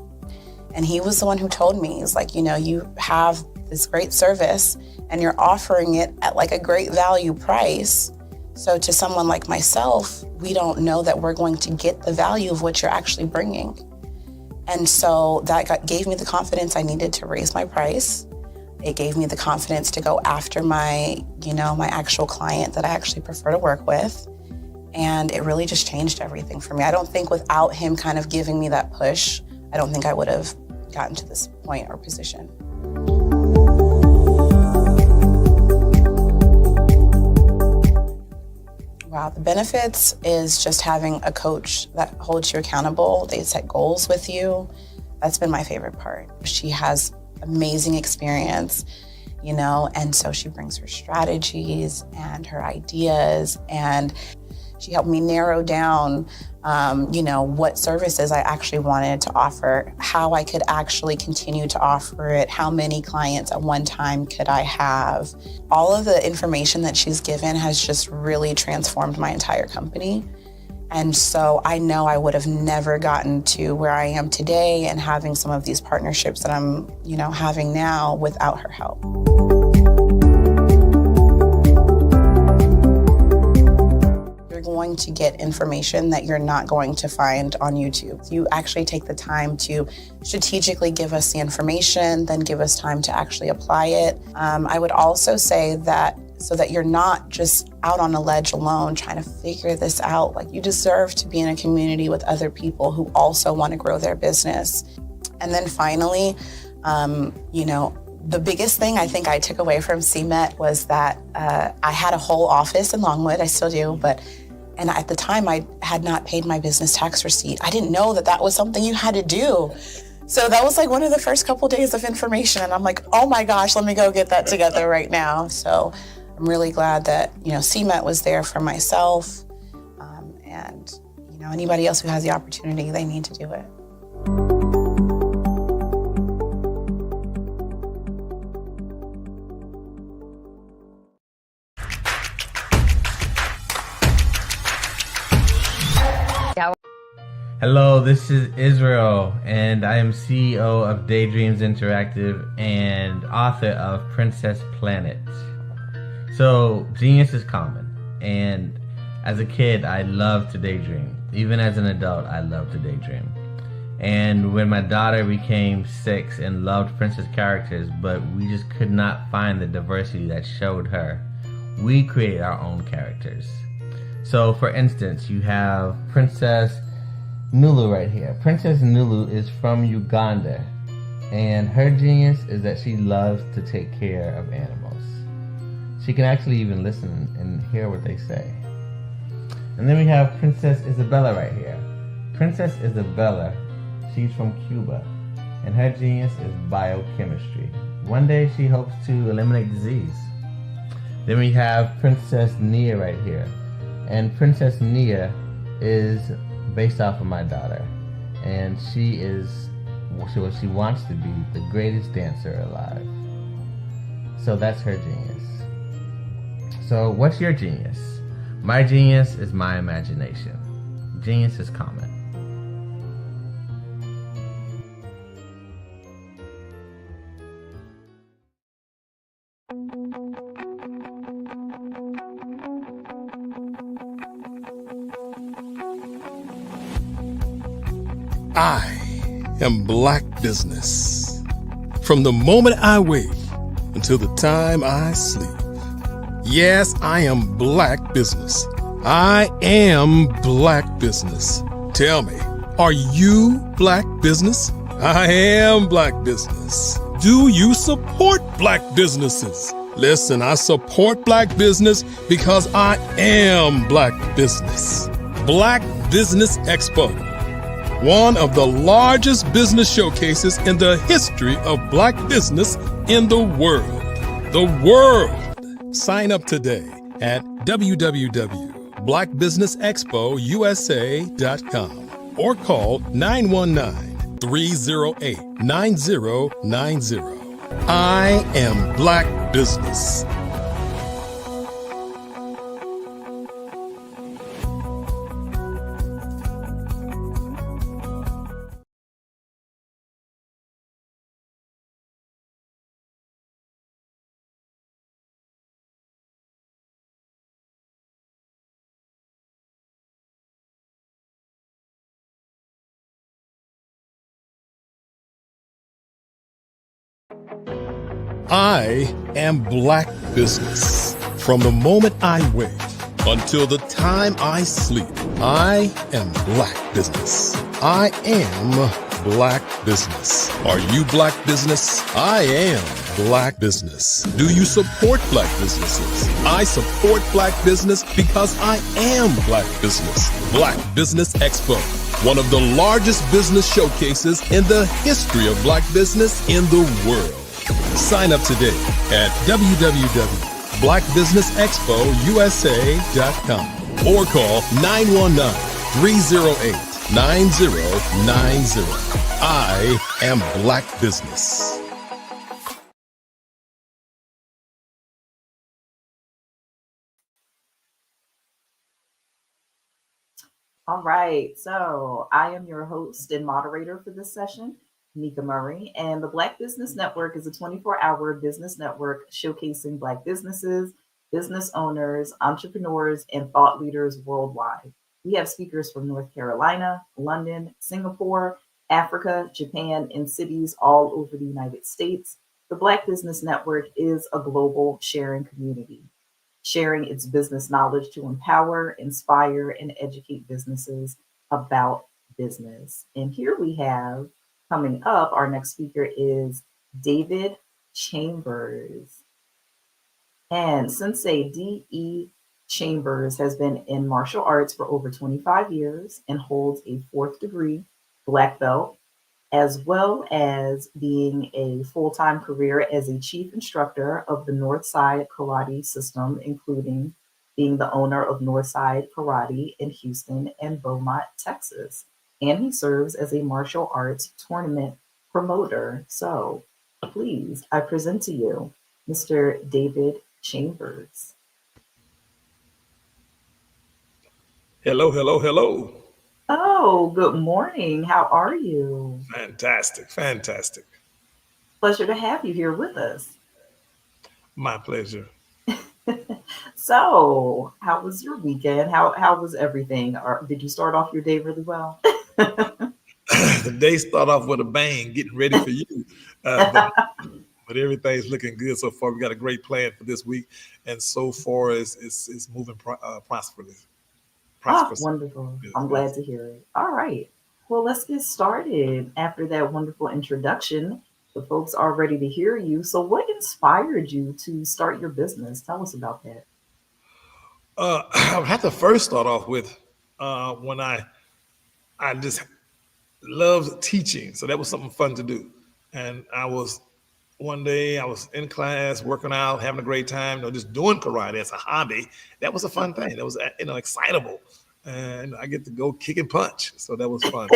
And he was the one who told me, he's like, you know, you have this great service and you're offering it at like a great value price. So to someone like myself, we don't know that we're going to get the value of what you're actually bringing. And so that gave me the confidence I needed to raise my price. It gave me the confidence to go after my, you know, my actual client that I actually prefer to work with. And it really just changed everything for me. I don't think without him kind of giving me that push, I don't think I would have gotten to this point or position. Wow, the benefits is just having a coach that holds you accountable. They set goals with you. That's been my favorite part. She has amazing experience, you know, and so she brings her strategies and her ideas, and she helped me narrow down, you know, what services I actually wanted to offer, how I could actually continue to offer it, how many clients at one time could I have. All of the information that she's given has just really transformed my entire company. And so I know I would have never gotten to where I am today and having some of these partnerships that I'm, you know, having now without her help. You're going to get information that you're not going to find on YouTube. You actually take the time to strategically give us the information, then give us time to actually apply it. I would also say that so that you're not just out on a ledge alone trying to figure this out. Like, you deserve to be in a community with other people who also want to grow their business. And then finally, you know, the biggest thing I think I took away from CMET was that I had a whole office in Longwood, I still do, and at the time I had not paid my business tax receipt. I didn't know that that was something you had to do. So that was like one of the first couple days of information, and I'm like, oh my gosh, let me go get that together right now. So I'm really glad that, you know, CMET was there for myself, and, you know, anybody else who has the opportunity, they need to do it. Hello, this is Israel, and I am CEO of Daydreams Interactive and author of Princess Planet. So, genius is common, and as a kid, I loved to daydream. Even as an adult, I loved to daydream. And when my daughter became 6 and loved princess characters, but we just could not find the diversity that showed her, we created our own characters. So, for instance, you have Princess Nulu right here. Princess Nulu is from Uganda, and her genius is that she loves to take care of animals. She can actually even listen and hear what they say. And then we have Princess Isabella right here. Princess Isabella, she's from Cuba, and her genius is biochemistry. One day she hopes to eliminate disease. Then we have Princess Nia right here. And Princess Nia is based off of my daughter. And she wants to be the greatest dancer alive. So that's her genius. So what's your genius? My genius is my imagination. Genius is common. I am Black business. From the moment I wake until the time I sleep. Yes, I am Black business. I am Black business. Tell me, are you Black business? I am Black business. Do you support Black businesses? Listen, I support Black business because I am Black business. Black Business Expo, one of the largest business showcases in the history of Black business in the world. The world! Sign up today at www.blackbusinessexpousa.com or call 919-308-9090. I am Black business. I am Black business. From the moment I wake until the time I sleep, I am Black business. I am Black business. Are you Black business? I am Black business. Do you support Black businesses? I support Black business because I am Black business. Black Business Expo, one of the largest business showcases in the history of Black business in the world. Sign up today at www.blackbusinessexpousa.com or call 919-308-9090. I am Black business. All right, so I am your host and moderator for this session, Nika Murray, and the Black Business Network is a 24-hour business network showcasing Black businesses, business owners, entrepreneurs, and thought leaders worldwide. We have speakers from North Carolina, London, Singapore, Africa, Japan, and cities all over the United States. The Black Business Network is a global sharing community, sharing its business knowledge to empower, inspire, and educate businesses about business. And here we have, coming up, our next speaker is David Chambers. And Sensei D.E. Chambers has been in martial arts for over 25 years and holds a 4th degree Black belt, as well as being a full-time career as a chief instructor of the Northside Karate system, including being the owner of Northside Karate in Houston and Beaumont, Texas. And he serves as a martial arts tournament promoter. So please, I present to you Mr. David Chambers. Hello, hello, hello. Oh, good morning. How are you? Fantastic, fantastic. Pleasure to have you here with us. My pleasure. So, how was your weekend? How was everything? Or did you start off your day really well? The day started off with a bang, getting ready for you. But everything's looking good so far. We got a great plan for this week, and so far it's moving prosperously. Oh, wonderful. I'm glad to hear it. All right. Well, let's get started. After that wonderful introduction, The folks are ready to hear you. So what inspired you to start your business? Tell us about that. I would have to first start off with when I just loved teaching. So that was something fun to do. And one day I was in class, working out, having a great time, just doing karate as a hobby. That was a fun thing. That was, excitable. And I get to go kick and punch. So that was fun.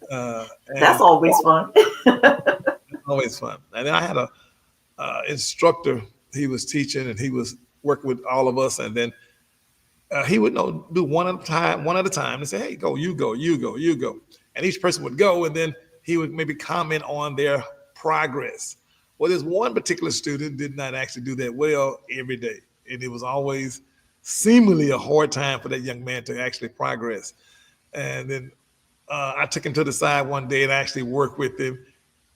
That's always fun. Always fun. And then I had a instructor. He was teaching and he was working with all of us. And then he would do one at a time and say, hey, go, you go, you go, you go. And each person would go, and then he would maybe comment on their progress. Well, there's one particular student did not actually do that well every day. And it was always seemingly a hard time for that young man to actually progress. And then I took him to the side one day and actually worked with him.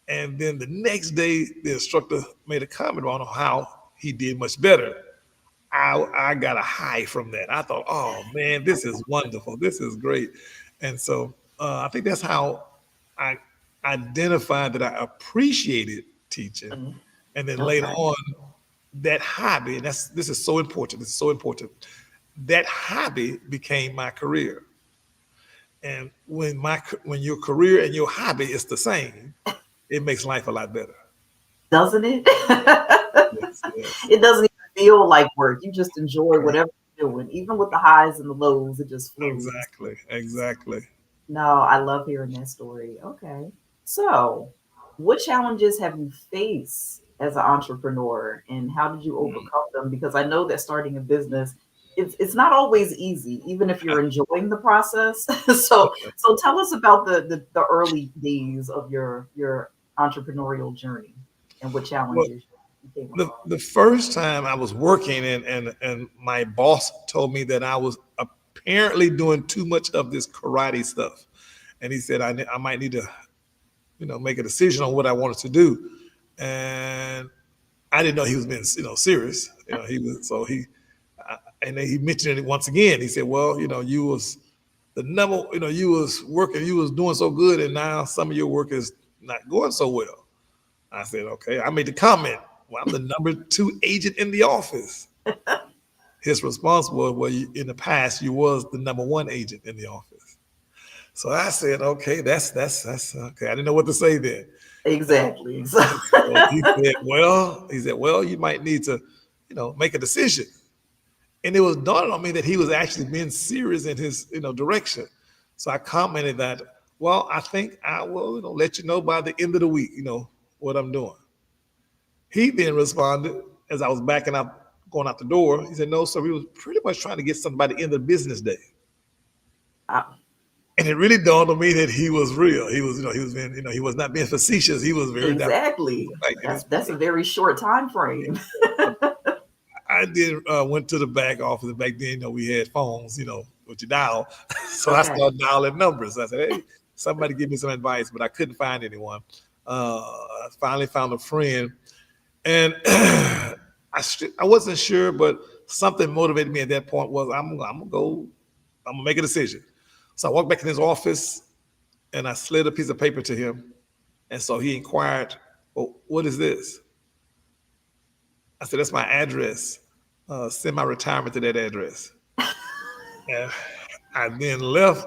And then the next day, the instructor made a comment on how he did much better. I got a high from that. I thought, oh man, this is wonderful. This is great. And so I think that's how I identified that I appreciated teaching. And then later on, that hobby, and this is so important. This is so important. That hobby became my career. And when your career and your hobby is the same, it makes life a lot better. Doesn't it? Yes. It doesn't even feel like work. You just enjoy whatever you're doing, even with the highs and the lows. It just flows. Exactly. No, I love hearing that story. Okay. So, what challenges have you faced as an entrepreneur, and how did you overcome them? Because I know that starting a business, it's not always easy, even if you're enjoying the process. So tell us about the early days of your entrepreneurial journey and what challenges you came across. The first time I was working and my boss told me that I was apparently doing too much of this karate stuff. And he said I might need to, make a decision on what I wanted to do. And I didn't know he was being, serious. And then he mentioned it once again. He said, well, you was the number, you was working, you was doing so good, and now some of your work is not going so well. I said, okay. I made the comment, well, I'm the number 2 agent in the office. His response was, well, in the past, you was the number 1 agent in the office. So I said, okay, that's okay. I didn't know what to say then. Exactly. So he said, well, you might need to, make a decision. And it was dawning on me that he was actually being serious in his, direction. So I commented that, well, I think I will, let you know by the end of the week, what I'm doing. He then responded as I was backing up, going out the door. He said, no, sir, we was pretty much trying to get something by the end of the business day. And it really dawned on me that he was real. He was, he was being, he was not being facetious. He was very exactly. That's a very short time frame. I went to the back office. Back then, we had phones, with your dial. So I started dialing numbers. I said, hey, somebody give me some advice, but I couldn't find anyone. I finally found a friend, and I wasn't sure, but something motivated me at that point was I'm gonna make a decision. So I walked back in his office and I slid a piece of paper to him. And so he inquired, well, what is this? I said, that's my address. Send my retirement to that address. And I then left.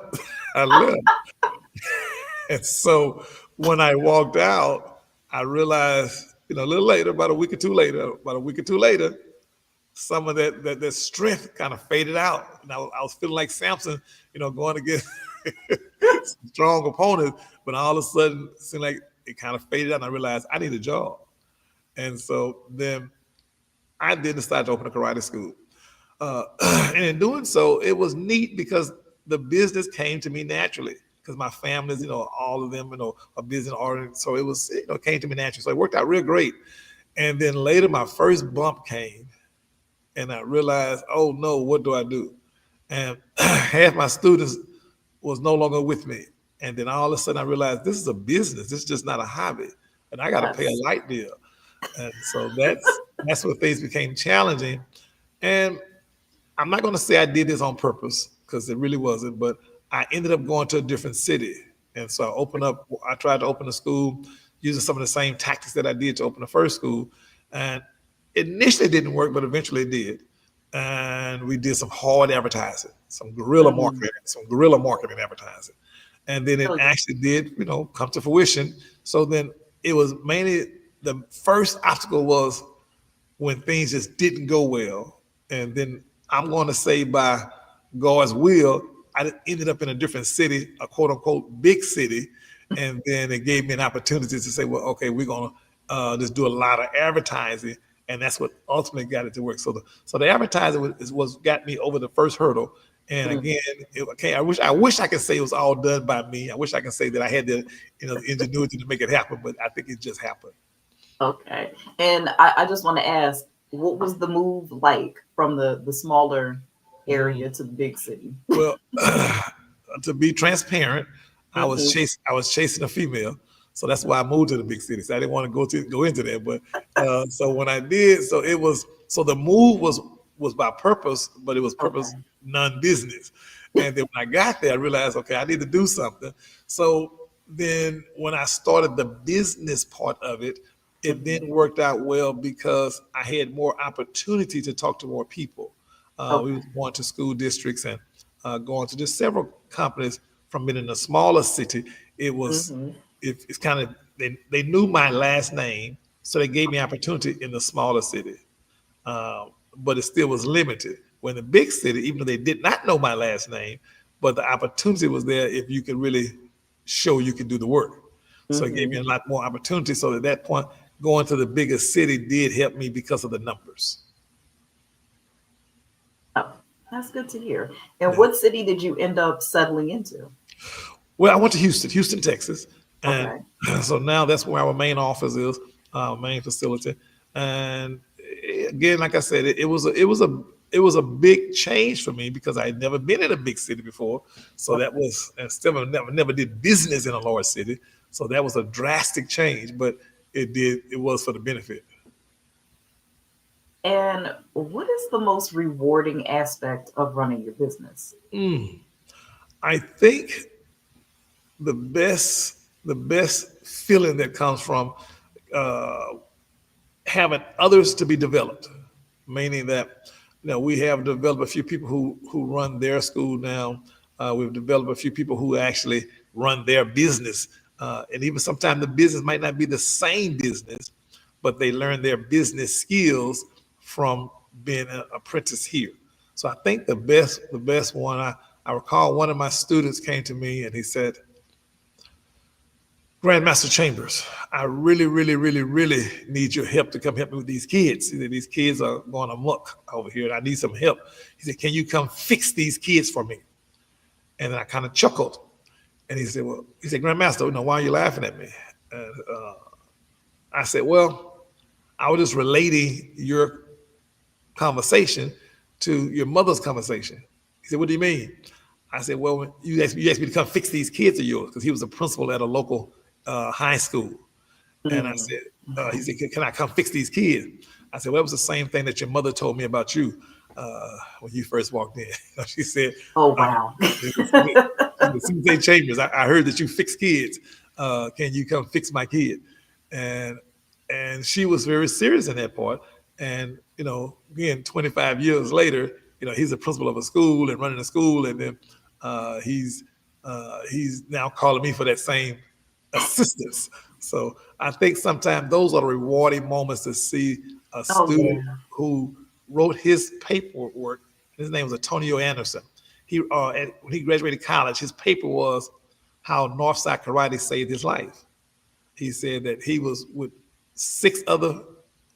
I left. And so when I walked out, I realized, a little later, about a week or two later, some of that strength kind of faded out. And I was feeling like Samson, going against strong opponents. But all of a sudden, it seemed like it kind of faded out. And I realized I need a job. And so then I did decide to open a karate school. And in doing so, it was neat because the business came to me naturally because my family's, all of them, are business oriented. So it was, came to me naturally. So it worked out real great. And then later, my first bump came and I realized, oh no, what do I do? And half my students was no longer with me. And then all of a sudden I realized this is a business. This is just not a hobby. And I got to pay a light bill. And so that's where things became challenging. And I'm not going to say I did this on purpose because it really wasn't, but I ended up going to a different city. And so I tried to open a school using some of the same tactics that I did to open the first school. And initially it didn't work, but eventually it did. And we did some hard advertising, some guerrilla marketing advertising. And then it actually did, come to fruition. So then it was mainly, the first obstacle was when things just didn't go well. And then I'm going to say by God's will, I ended up in a different city, a quote unquote big city. And then it gave me an opportunity to say, well, okay, we're going to just do a lot of advertising. And that's what ultimately got it to work. So the advertising was got me over the first hurdle. And again, I wish I could say it was all done by me. I wish I could say that I had the ingenuity to make it happen, but I think it just happened. Okay. And I just want to ask, what was the move like from the smaller area to the big city? Well, to be transparent, I was chasing a female. So that's why I moved to the big city. So I didn't want to go into that. But so when I did, so the move was by purpose, but it was purpose non-business. And then when I got there, I realized, okay, I need to do something. So then when I started the business part of it, it then worked out well because I had more opportunity to talk to more people. We were going to school districts and going to just several companies from being in a smaller city. It was, it's kind of, they knew my last name, so they gave me opportunity in the smaller city. But it still was limited. When the big city, even though they did not know my last name, but the opportunity was there if you could really show you could do the work. So it gave me a lot more opportunity. So at that point, going to the biggest city did help me because of the numbers. Oh, that's good to hear. And what city did you end up settling into? Well, I went to Houston, Texas. And so now that's where our main office is, our main facility. And again, like I said, it was a big change for me because I had never been in a big city before. So that was, and still never did business in a large city. So that was a drastic change, but it was for the benefit. And what is the most rewarding aspect of running your business? I think the best feeling that comes from having others to be developed, meaning that we have developed a few people who run their school now. We've developed a few people who actually run their business. And even sometimes the business might not be the same business, but they learn their business skills from being an apprentice here. So I think the best one, I recall one of my students came to me and he said, Grandmaster Chambers, I really, really, really, really need your help to come help me with these kids. He said, these kids are going amok over here and I need some help. He said, can you come fix these kids for me? And then I kind of chuckled. And he said, Grandmaster, why are you laughing at me? And I said, well, I was just relating your conversation to your mother's conversation. He said, what do you mean? I said, well, you asked me to come fix these kids of yours, because he was a principal at a local high school. And I said, he said, can I come fix these kids? I said, well, it was the same thing that your mother told me about you when you first walked in. She said, oh, wow. Susie Chambers, I heard that you fix kids. Can you come fix my kid? And she was very serious in that part. And, again, 25 years later, he's a principal of a school and running a school. And then he's now calling me for that same assistance. So I think sometimes those are the rewarding moments to see a student who wrote his paperwork. His name was Antonio Anderson. When he graduated college, his paper was how Northside Karate saved his life. He said that he was with 6 other,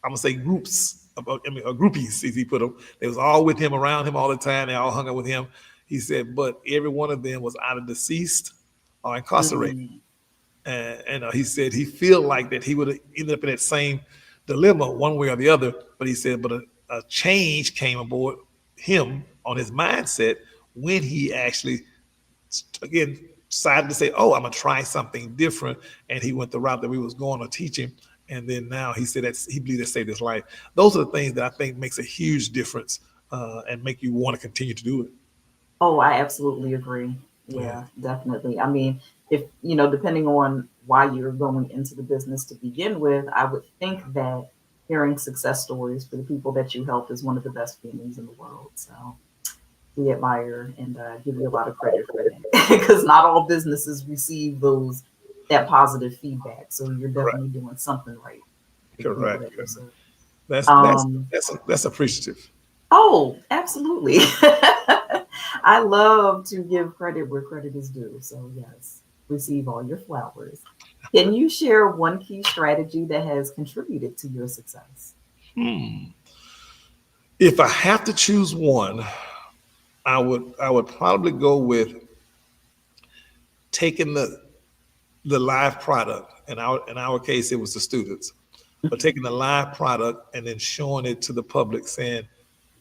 I'm gonna say groups, groupies, as he put them. They was all with him, around him all the time. They all hung out with him. He said, but every one of them was either deceased or incarcerated. And he said he felt like that he would have ended up in that same dilemma one way or the other. But he said, but a change came aboard him on his mindset when he actually, again, decided to say, oh, I'm gonna try something different. And he went the route that we was going to teach him. And then now he said that he believed that saved his life. Those are the things that I think makes a huge difference and make you want to continue to do it. Oh, I absolutely agree. Yeah, definitely. I mean, if, depending on why you're going into the business to begin with, I would think that hearing success stories for the people that you help is one of the best feelings in the world. So we admire and give you a lot of credit for that, because not all businesses receive that positive feedback. So you're definitely doing something right. Correct. That's appreciative. Oh, absolutely. I love to give credit where credit is due. So yes, receive all your flowers. Can you share one key strategy that has contributed to your success? If I have to choose one, I would probably go with taking the live product. In our case, it was the students, but taking the live product and then showing it to the public, saying,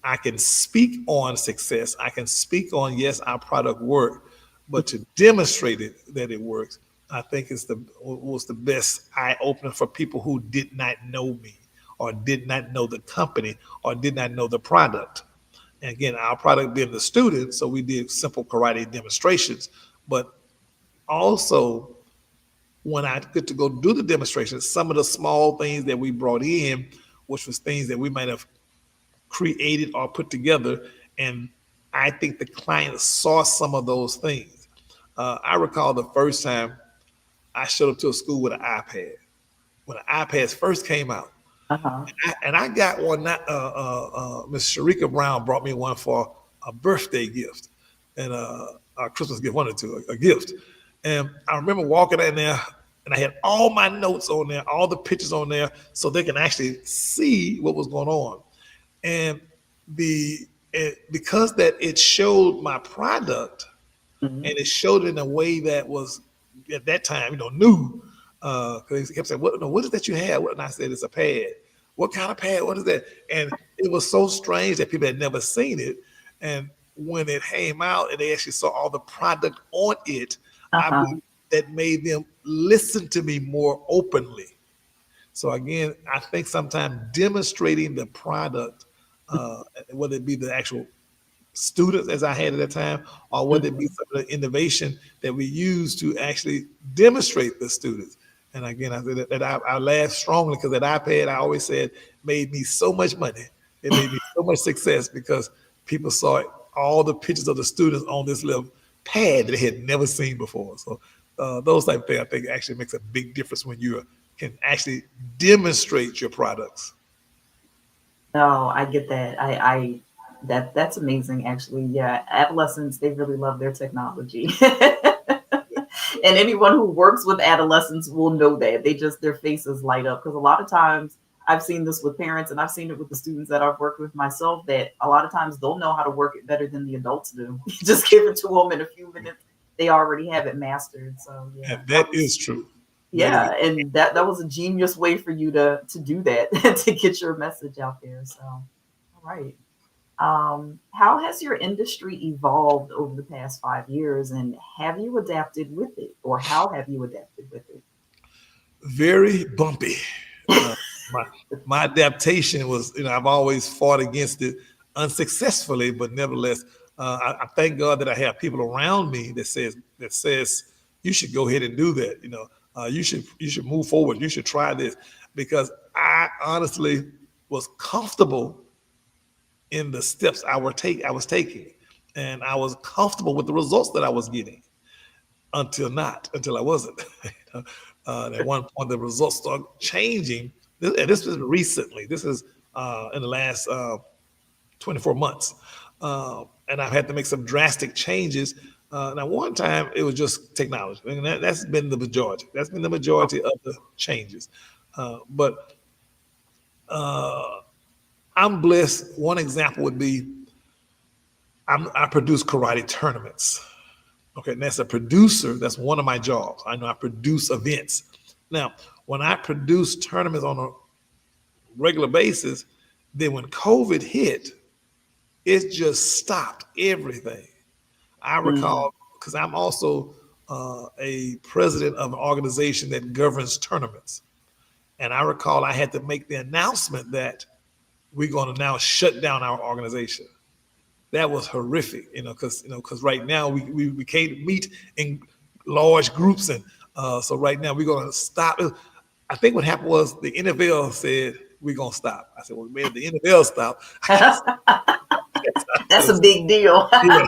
I can speak on success. I can speak on, yes, our product worked, but to demonstrate it, that it works, I think was the best eye opener for people who did not know me, or did not know the company, or did not know the product. And again, our product being the student, so we did simple karate demonstrations. But also, when I get to go do the demonstrations, some of the small things that we brought in, which was things that we might have created or put together, and I think the client saw some of those things. I recall the first time I showed up to a school with an iPad. When the iPads first came out, and I got one. Miss Sharika Brown brought me one for a birthday gift and a Christmas gift, one or two, a gift. And I remember walking in there, and I had all my notes on there, all the pictures on there, so they can actually see what was going on. And because that it showed my product, and it showed it in a way that was at that time, new. Because he kept saying, what is that you have? And I said, it's a pad. What kind of pad? What is that? And it was so strange that people had never seen it. And when it came out and they actually saw all the product on it, I believe that made them listen to me more openly. So again, I think sometimes demonstrating the product, whether it be the actual students as I had at that time, or whether it be some of the innovation that we use to actually demonstrate the students. And again, I said that I laughed strongly because that iPad, I always said, made me so much money. It made me so much success because people saw all the pictures of the students on this little pad that they had never seen before. So those type of things, I think, actually makes a big difference when you can actually demonstrate your products. No, I get that. That's amazing, actually. Yeah, adolescents, they really love their technology. And anyone who works with adolescents will know that. Their faces light up. Because a lot of times, I've seen this with parents, and I've seen it with the students that I've worked with myself, that a lot of times they'll know how to work it better than the adults do. You just give it to them in a few minutes, they already have it mastered. So yeah, that is true. Yeah, and that was a genius way for you to do that, to get your message out there. So, all right. How has your industry evolved over the past 5 years, and have you adapted with it, or how have you adapted with it? Very bumpy. My adaptation was, I've always fought against it unsuccessfully, but nevertheless, I thank God that I have people around me that says you should go ahead and do that. You should move forward. You should try this, because I honestly was comfortable in the steps I was taking, and I was comfortable with the results that I was getting until I wasn't. At one point, the results started changing, and this was recently. This is in the last 24 months, and I've had to make some drastic changes. Now, one time it was just technology, and that's been the majority. That's been the majority of the changes, but I'm blessed. One example would be I produce karate tournaments. Okay, and as a producer, that's one of my jobs. I know I produce events. Now, when I produce tournaments on a regular basis, then when COVID hit, it just stopped everything. I recall, because I'm also a president of an organization that governs tournaments. And I recall I had to make the announcement that we're going to now shut down our organization. That was horrific, because right now we can't meet in large groups. And so right now we're going to stop. I think what happened was the NFL said, we're going to stop. I said, well, man, the NFL stop. That's a big deal. Yeah.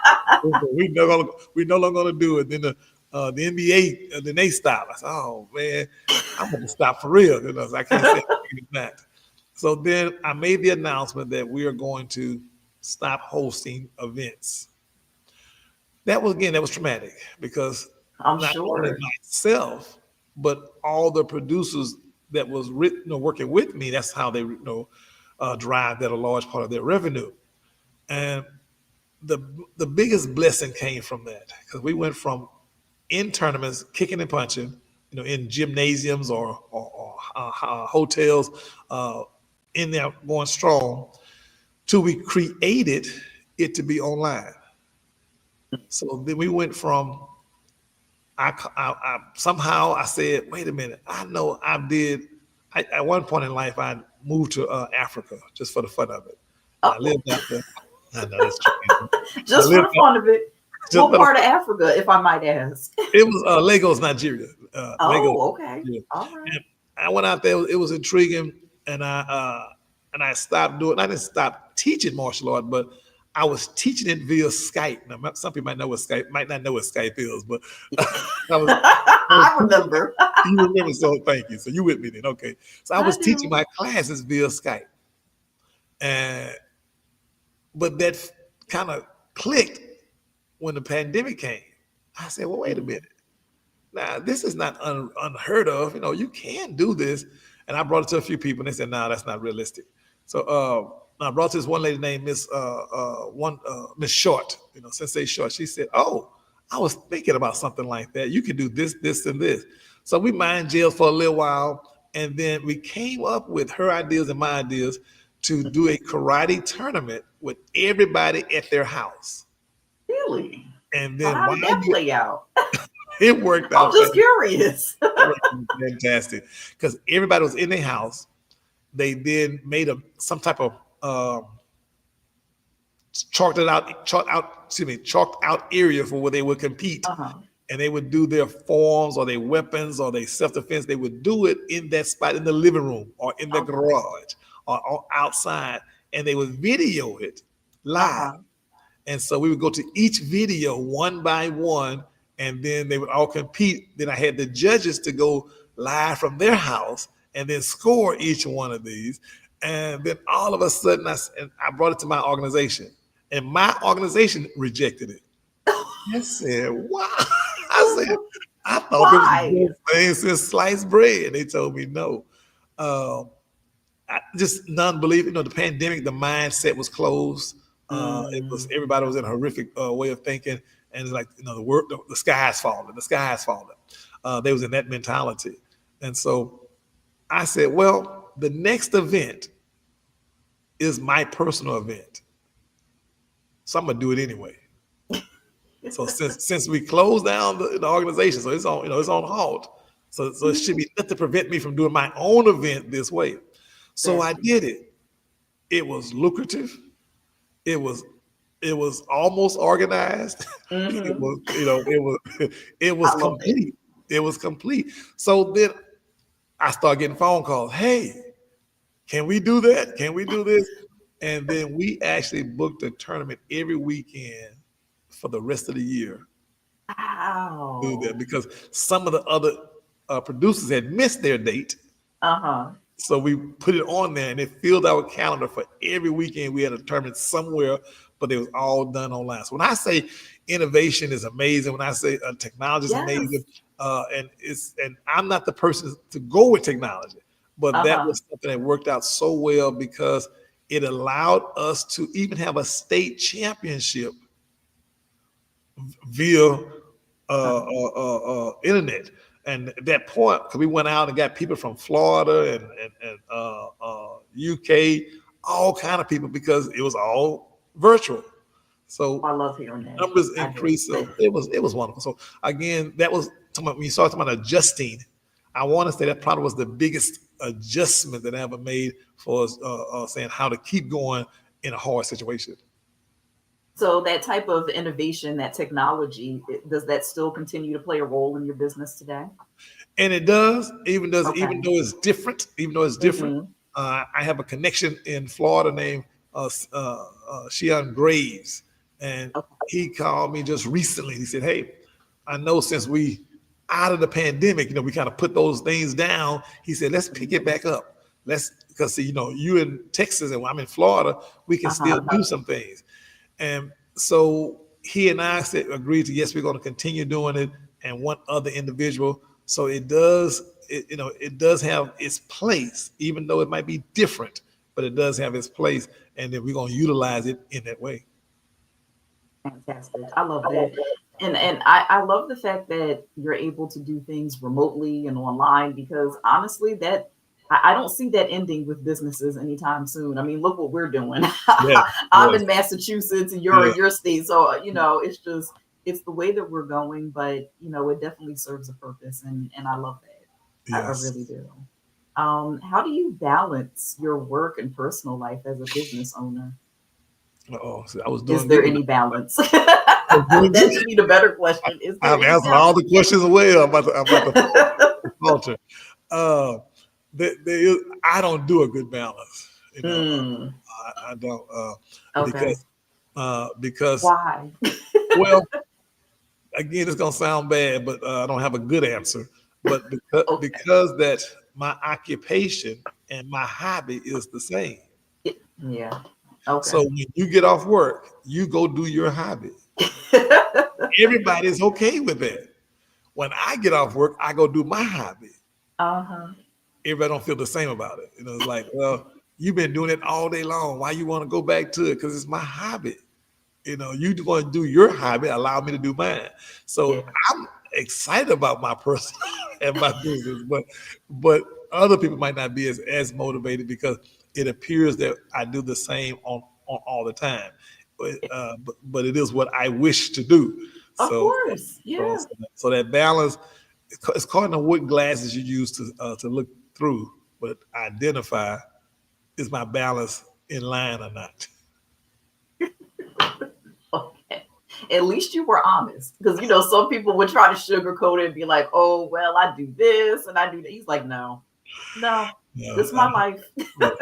We no longer going to do it. Then the NBA, then they stopped. I said, oh man, I'm going to stop for real. You know, so I can't say that. So then I made the announcement that we are going to stop hosting events. That was traumatic because I'm not sure only myself, but all the producers that was working with me. That's how they drive that a large part of their revenue. And the biggest blessing came from that because we went from in tournaments, kicking and punching, in gymnasiums or hotels, in there going strong, till we created it to be online. So then we went from, I somehow I said, wait a minute, I know at one point in life, I moved to Africa just for the fun of it. I lived out there. I know that's true. Just for the fun of it. What part of Africa, if I might ask? It was Lagos, Nigeria. Lagos, okay. Nigeria. All right. And I went out there. It was intriguing, and I stopped doing. I didn't stop teaching martial art, but I was teaching it via Skype. Now, some people might not know what Skype is, but I remember. You remember, so thank you. So you with me then? Okay. So I was teaching my classes via Skype, but that kind of clicked when the pandemic came. I said, well, wait a minute. Now, this is not unheard of. You can do this. And I brought it to a few people, and they said, no, that's not realistic. So I brought this one lady named Miss Short, Sensei Short. She said, oh, I was thinking about something like that. You can do this, this, and this. So we mind jailed for a little while, and then we came up with her ideas and my ideas to do a karate tournament with everybody at their house. Really? And then how did that play out? It worked out. I'm just curious. Fantastic. Because everybody was in their house. They then made some type of chalked out area for where they would compete. And they would do their forms or their weapons or their self-defense. They would do it in that spot in the living room or in the garage or outside. And they would video it live. And so we would go to each video one by one, and then they would all compete. Then I had the judges to go live from their house and then score each one of these. And then all of a sudden, I brought it to my organization, and my organization rejected it. I said, "Why?" I said, "I thought it was the same since sliced bread." And they told me no. Just non-belief. The pandemic, the mindset was closed. It was everybody was in a horrific way of thinking, and it's like the sky's falling. The sky's falling. They was in that mentality, and so I said, well, the next event is my personal event, so I'm gonna do it anyway. So since we closed down the organization, so it's on it's on halt. So it should be nothing to prevent me from doing my own event this way. So I did it. It was lucrative. It was almost organized. It was complete. It was complete. So then I started getting phone calls. Hey, can we do that? Can we do this? And then we actually booked a tournament every weekend for the rest of the year. Wow. Do that because some of the other producers had missed their date. So we put it on there, and it filled our calendar for every weekend. We had a tournament somewhere, but it was all done online. So when I say innovation is amazing, when I say technology is amazing, and I'm not the person to go with technology, but that was something that worked out so well because it allowed us to even have a state championship via internet. And at that point, because we went out and got people from Florida and UK, all kind of people, because it was all virtual. So I love hearing that. Numbers increased. So it was wonderful. So again, that was when you started talking about adjusting. I want to say that probably was the biggest adjustment that I ever made for us saying how to keep going in a hard situation. So that type of innovation, that technology, does that still continue to play a role in your business today? And it does, even though Okay. it's different. I have a connection in Florida named Shion Graves, and he called me just recently. He said, "Hey, I know since we out of the pandemic, we kind of put those things down." He said, "Let's pick it back up. Because you in Texas and I'm in Florida, we can still do some things." And so he and I agreed to, yes, we're going to continue doing it, and one other individual. So it does have its place, even though it might be different, but it does have its place, and then we're going to utilize it in that way. Fantastic. I love that. And I love the fact that you're able to do things remotely and online, because honestly, that I don't see that ending with businesses anytime soon. I mean, look what we're doing. I'm in Massachusetts and you're in your state. So, it's the way that we're going, but it definitely serves a purpose, and I love that. Yes. I really do. How do you balance your work and personal life as a business owner? So I was doing. Is there any balance? That should be the better question. Is there I've any answered balance? all the questions away. I'm about to falter. I don't do a good balance. I don't. Okay. Because why? Well, again, it's gonna sound bad, but I don't have a good answer. But because that my occupation and my hobby is the same. Yeah. Okay. So when you get off work, you go do your hobby. Everybody's okay with that. When I get off work, I go do my hobby. Everybody don't feel the same about it. It's like, well, you've been doing it all day long. Why you want to go back to it? Because it's my hobby. You want to do your hobby, allow me to do mine. So I'm excited about my personal and my business, but other people might not be as motivated, because it appears that I do the same on all the time. But it is what I wish to do. Of course, yeah. So that balance, it's according to what glasses you use to look through, but identify, is my balance in line or not? Okay. At least you were honest, because some people would try to sugarcoat it and be like, "Oh, well, I do this and I do that." He's like, "No, this is my life." I'm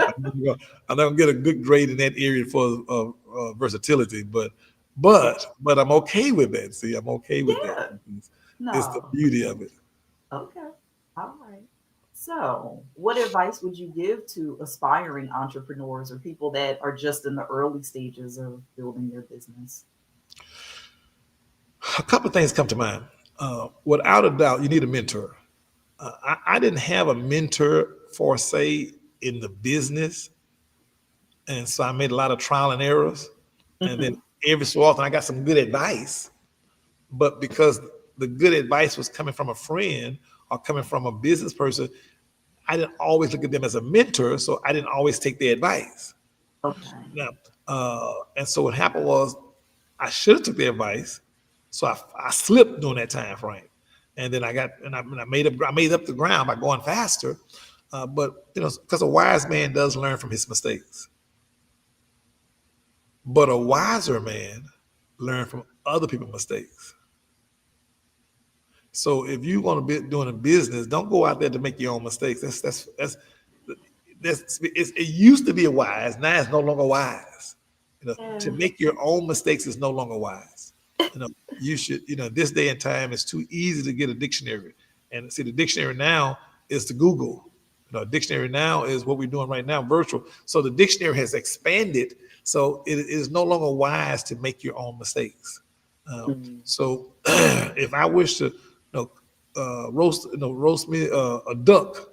not gonna get a good grade in that area for versatility, but I'm okay with that. See, I'm okay with that. It's the beauty of it. Okay. All right. So, what advice would you give to aspiring entrepreneurs or people that are just in the early stages of building their business? A couple of things come to mind. Without a doubt, you need a mentor. I didn't have a mentor for, say, in the business. And so I made a lot of trial and errors. And then every so often I got some good advice. But because the good advice was coming from a friend or coming from a business person, I didn't always look at them as a mentor. So I didn't always take their advice. Okay. Now, and so what happened was I should have took their advice. So I slipped during that time frame. And then I made up the ground by going faster. But because a wise man does learn from his mistakes. But a wiser man learns from other people's mistakes. So if you want to be doing a business, don't go out there to make your own mistakes. It used to be wise, now it's no longer wise. To make your own mistakes is no longer wise. You should, this day and time, it's too easy to get a dictionary. And see, the dictionary now is to Google. Dictionary now is what we're doing right now, virtual. So the dictionary has expanded. So it is no longer wise to make your own mistakes. So if I wish to roast me a duck,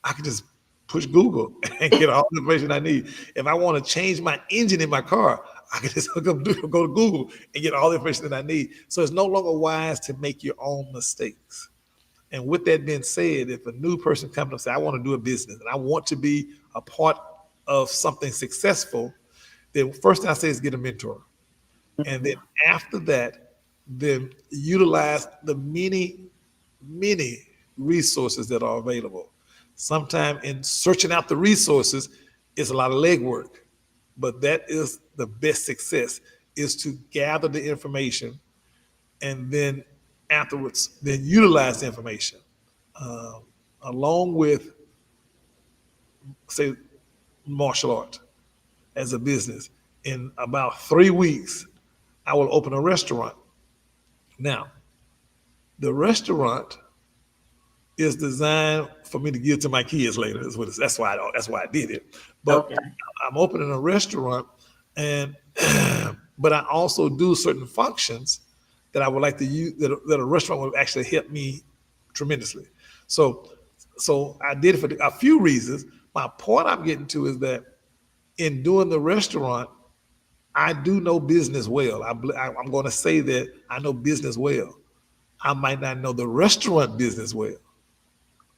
I can just push Google and get all the information I need. If I want to change my engine in my car, I can just go to Google and get all the information that I need. So it's no longer wise to make your own mistakes. And with that being said, if a new person comes and says, I want to do a business and I want to be a part of something successful, then first thing I say is get a mentor. And then after that, then utilize the many, many resources that are available. Sometimes in searching out the resources, it's a lot of legwork, but that is the best success. is to gather the information and then afterwards, then utilize the information along with, say, martial art as a business. In about 3 weeks, I will open a restaurant. Now, the restaurant is designed for me to give to my kids later. That's why I did it. But okay. I'm opening a restaurant, and but I also do certain functions that I would like to use that a restaurant would actually help me tremendously. So I did it for a few reasons. My point I'm getting to is that in doing the restaurant, I do know business well. I'm going to say that I know business well. I might not know the restaurant business well.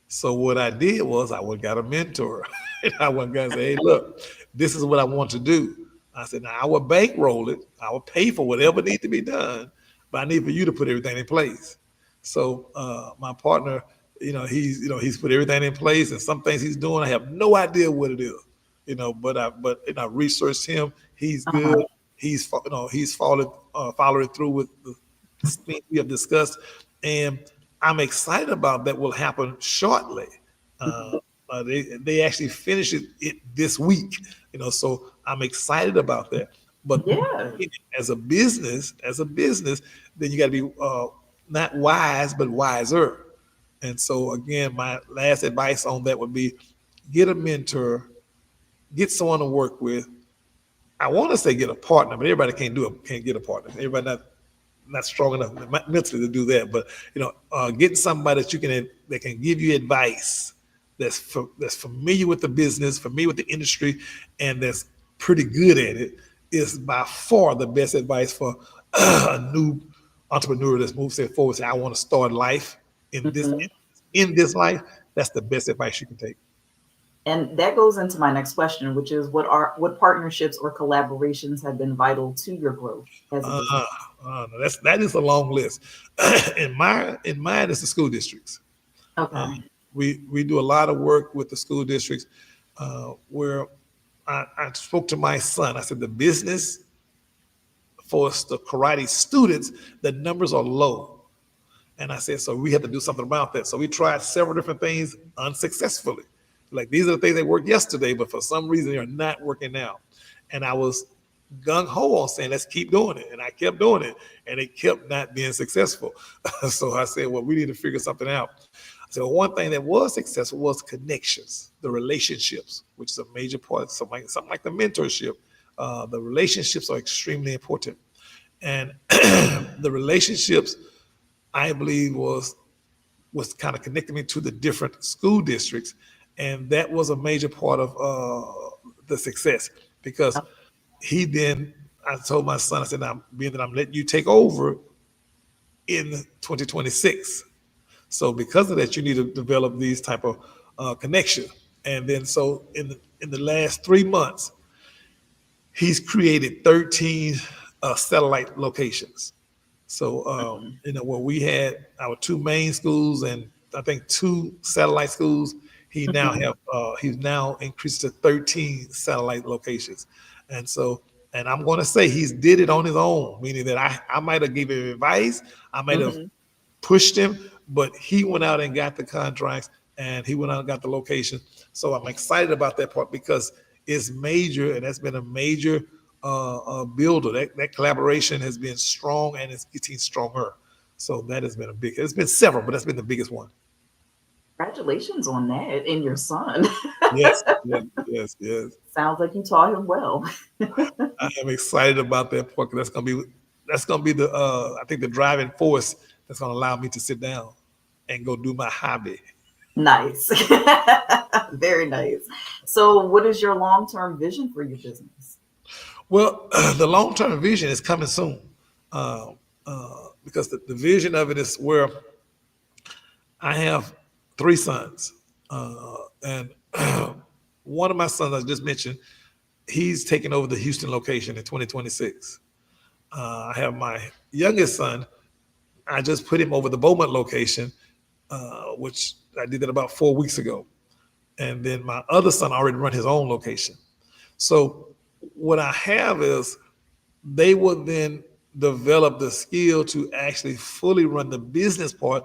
So what I did was I went and got a mentor. And I went and say, hey, look, this is what I want to do. I said, now I will bankroll it. I will pay for whatever needs to be done, but I need for you to put everything in place. So my partner, he's put everything in place, and some things he's doing, I have no idea what it is, but I researched him. He's good. He's following through with the things we have discussed, and I'm excited about that will happen shortly. They actually finish it this week, so I'm excited about that. But as a business, then you got to be not wise, but wiser. And so again, my last advice on that would be get a mentor, get someone to work with. I want to say get a partner, but everybody can't get a partner. Everybody not strong enough mentally to do that. But getting somebody that can give you advice that's familiar with the business, familiar with the industry, and that's pretty good at it is by far the best advice for a new entrepreneur that's moved forward. Say, I want to start life in this life. That's the best advice you can take. And that goes into my next question, which is what partnerships or collaborations have been vital to your growth as a business? That is a long list. in mine, it's the school districts. Okay. We do a lot of work with the school districts where I spoke to my son. I said, the business for the karate students, the numbers are low. And I said, so we have to do something about that. So we tried several different things unsuccessfully. Like, these are the things that worked yesterday, but for some reason they're not working now. And I was gung-ho on saying, let's keep doing it. And I kept doing it, and it kept not being successful. So I said, well, we need to figure something out. So one thing that was successful was connections, the relationships, which is a major part, something like the mentorship. The relationships are extremely important. And the relationships, I believe, was kind of connecting me to the different school districts. And that was a major part of the success, because I told my son, I said, now, being that I'm letting you take over in 2026. So because of that, you need to develop these type of connection. And then so in the last 3 months, he's created 13 satellite locations. So, where we had our 2 main schools and I think 2 satellite schools, he's now increased to 13 satellite locations. And so, and I'm going to say he's did it on his own, meaning that I might have given him advice. I might have pushed him, but he went out and got the contracts, and he went out and got the location. So I'm excited about that part because it's major, and that's been a major builder. That collaboration has been strong, and it's getting stronger. So that has been it's been several, but that's been the biggest one. Congratulations on that and your son. Yes. Sounds like you taught him well. I am excited about that part. That's gonna be the I think the driving force that's gonna allow me to sit down and go do my hobby. Nice. Very nice. So what is your long-term vision for your business? Well, the long-term vision is coming soon. Because the vision of it is where I have 3 sons, and one of my sons I just mentioned, he's taking over the Houston location in 2026. I have my youngest son. I just put him over the Beaumont location, which I did that about 4 weeks ago. And then my other son already run his own location. So what I have is they will then develop the skill to actually fully run the business part,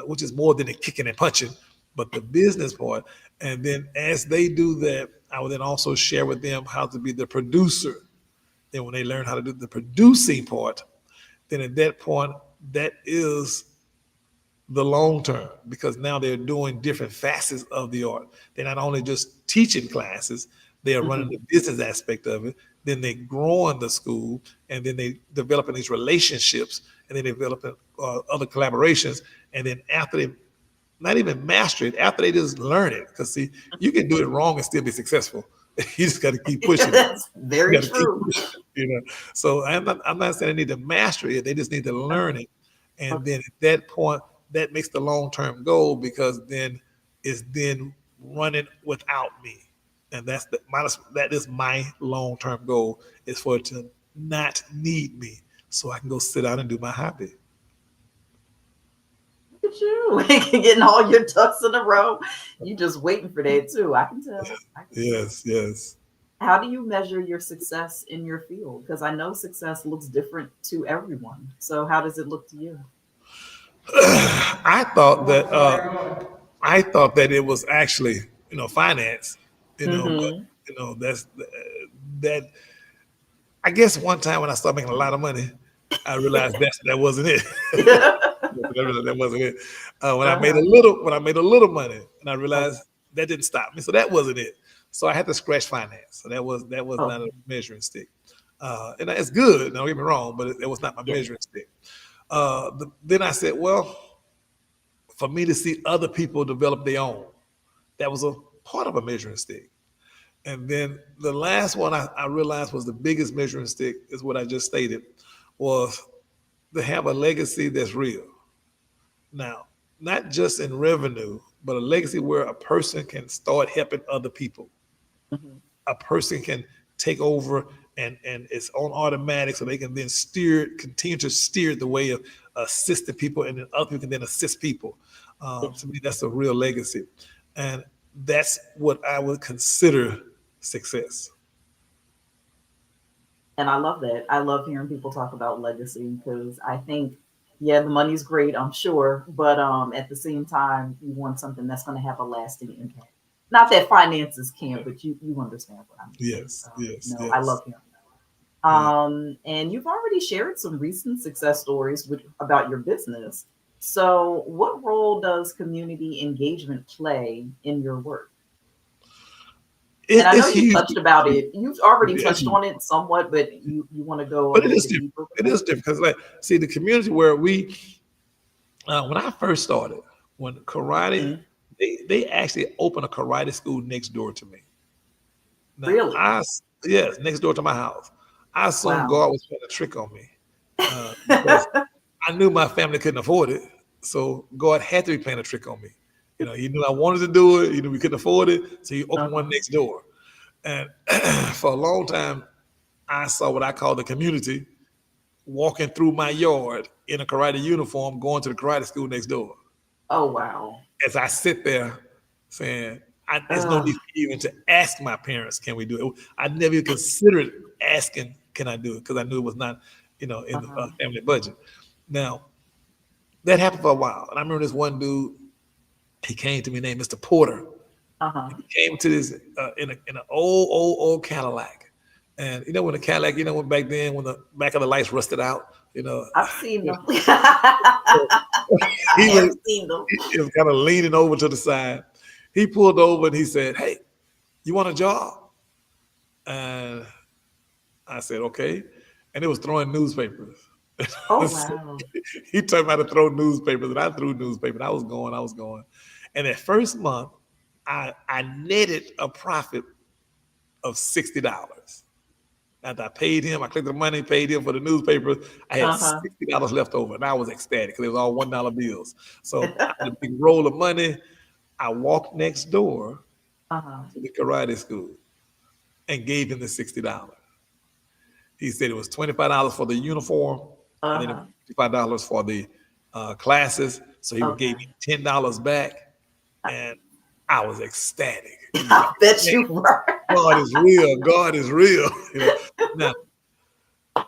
which is more than the kicking and punching, but the business part. And then as they do that, I will then also share with them how to be the producer. Then when they learn how to do the producing part, then at that point, that is the long term, because now they're doing different facets of the art. They're not only just teaching classes, they are running the business aspect of it. Then they grow in the school, and then they developing these relationships, and then developing other collaborations. And then after they not even master it, after they just learn it, because see, you can do it wrong and still be successful. You just got to keep pushing. That's very true. So I'm not saying they need to master it; they just need to learn it, and then at that point, that makes the long-term goal, because then it's then running without me, and that is my long-term goal, is for it to not need me, so I can go sit down and do my hobby. Look at you getting all your ducks in a row. You just waiting for that too. I can tell. Yes. How do you measure your success in your field? Because I know success looks different to everyone. So how does it look to you? I thought that it was actually, finance, but, that's that. I guess one time when I started making a lot of money, I realized that wasn't it. That wasn't it. When I made a little money, and I realized that didn't stop me, so that wasn't it. So I had to scratch finance. So that was not a measuring stick, and it's good. Don't get me wrong, but it was not my measuring stick. Then I said, well, for me to see other people develop their own, that was a part of a measuring stick. And then the last one I realized was the biggest measuring stick, is what I just stated, was to have a legacy that's real. Now, not just in revenue, but a legacy where a person can start helping other people. A person can take over and it's on automatic, so they can then continue to steer the way of assisting people, and then other people can then assist people. To me, that's a real legacy. And that's what I would consider success. And I love that. I love hearing people talk about legacy, because I think, the money's great, I'm sure, but at the same time, you want something that's going to have a lasting impact. Not that finances can't, but you understand what I mean. Yes. I love hearing that. And you've already shared some recent success stories about your business. So what role does community engagement play in your work? And I know you touched about it. You've already touched on it somewhat, but you want to go. But it is different. It is different, because, the community where we, when I first started, when karate, they actually opened a karate school next door to me. Now, really? Yes, next door to my house. I assumed God was playing a trick on me, because I knew my family couldn't afford it, so God had to be playing a trick on me. He knew I wanted to do it. He knew we couldn't afford it, so he opened one next door. And for a long time, I saw what I call the community walking through my yard in a karate uniform, going to the karate school next door. Oh, wow. As I sit there saying, there's no need even to ask my parents, can we do it? I never even considered asking, can I do it? Because I knew it was not, in the family budget. Now, that happened for a while. And I remember this one dude, he came to me named Mr. Porter. He came to this in an old Cadillac. And when the Cadillac, when back then, when the back of the lights rusted out, I've seen them. He was kind of leaning over to the side. He pulled over and he said, "Hey, you want a job?" And I said, "Okay." And it was throwing newspapers. Oh, wow. He taught me how to throw newspapers, and I threw newspapers. I was going. And that first month, I netted a profit of $60. After I paid him, I collected the money, paid him for the newspapers. I had $60 left over, and I was ecstatic because it was all $1 bills. So I had a big roll of money. I walked next door to the karate school and gave him the $60. He said it was $25 for the uniform, and then $55 for the classes. So he gave me $10 back, and I was ecstatic. I bet you were. God is real. God is real. Now,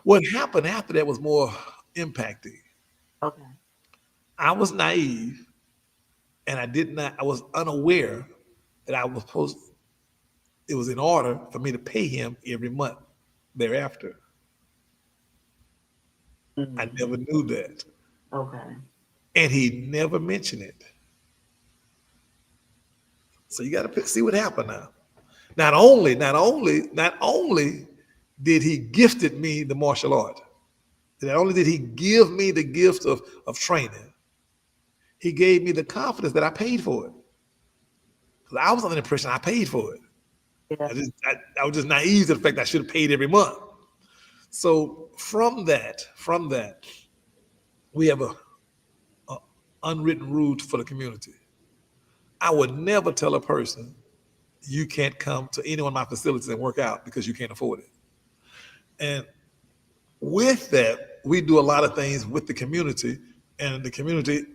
What happened after that was more impacting. Okay. I was naive, and I was unaware that it was in order for me to pay him every month thereafter. Mm-hmm. I never knew that. Okay. And he never mentioned it. So you got to see what happened now. Not only did he gifted me the martial art, not only did he give me the gift of training, he gave me the confidence that I paid for it. Because I was under the impression I paid for it. Yeah. I was just naive to the fact that I should have paid every month. So from that, we have a unwritten rule for the community. I would never tell a person, you can't come to any one of my facilities and work out because you can't afford it. And with that, we do a lot of things with the community, and the community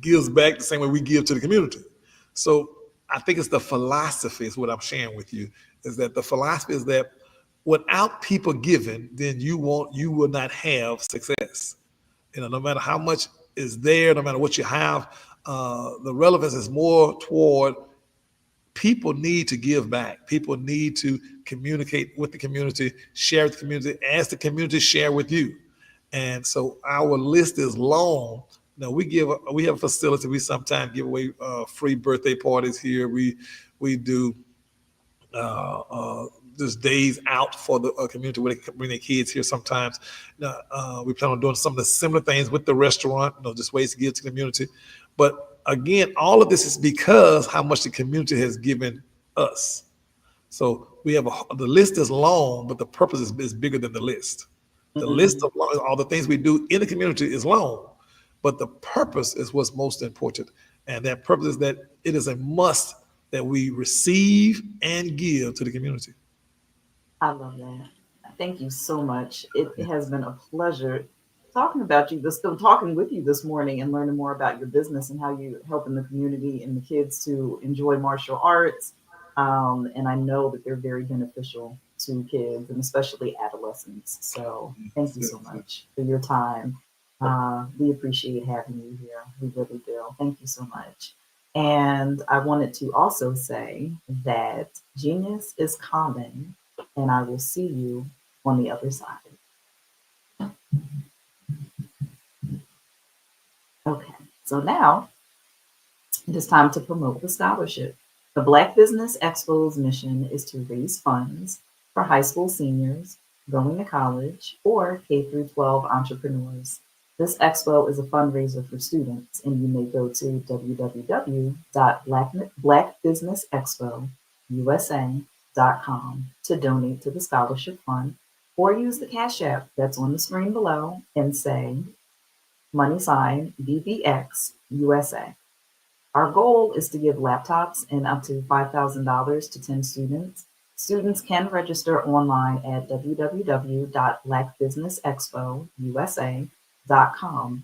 gives back the same way we give to the community. So I think it's the philosophy is what I'm sharing with you, is that the philosophy is that without people giving, then you will not have success. No matter how much is there, no matter what you have, the relevance is more toward people need to give back. People need to communicate with the community, share with the community, as the community share with you. And so our list is long. We have a facility. We sometimes give away free birthday parties here. We do just days out for the community where they can bring their kids here sometimes. We plan on doing some of the similar things with the restaurant, just ways to give to the community. But again, all of this is because how much the community has given us. So we have the list is long, but the purpose is bigger than the list. The list of all the things we do in the community is long, but the purpose is what's most important. And that purpose is that it is a must that we receive and give to the community. I love that. Thank you so much. It has been a pleasure talking with you this morning and learning more about your business and how you helping the community and the kids to enjoy martial arts. And I know that they're very beneficial to kids and especially adolescents. So thank you so much for your time. We appreciate having you here. We really do. Thank you so much. And I wanted to also say that genius is common, and I will see you on the other side. Okay, so now it is time to promote the scholarship. The Black Business Expo's mission is to raise funds for high school seniors going to college or K-12 entrepreneurs. This expo is a fundraiser for students, and you may go to www.blackbusinessexpousa.com to donate to the scholarship fund, or use the Cash App that's on the screen below and say $BBX USA. Our goal is to give laptops and up to $5,000 to 10 students. Students can register online at www.blackbusinessexpousa.com,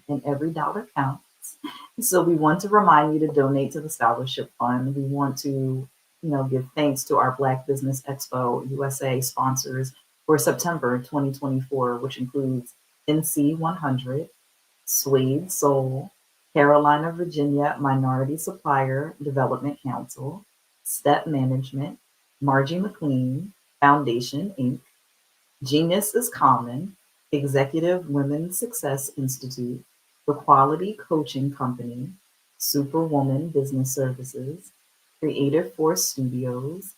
and every dollar counts. So we want to remind you to donate to the scholarship fund. We want to, give thanks to our Black Business Expo USA sponsors for September 2024, which includes NC 100, Suede Soul, Carolina, Virginia Minority Supplier Development Council, Step Management, Margie McLean, Foundation, Inc., Genius is Common, Executive Women's Success Institute, The Quality Coaching Company, Superwoman Business Services, Creative Force Studios,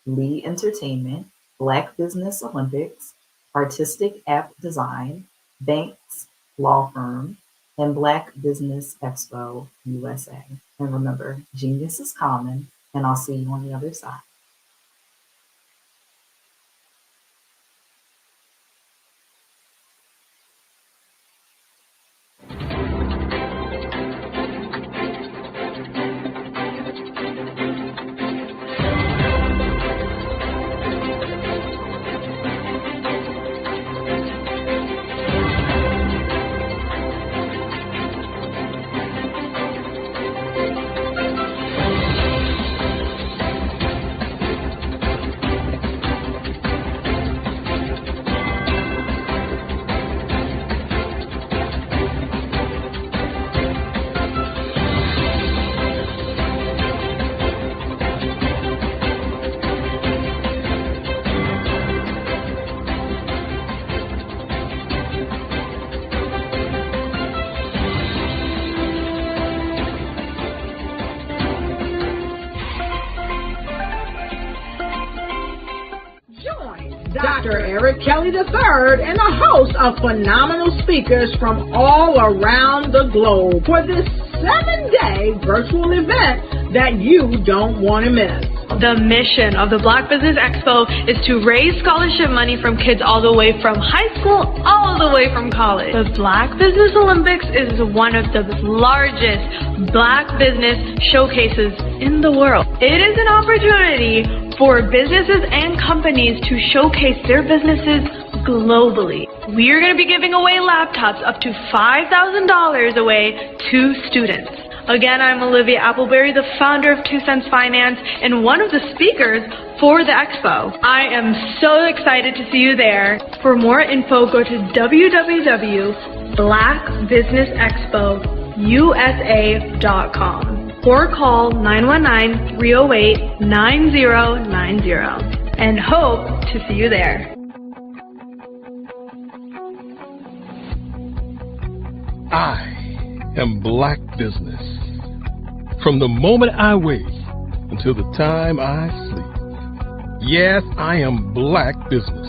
Lee Entertainment, Black Business Olympics, Artistic App Design, Banks Law Firm, and Black Business Expo USA. And remember, genius is common, and I'll see you on the other side. Dr. Eric Kelly III and a host of phenomenal speakers from all around the globe for this 7-day virtual event that you don't want to miss. The mission of the Black Business Expo is to raise scholarship money from kids all the way from high school, all the way from college. The Black Business Olympics is one of the largest Black business showcases in the world. It is an opportunity for businesses and companies to showcase their businesses globally. We are going to be giving away laptops up to $5,000 away to students. Again, I'm Olivia Appleberry, the founder of 2 Cents Finance and one of the speakers for the expo. I am so excited to see you there. For more info, go to www.blackbusinessexpousa.com or call 919-308-9090 and hope to see you there. I am Black business. From the moment I wake until the time I sleep. Yes, I am Black business.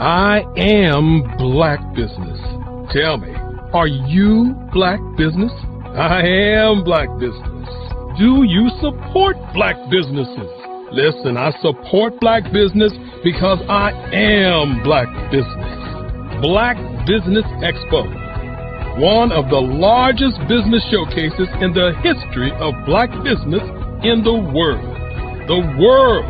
I am Black business. Tell me, are you Black business? I am Black business. Do you support Black businesses? Listen, I support Black business because I am Black business. Black Business Expo, one of the largest business showcases in the history of Black business in the world. The world!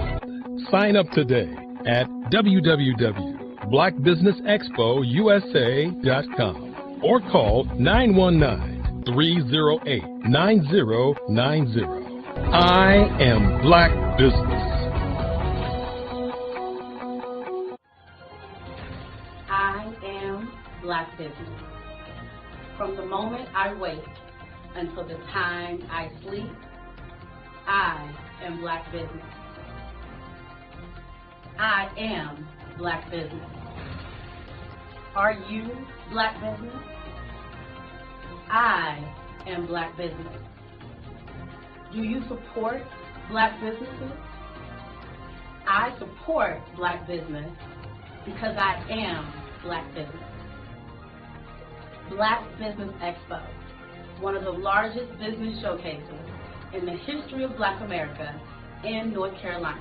Sign up today at www.blackbusinessexpousa.com or call 919-308-9090. I am Black business. I am Black business. From the moment I wake until the time I sleep, I am Black business. I am Black business. Are you Black business? I am Black business. Do you support Black businesses? I support Black business because I am Black business. Black Business Expo, one of the largest business showcases in the history of Black America in North Carolina.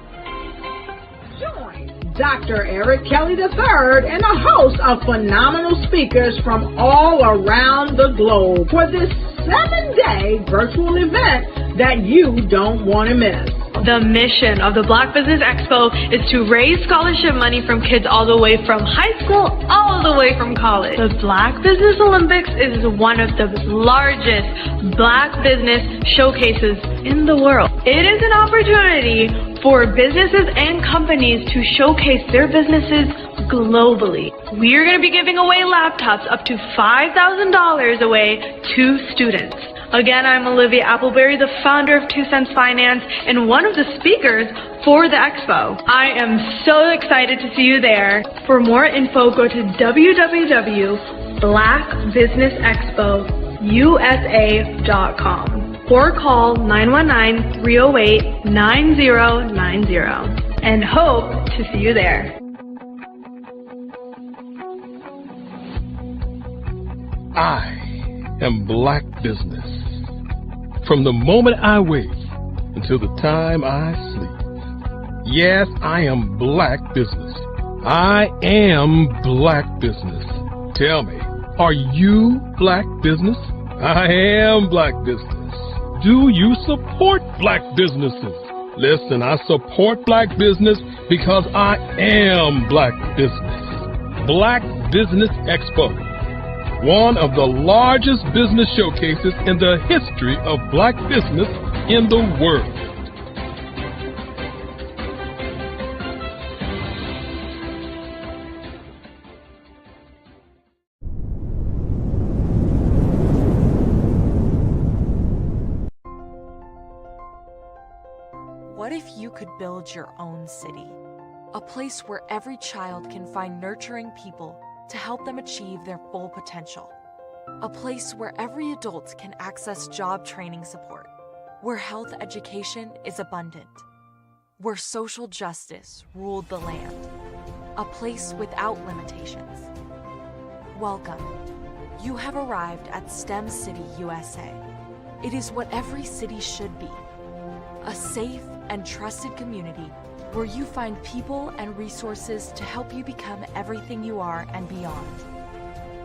Join Dr. Eric Kelly III and a host of phenomenal speakers from all around the globe for this 7-day virtual event that you don't want to miss. The mission of the Black Business Expo is to raise scholarship money from kids all the way from high school, all the way from college. The Black Business Olympics is one of the largest Black business showcases in the world. It is an opportunity for businesses and companies to showcase their businesses globally. We are going to be giving away laptops up to $5,000 away to students. Again, I'm Olivia Appleberry, the founder of 2 Cents Finance and one of the speakers for the expo. I am so excited to see you there. For more info, go to www.blackbusinessexpousa.com or call 919-308-9090 and hope to see you there. I am Black business. From the moment I wake until the time I sleep. Yes, I am Black business. I am Black business. Tell me, are you Black business? I am Black business. Do you support Black businesses? Listen, I support Black business because I am Black business. Black Business Expo, one of the largest business showcases in the history of Black business in the world. What if you could build your own city? A place where every child can find nurturing people to help them achieve their full potential. A place where every adult can access job training support. Where health education is abundant. Where social justice ruled the land. a place without limitations. Welcome. You have arrived at STEM City, USA. It is what every city should be, a safe and trusted community where you find people and resources to help you become everything you are and beyond.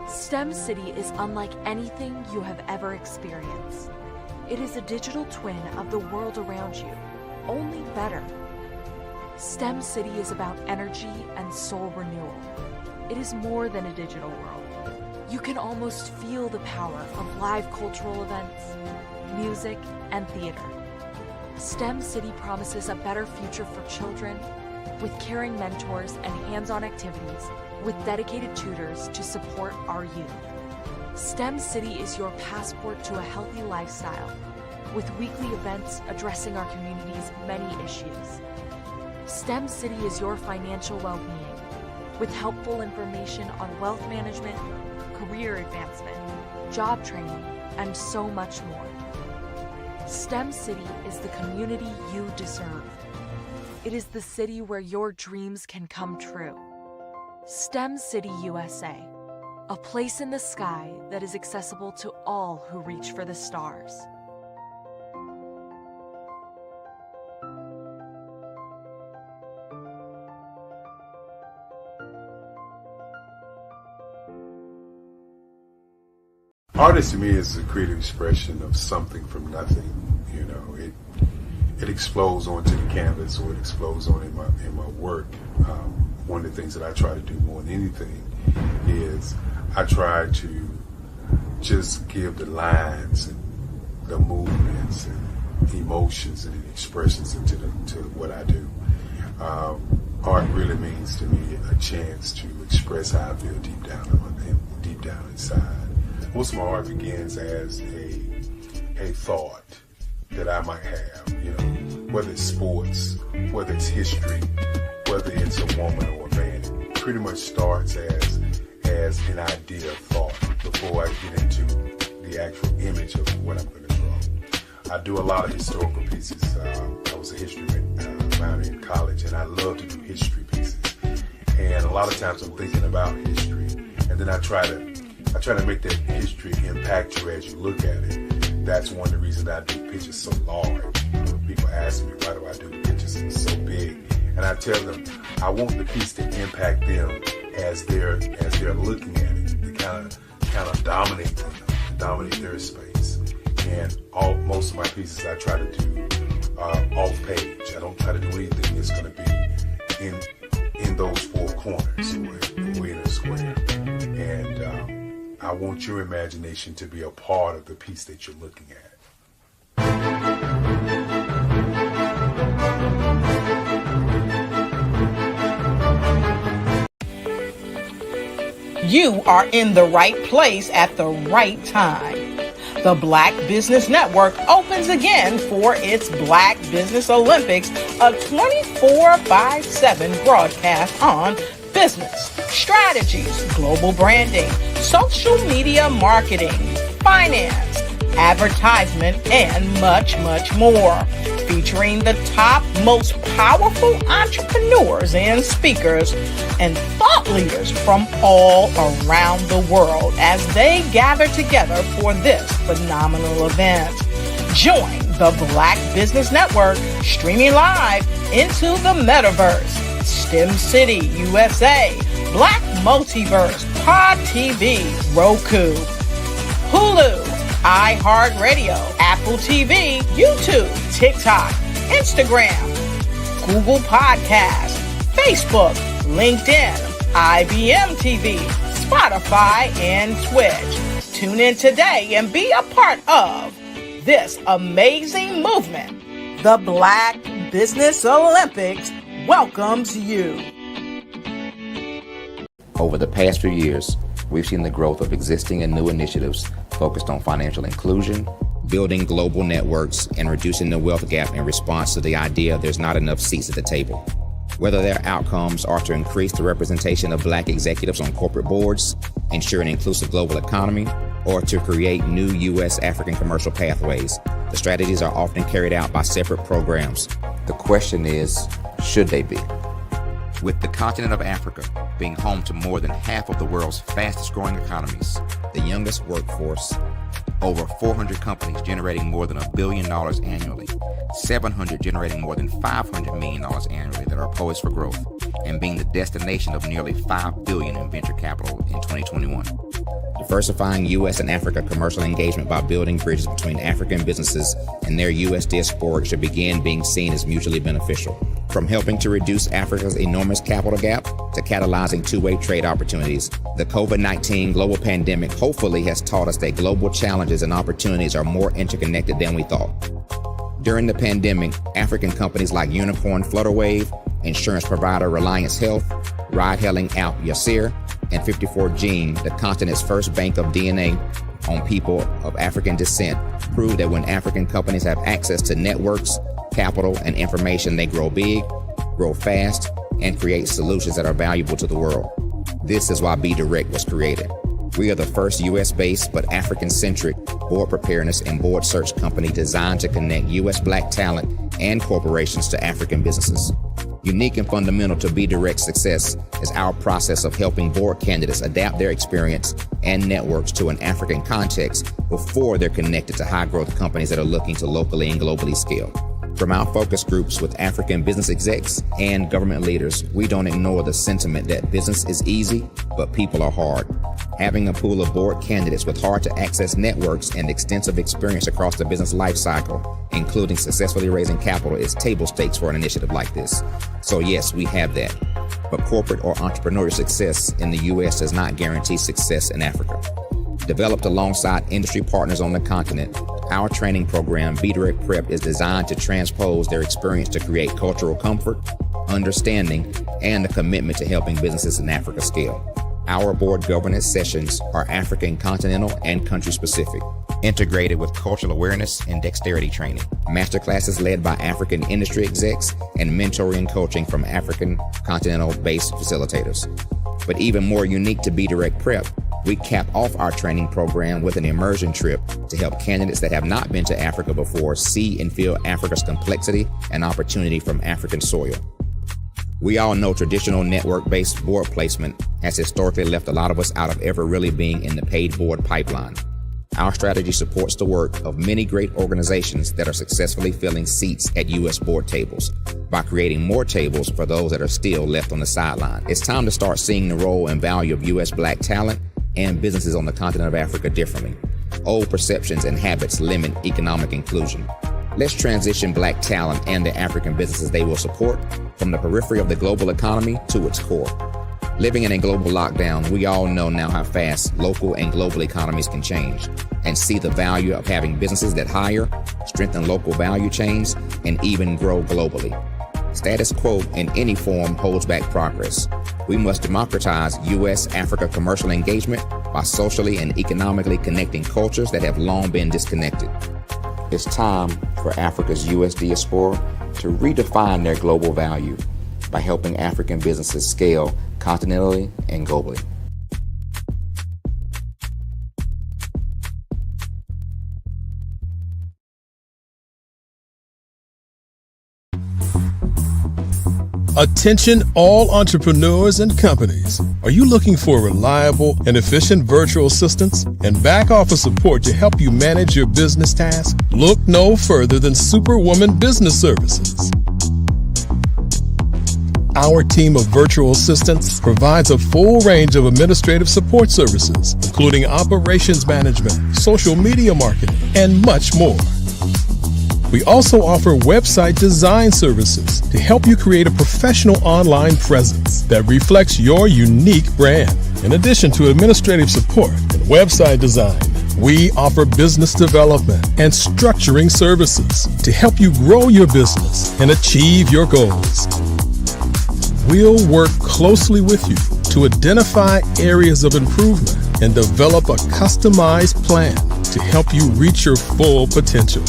STEM City is unlike anything you have ever experienced. It is a digital twin of the world around you, only better. STEM City is about energy and soul renewal. It is more than a digital world. You can almost feel the power of live cultural events, music, and theater. STEM City promises a better future for children with caring mentors and hands-on activities with dedicated tutors to support our youth. STEM City is your passport to a healthy lifestyle with weekly events addressing our community's many issues. STEM City is your financial well-being with helpful information on wealth management, career advancement, job training, and so much more. STEM City is the community you deserve. It is the city where your dreams can come true. STEM City USA, a place in the sky that is accessible to all who reach for the stars. Artist to me is a creative expression of something from nothing. You know, it explodes onto the canvas, or it explodes on in my work. One of the things that I try to do more than anything is I try to just give the lines and the movements and emotions and expressions into what I do. Art really means to me a chance to express how I feel deep down inside. Most of my art begins as a thought that I might have, you know, whether it's sports, whether it's history, whether it's a woman or a man. It pretty much starts as an idea of thought before I get into the actual image of what I'm going to draw. I do a lot of historical pieces. I was a history minor in college, and I love to do history pieces. And a lot of times I'm thinking about history, and then I try to make that history impact you as you look at it. That's one of the reasons I do pictures so large. People ask me, why do I do pictures so big? And I tell them, I want the piece to impact them as they're looking at it, to kind of dominate them, dominate their space. And most of my pieces I try to do off page. I don't try to do anything that's going to be in those four corners or in a square. And I want your imagination to be a part of the piece that you're looking at. You are in the right place at the right time. The Black Business Network opens again for its Black Business Olympics, a 24/7 broadcast on business, strategies, global branding, social media marketing, finance, advertisement, and much, much more. Featuring the top, most powerful entrepreneurs and speakers and thought leaders from all around the world as they gather together for this phenomenal event. Join the Black Business Network streaming live into the metaverse. STEM City USA, Black Multiverse, Pod TV, Roku, Hulu, iHeartRadio, Apple TV, YouTube, TikTok, Instagram, Google Podcasts, Facebook, LinkedIn, IBM TV, Spotify, and Twitch. Tune in today and be a part of this amazing movement. The Black Business Olympics welcomes you. Over the past few years, we've seen the growth of existing and new initiatives focused on financial inclusion, building global networks, and reducing the wealth gap in response to the idea there's not enough seats at the table. Whether their outcomes are to increase the representation of Black executives on corporate boards, ensure an inclusive global economy, or to create new U.S. African commercial pathways, the strategies are often carried out by separate programs. The question is, should they be? With the continent of Africa being home to more than half of the world's fastest growing economies, the youngest workforce, over 400 companies generating more than $1 billion annually, 700 generating more than $500 million annually that are poised for growth, and being the destination of nearly $5 billion in venture capital in 2021. Diversifying U.S. and Africa commercial engagement by building bridges between African businesses and their U.S. diaspora should begin being seen as mutually beneficial. From helping to reduce Africa's enormous capital gap to catalyzing two-way trade opportunities, the COVID-19 global pandemic hopefully has taught us that global challenges and opportunities are more interconnected than we thought. During the pandemic, African companies like Unicorn Flutterwave, insurance provider Reliance Health, ride-hailing app Yasir, and 54Gene, the continent's first bank of DNA on people of African descent, proved that when African companies have access to networks, capital, and information, they grow big, grow fast, and create solutions that are valuable to the world. This is why BDirect was created. We are the first U.S.-based but African-centric board preparedness and board search company designed to connect U.S. Black talent and corporations to African businesses. Unique and fundamental to BDirect's success is our process of helping board candidates adapt their experience and networks to an African context before they're connected to high-growth companies that are looking to locally and globally scale. From our focus groups with African business execs and government leaders, we don't ignore the sentiment that business is easy, but people are hard. Having a pool of board candidates with hard-to-access networks and extensive experience across the business life cycle, including successfully raising capital, is table stakes for an initiative like this. So yes, we have that. But corporate or entrepreneurial success in the U.S. does not guarantee success in Africa. Developed alongside industry partners on the continent, our training program, BDirect Prep, is designed to transpose their experience to create cultural comfort, understanding, and a commitment to helping businesses in Africa scale. Our board governance sessions are African continental and country specific, integrated with cultural awareness and dexterity training, masterclasses led by African industry execs, and mentoring and coaching from African continental-based facilitators. But even more unique to BDirect Prep, we cap off our training program with an immersion trip to help candidates that have not been to Africa before see and feel Africa's complexity and opportunity from African soil. We all know traditional network-based board placement has historically left a lot of us out of ever really being in the paid board pipeline. Our strategy supports the work of many great organizations that are successfully filling seats at U.S. board tables by creating more tables for those that are still left on the sideline. It's time to start seeing the role and value of U.S. Black talent and businesses on the continent of Africa differently. Old perceptions and habits limit economic inclusion. Let's transition Black talent and the African businesses they will support from the periphery of the global economy to its core. Living in a global lockdown, we all know now how fast local and global economies can change, and see the value of having businesses that hire, strengthen local value chains, and even grow globally. Status quo in any form holds back progress. We must democratize U.S.-Africa commercial engagement by socially and economically connecting cultures that have long been disconnected. It's time for Africa's U.S. diaspora to redefine their global value by helping African businesses scale continentally and globally. Attention all entrepreneurs and companies. Are you looking for reliable and efficient virtual assistants and back office support to help you manage your business tasks? Look no further than Superwoman Business Services. Our team of virtual assistants provides a full range of administrative support services, including operations management, social media marketing, and much more. We also offer website design services to help you create a professional online presence that reflects your unique brand. In addition to administrative support and website design, we offer business development and structuring services to help you grow your business and achieve your goals. We'll work closely with you to identify areas of improvement and develop a customized plan to help you reach your full potential.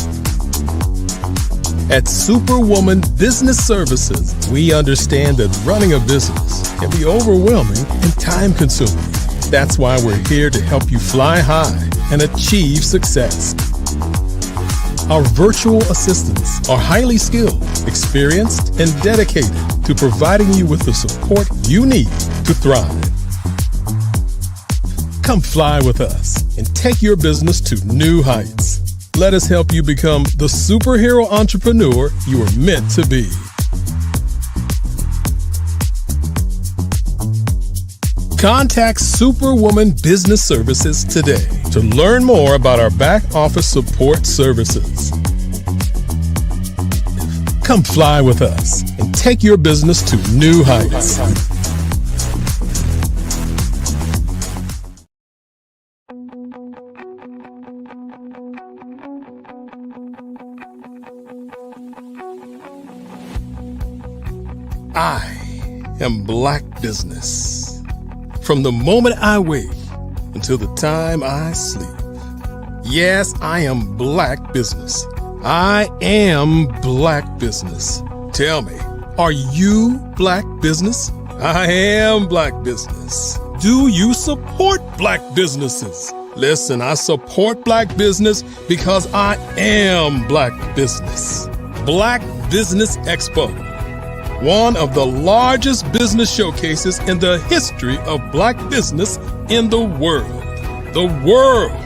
At Superwoman Business Services, we understand that running a business can be overwhelming and time-consuming. That's why we're here to help you fly high and achieve success. Our virtual assistants are highly skilled, experienced, and dedicated to providing you with the support you need to thrive. Come fly with us and take your business to new heights. Let us help you become the superhero entrepreneur you are meant to be. Contact Superwoman Business Services today to learn more about our back office support services. Come fly with us and take your business to new heights. I am Black Business. From the moment I wake until the time I sleep. Yes, I am Black Business. I am Black Business. Tell me, are you Black Business? I am Black Business. Do you support Black businesses? Listen, I support Black business because I am Black Business. Black Business Expo. One of the largest business showcases in the history of Black business in the world. The world!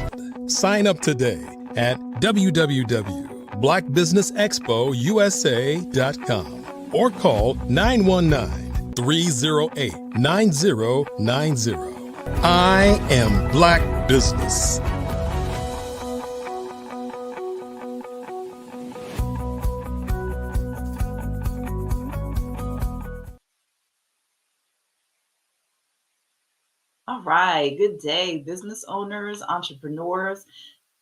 Sign up today at www.blackbusinessexpousa.com or call 919-308-9090. I am Black Business. All right. Good day, business owners, entrepreneurs,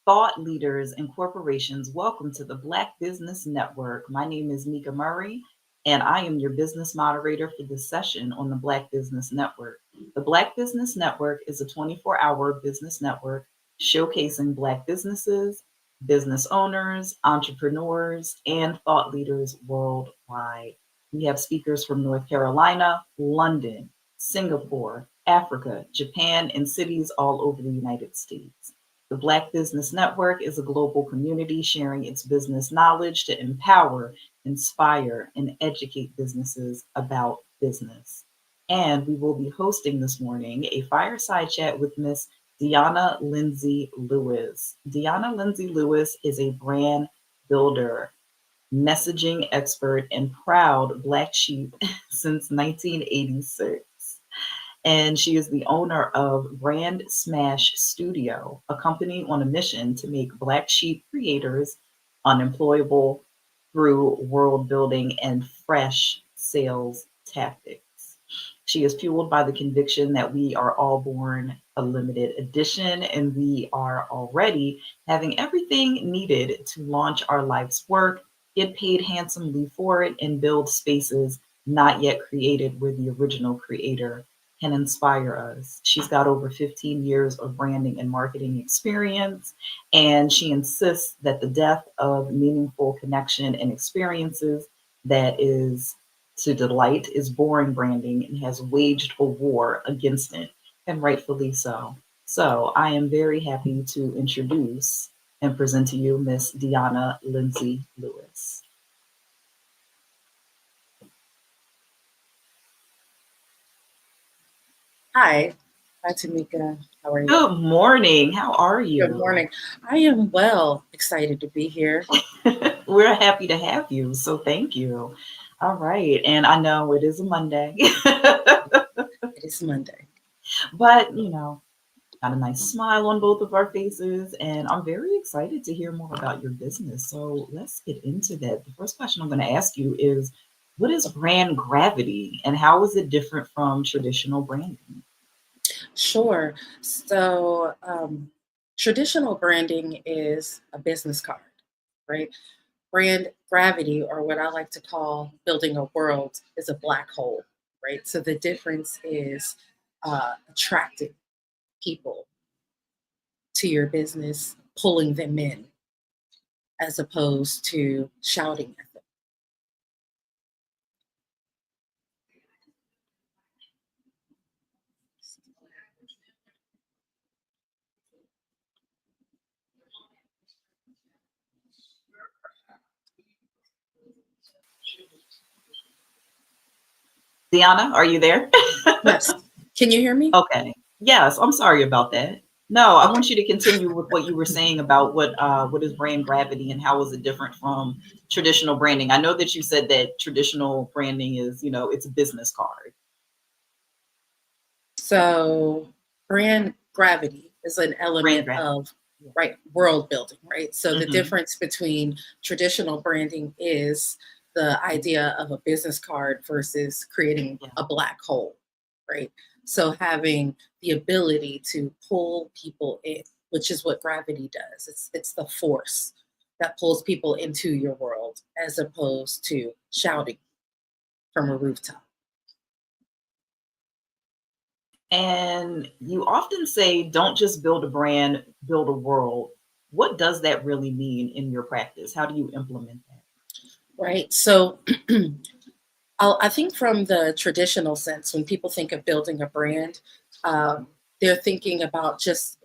thought leaders, and corporations. Welcome to the Black Business Network. My name is Mika Murray, and I am your business moderator for this session on the Black Business Network. The Black Business Network is a 24-hour business network showcasing Black businesses, business owners, entrepreneurs, and thought leaders worldwide. We have speakers from North Carolina, London, Singapore, Africa, Japan, and cities all over the United States. The Black Business Network is a global community sharing its business knowledge to empower, inspire, and educate businesses about business. And we will be hosting this morning a fireside chat with Miss Deanna Lindsay Lewis. Deanna Lindsay Lewis is a brand builder, messaging expert, and proud Black sheep since 1986. And she is the owner of Brand Smash Studio, a company on a mission to make Black sheep creators unemployable through world building and fresh sales tactics. She is fueled by the conviction that we are all born a limited edition, and we are already having everything needed to launch our life's work, get paid handsomely for it, and build spaces not yet created where the original creator can inspire us. She's got over 15 years of branding and marketing experience, and she insists that the depth of meaningful connection and experiences that is to delight is boring branding and has waged a war against it, and rightfully so. So I am very happy to introduce and present to you Miss Deanna Lindsay Lewis. Hi, Tamika. How are you? Good morning. How are you? Good morning. I am well. Excited to be here. We're happy to have you. So thank you. All right. And I know it is a Monday. It is Monday. But, you know, got a nice smile on both of our faces. And I'm very excited to hear more about your business. So let's get into that. The first question I'm going to ask you is, what is brand gravity and how is it different from traditional branding? Sure. So traditional branding is a business card, right? Brand gravity, or what I like to call building a world, is a black hole, right? So the difference is attracting people to your business, pulling them in, as opposed to shouting at them. Deanna, are you there? Yes. Can you hear me? Okay. Yes, I'm sorry about that. No, I want you to continue with what you were saying about what is brand gravity and how is it different from traditional branding. I know that you said that traditional branding is, it's a business card. So brand gravity is an element of world building, right? So the difference between traditional branding is the idea of a business card versus creating a black hole, right? So having the ability to pull people in, which is what gravity does. It's the force that pulls people into your world as opposed to shouting from a rooftop. And you often say, don't just build a brand, build a world. What does that really mean in your practice? How do you implement that? Right. So I think from the traditional sense, when people think of building a brand, they're thinking about just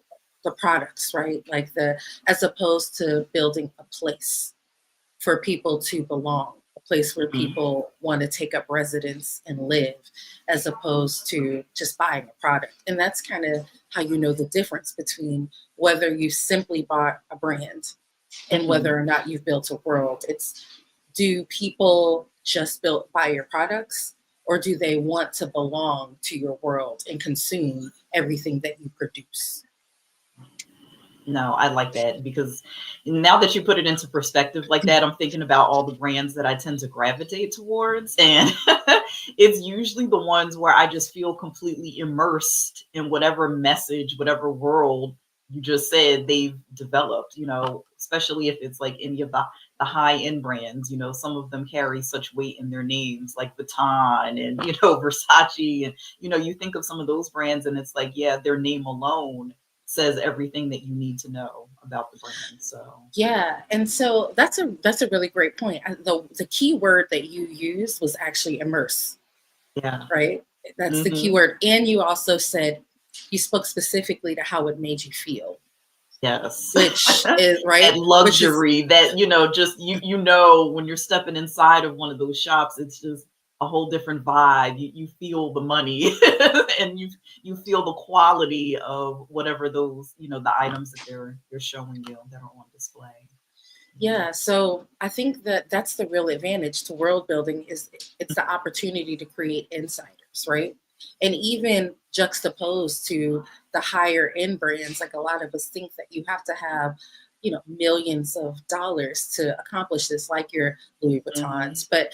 the products, right? Like as opposed to building a place for people to belong, a place where people want to take up residence and live, as opposed to just buying a product. And that's kind of how you know the difference between whether you simply bought a brand and whether or not you've built a world. It's, do people just buy your products, or do they want to belong to your world and consume everything that you produce? No, I like that, because now that you put it into perspective like that, I'm thinking about all the brands that I tend to gravitate towards. And it's usually the ones where I just feel completely immersed in whatever message, whatever world you just said they've developed, especially if it's like any of the high-end brands. Some of them carry such weight in their names, like Vuitton and, Versace. And, you think of some of those brands and it's like, yeah, their name alone says everything that you need to know about the brand. So yeah, and so that's a really great point. The key word that you used was actually immerse. Yeah, right. That's the key word. And you also said, you spoke specifically to how it made you feel. Yes, which is right. That luxury that just when you're stepping inside of one of those shops, it's just a whole different vibe. You feel the money and you feel the quality of whatever those, the items that they're showing you that are on display. Yeah. So I think that's the real advantage to world building is it's the opportunity to create insiders, right? And even juxtaposed to the higher end brands, like a lot of us think that you have to have, millions of dollars to accomplish this, like your Louis Vuittons. But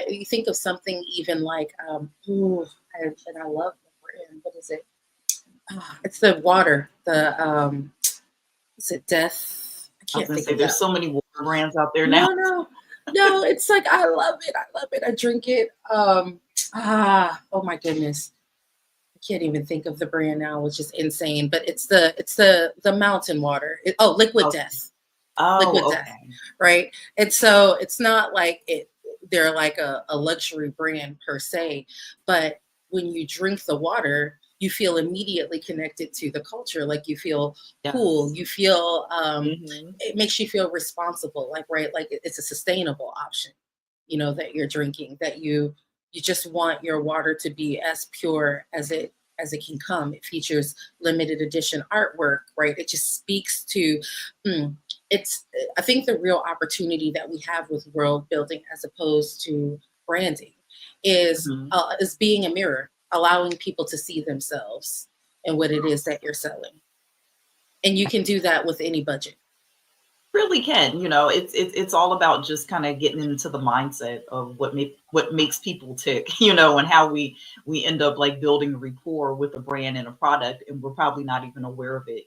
you think of something even like, and I love the brand. What is it? It's the water. Is it Death? I can't think of there's so many water brands out there now. No, it's like, I love it. I drink it. Oh my goodness. I can't even think of the brand now, which is insane, but it's the mountain water. Liquid Death. Liquid Death, right? And so it's not like they're like a luxury brand per se, but when you drink the water, you feel immediately connected to the culture. Like you feel cool. You feel, it makes you feel responsible, like it's a sustainable option, that you're drinking, that you just want your water to be as pure as it can come. It features limited edition artwork, right? It just speaks to, I think the real opportunity that we have with world building as opposed to branding is being a mirror, allowing people to see themselves in what it is that you're selling. And you can do that with any budget. Really can, it's all about just kind of getting into the mindset of what makes people tick, and how we end up like building rapport with a brand and a product, and we're probably not even aware of it,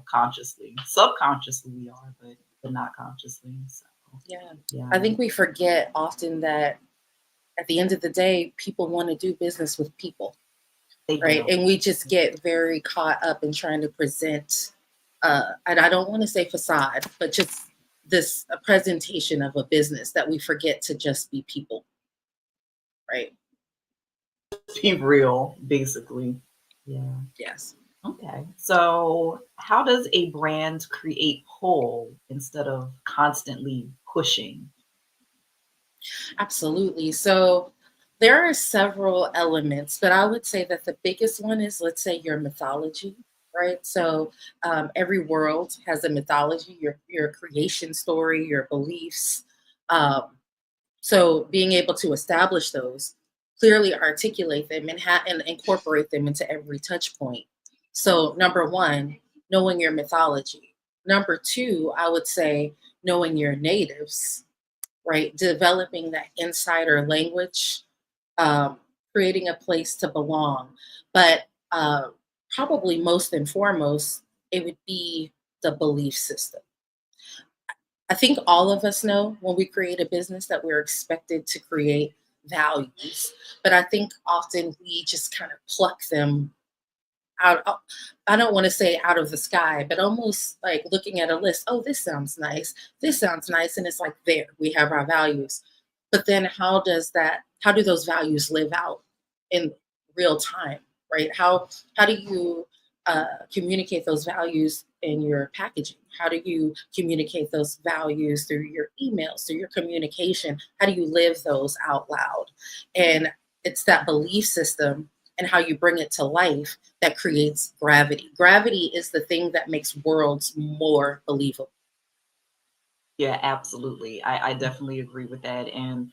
consciously. Subconsciously we are, but not consciously. So yeah. I think we forget often that at the end of the day, people want to do business with people, right? And we just get very caught up in trying to present. And I don't want to say facade, but just a presentation of a business that we forget to just be people, right? Be real, basically. Yeah. Yes. Okay. So how does a brand create pull instead of constantly pushing? Absolutely. So There are several elements, but I would say that the biggest one is, let's say, your mythology, right? So every world has a mythology, your creation story, your beliefs. Um, so being able to establish those, clearly articulate them, and incorporate them into every touch point. So number one, knowing your mythology. Number two, I would say knowing your natives, right? Developing that insider language, um, creating a place to belong. But probably most and foremost, it would be the belief system. I think all of us know when we create a business that we're expected to create values, but I think often we just kind of pluck them out. I don't want to say out of the sky, but almost like looking at a list. Oh, this sounds nice. This sounds nice. And it's like, there, we have our values. But then how do those values live out in real time, right? How do you communicate those values in your packaging? How do you communicate those values through your emails, through your communication? How do you live those out loud? And it's that belief system and how you bring it to life that creates gravity. Gravity is the thing that makes worlds more believable. Yeah, absolutely. I definitely agree with that. And,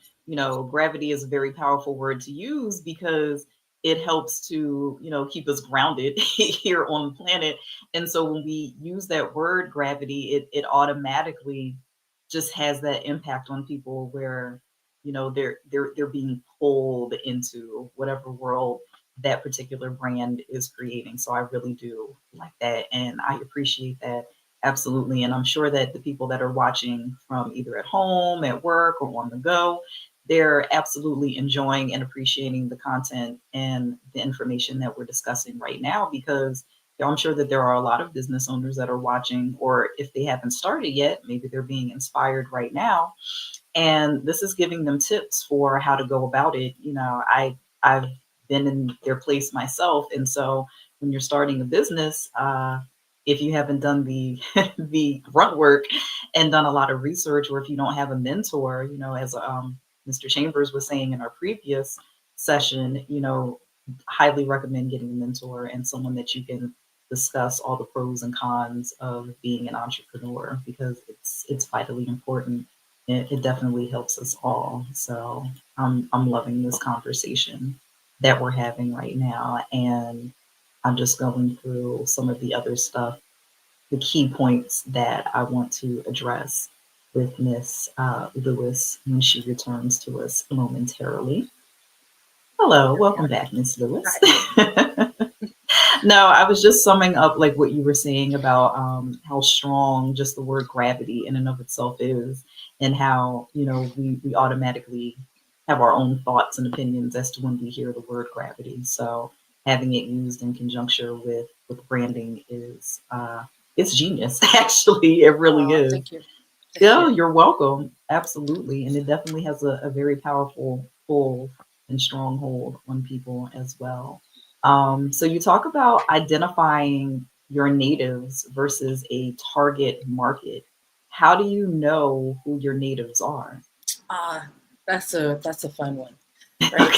gravity is a very powerful word to use because it helps to, keep us grounded here on the planet. And so when we use that word gravity, it automatically just has that impact on people where, they're being pulled into whatever world that particular brand is creating. So I really do like that. And I appreciate that. Absolutely. And I'm sure that the people that are watching from either at home, at work, or on the go, they're absolutely enjoying and appreciating the content and the information that we're discussing right now, because I'm sure that there are a lot of business owners that are watching, or if they haven't started yet, maybe they're being inspired right now. And this is giving them tips for how to go about it. I've been in their place myself. And so when you're starting a business, if you haven't done the the grunt work and done a lot of research, or if you don't have a mentor, as Mr. Chambers was saying in our previous session, highly recommend getting a mentor and someone that you can discuss all the pros and cons of being an entrepreneur, because it's vitally important. It definitely helps us all. So I'm loving this conversation that we're having right now, and I'm just going through some of the other stuff, the key points that I want to address with Miss Lewis when she returns to us momentarily. Hello, welcome back, Miss Lewis. No, I was just summing up like what you were saying about how strong just the word gravity in and of itself is, and how, we automatically have our own thoughts and opinions as to when we hear the word gravity. So having it used in conjunction with branding is it's genius. Actually, it really is. Thank you. Yeah, you're welcome. Absolutely. And it definitely has a very powerful pull and strong hold on people as well. So you talk about identifying your natives versus a target market. How do you know who your natives are? That's a fun one. Right.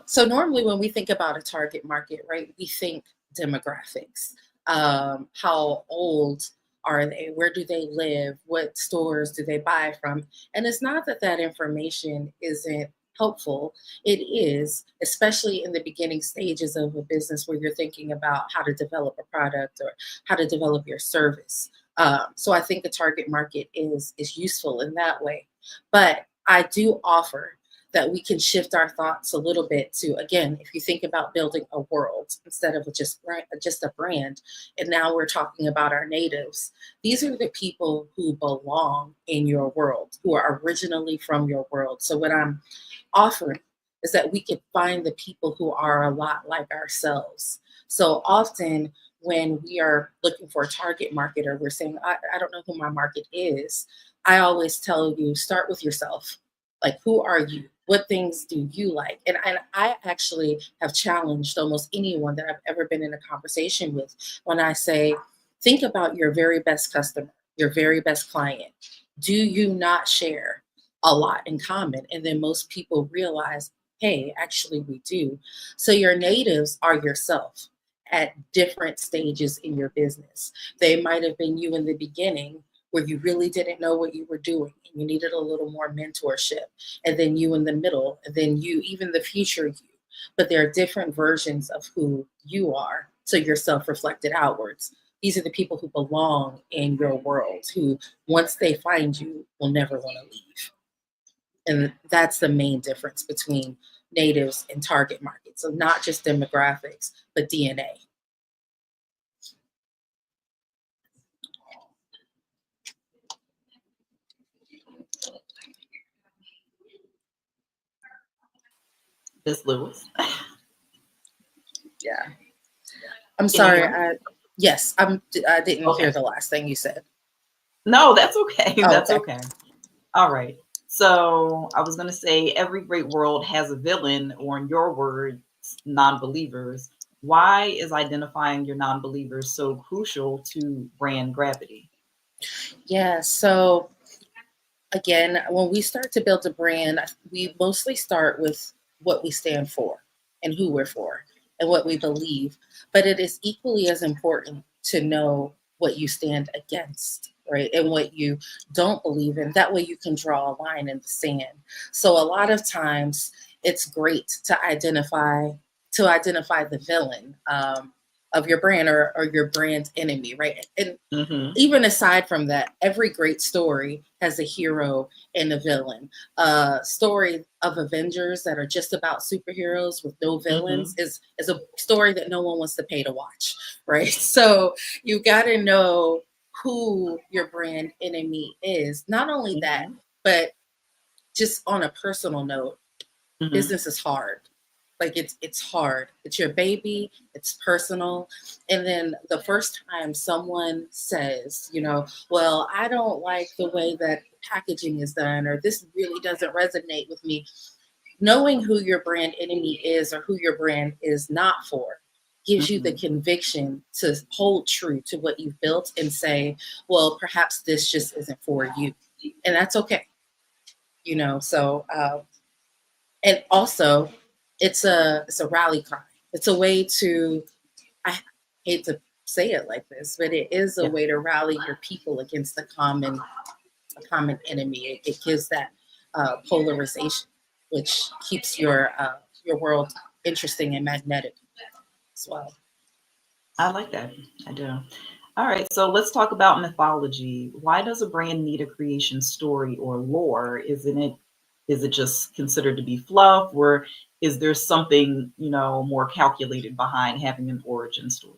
So normally when we think about a target market, right, we think demographics. How old are they? Where do they live? What stores do they buy from? And it's not that information isn't helpful. It is, especially in the beginning stages of a business where you're thinking about how to develop a product or how to develop your service. So I think the target market is useful in that way. But I do offer that we can shift our thoughts a little bit to, again, if you think about building a world instead of just a brand, and now we're talking about our natives. These are the people who belong in your world, who are originally from your world. So what I'm offering is that we can find the people who are a lot like ourselves. So often when we are looking for a target market, or we're saying, I don't know who my market is, I always tell you, start with yourself. Like, who are you? What things do you like? And I actually have challenged almost anyone that I've ever been in a conversation with when I say, think about your very best customer, your very best client. Do you not share a lot in common. And then most people realize, hey, actually we do. So your natives are yourself at different stages in your business. They might have been you in the beginning where you really didn't know what you were doing and you needed a little more mentorship, and then you in the middle, and then you, even the future you. But there are different versions of who you are, so you're self-reflected outwards. These are the people who belong in your world, who once they find you will never want to leave. And that's the main difference between natives and target markets. So not just demographics, but DNA. Ms. Lewis. Yeah. I'm sorry. Yes, I didn't hear the last thing you said. No, that's okay. Oh, That's okay. All right. So I was going to say every great world has a villain, or in your words, non-believers. Why is identifying your non-believers so crucial to brand gravity? Yeah. So again, when we start to build a brand, we mostly start with what we stand for and who we're for and what we believe. But it is equally as important to know what you stand against, right? And what you don't believe in. That way you can draw a line in the sand. So a lot of times it's great to identify the villain of your brand, or your brand enemy, right? And even aside from that, every great story has a hero and a villain. A story of Avengers that are just about superheroes with no villains is a story that no one wants to pay to watch, right? So you got to know who your brand enemy is. Not only that, but just on a personal note, business is hard. Like it's hard. It's your baby. It's personal. And then the first time someone says, well, I don't like the way that packaging is done, or this really doesn't resonate with me. Knowing who your brand enemy is or who your brand is not for gives you the conviction to hold true to what you've built and say, well, perhaps this just isn't for you. And that's okay. So, and also, it's a rally cry. It's a way to, I hate to say it like this, but it is a way to rally your people against a common enemy. It gives that polarization, which keeps your world interesting and magnetic as well. I like that. I do. All right, so let's talk about mythology. Why does a brand need a creation story or lore? Is it just considered to be fluff, or is there something, more calculated behind having an origin story?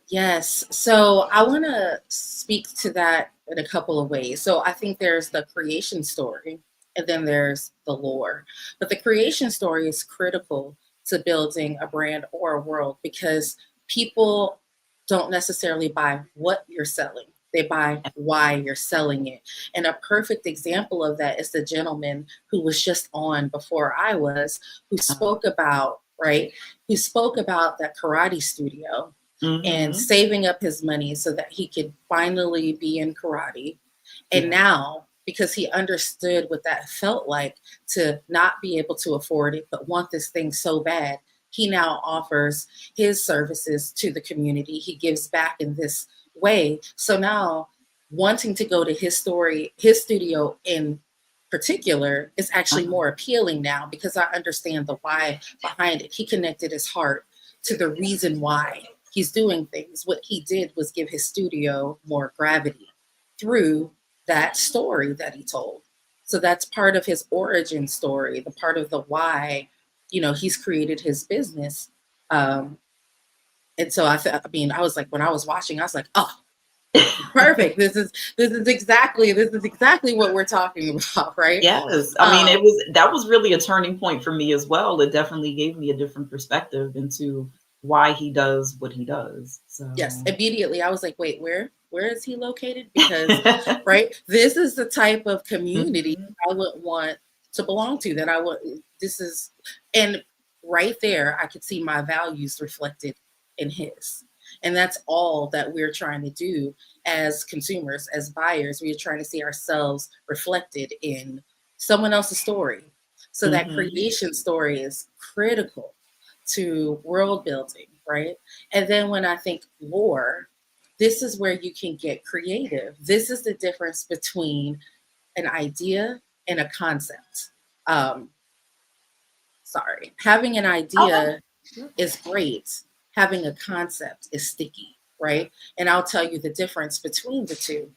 Yes. So I want to speak to that in a couple of ways. So I think there's the creation story, and then there's the lore. But the creation story is critical to building a brand or a world, because people don't necessarily buy what you're selling. They buy why you're selling it. And a perfect example of that is the gentleman who was just on before I was, who spoke about, that karate studio and saving up his money so that he could finally be in karate. And now, because he understood what that felt like to not be able to afford it, but want this thing so bad, he now offers his services to the community. He gives back in this way. So now wanting to go to his studio in particular is actually more appealing now, because I understand the why behind it. He connected his heart to the reason why he's doing things. What he did was give his studio more gravity through that story that he told. So that's part of his origin story, the part of the why, he's created his business. And so I was like, when I was watching, I was like, oh, perfect. This is exactly what we're talking about, right? Yes. That was really a turning point for me as well. It definitely gave me a different perspective into why he does what he does. So yes, immediately I was like, wait, where is he located? Because this is the type of community I would want to belong to, and right there I could see my values reflected in his. And that's all that we're trying to do as consumers, as buyers. We're trying to see ourselves reflected in someone else's story. So that creation story is critical to world building, right? And then when I think lore, this is where you can get creative. This is the difference between an idea and a concept. Having an idea is great. Having a concept is sticky, right? And I'll tell you the difference between the two.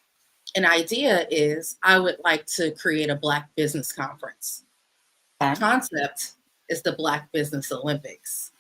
An idea is, I would like to create a Black business conference. A concept is the Black Business Olympics.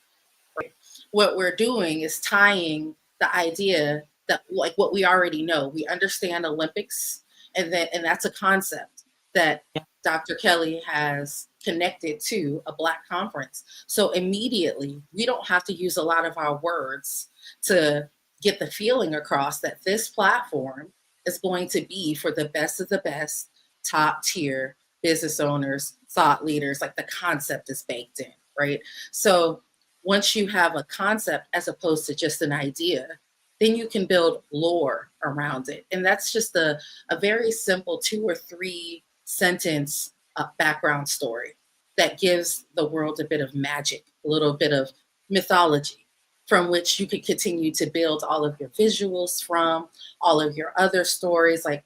Right? What we're doing is tying the idea that, like what we already know, we understand Olympics, and that's a concept that Dr. Kelly has connected to a Black conference. So immediately, we don't have to use a lot of our words to get the feeling across that this platform is going to be for the best of the best, top tier business owners, thought leaders. Like, the concept is baked in, right? So once you have a concept as opposed to just an idea, then you can build lore around it. And that's just a very simple 2 or 3 sentence background story that gives the world a bit of magic, a little bit of mythology, from which you could continue to build all of your visuals from, all of your other stories. Like,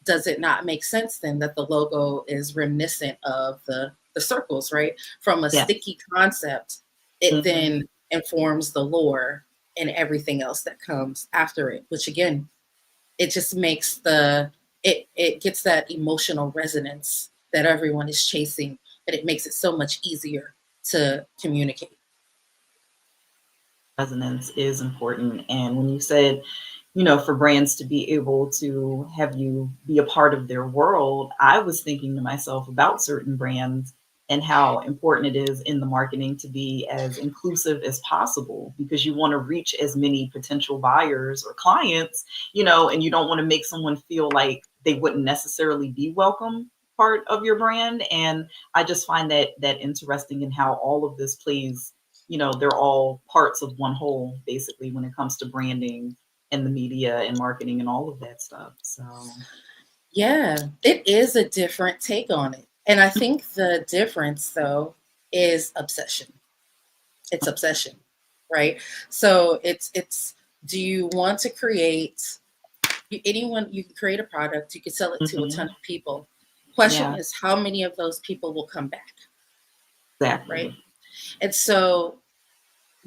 does it not make sense then that the logo is reminiscent of the circles, right? From a sticky concept, it then informs the lore and everything else that comes after it, which again, it just makes it gets that emotional resonance that everyone is chasing, but it makes it so much easier to communicate. Resonance is important. And when you said, for brands to be able to have you be a part of their world, I was thinking to myself about certain brands and how important it is in the marketing to be as inclusive as possible, because you want to reach as many potential buyers or clients, and you don't want to make someone feel like they wouldn't necessarily be welcome part of your brand. And I just find that interesting in how all of this plays, they're all parts of one whole, basically, when it comes to branding and the media and marketing and all of that stuff. So yeah, it is a different take on it. And I think the difference, though, is obsession. It's obsession, right? So it's do you want to create, you can create a product, you can sell it to a ton of people. Question is, how many of those people will come back? Exactly. Right? And so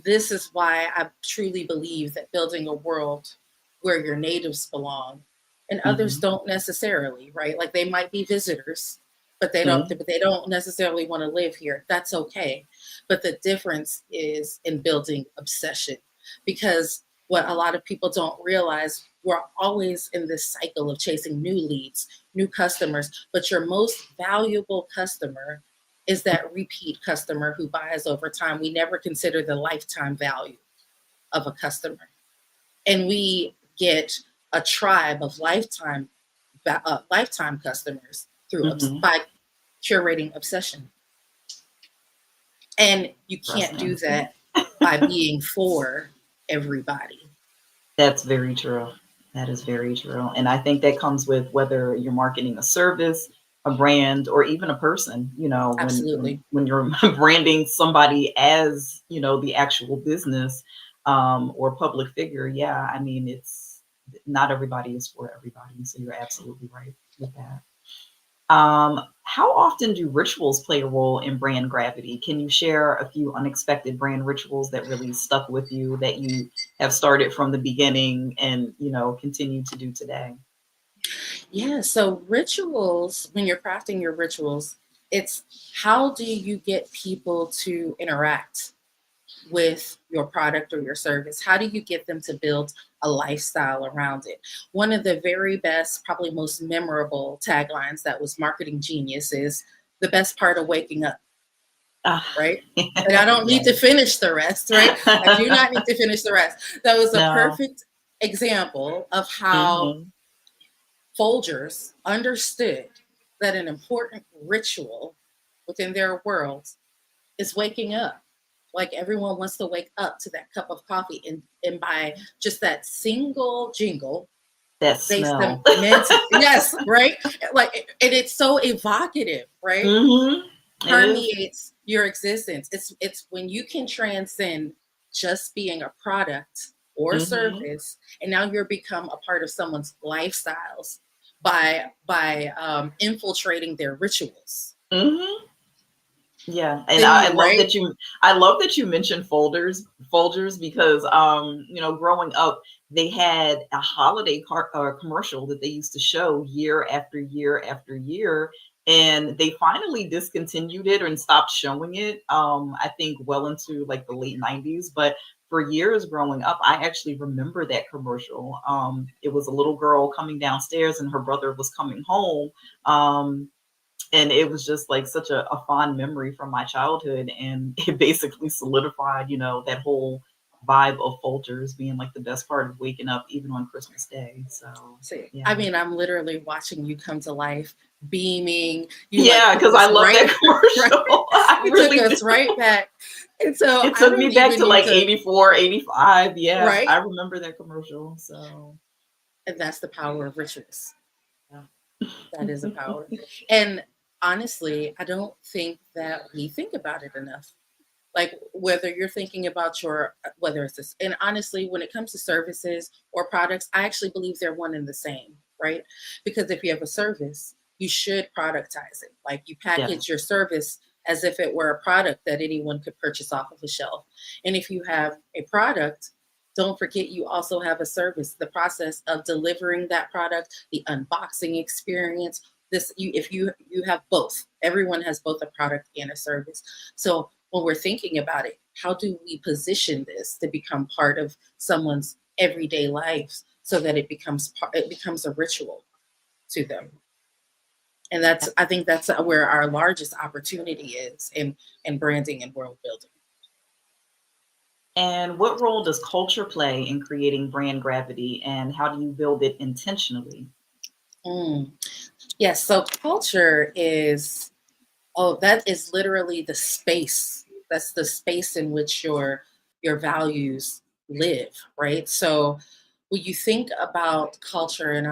this is why I truly believe that building a world where your natives belong and others don't necessarily, right? Like, they might be visitors, but they don't necessarily want to live here. That's okay. But the difference is in building obsession, because what a lot of people don't realize, we're always in this cycle of chasing new leads, new customers, but your most valuable customer is that repeat customer who buys over time. We never consider the lifetime value of a customer. And we get a tribe of lifetime customers through by curating obsession. And you can't do that by being for everybody. That's very true. That is very true. And I think that comes with whether you're marketing a service, a brand, or even a person, Absolutely. When you're branding somebody as, the actual business or public figure. Yeah, I mean, it's not everybody is for everybody. So you're absolutely right with that. How often do rituals play a role in brand gravity? Can you share a few unexpected brand rituals that really stuck with you, that you have started from the beginning and, continue to do today? Yeah, so rituals, when you're crafting your rituals, it's how do you get people to interact with your product or your service? How do you get them to build a lifestyle around it? One of the very best, probably most memorable taglines that was marketing genius is the best part of waking up, right? And I don't need to finish the rest, right? I do not need to finish the rest. That was a perfect example of how Folgers understood that an important ritual within their world is waking up. Like everyone wants to wake up to that cup of coffee, and by just that single jingle, That they smell. yes, right? Like, and it's so evocative, right? Mm-hmm. Permeates your existence. It's when you can transcend just being a product or Mhm. service, and now you're become a part of someone's lifestyles by infiltrating their rituals. Mm-hmm. Yeah, and Then I you, love right? that you mentioned Folgers because you know, growing up they had a holiday commercial that they used to show year after year after year, and they finally discontinued it and stopped showing it. I think well into like the late 90s, but for years growing up, I actually remember that commercial. It was a little girl coming downstairs and her brother was coming home. And it was just like such a fond memory from my childhood, and it basically solidified, you know, that whole vibe of Folgers being like the best part of waking up even on Christmas Day. So See, yeah. I mean, I'm literally watching you come to life, beaming. Yeah, because I love that commercial. I really took us do. right back. And so It I took don't me back even to need like to, 84, 85. Yeah, right? I remember that commercial. So And that's the power of rituals. That is a power. And honestly, I don't think that we think about it enough. Like whether you're thinking about whether it's this, and honestly, when it comes to services or products, I actually believe they're one and the same, right? Because if you have a service, you should productize it. Like you package your service as if it were a product that anyone could purchase off of a shelf. And if you have a product, don't forget you also have a service, the process of delivering that product, the unboxing experience. If you have both, everyone has both a product and a service. So when we're thinking about it, how do we position this to become part of someone's everyday lives so that it becomes a ritual to them? And I think that's where our largest opportunity is in branding and world building. and what role does culture play in creating brand gravity, and how do you build it intentionally? Yes, so culture is, that is literally the space. That's the space in which your values live, right? So when you think about culture, and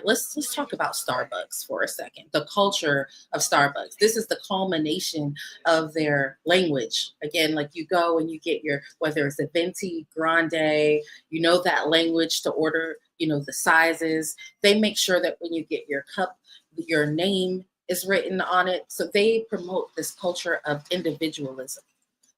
let's talk about Starbucks for a second. The culture of Starbucks. This is the culmination of their language. Again, like you go and you get whether it's a venti, grande, you know that language to order, you know, the sizes. They make sure that when you get your cup, your name is written on it. So they promote this culture of individualism.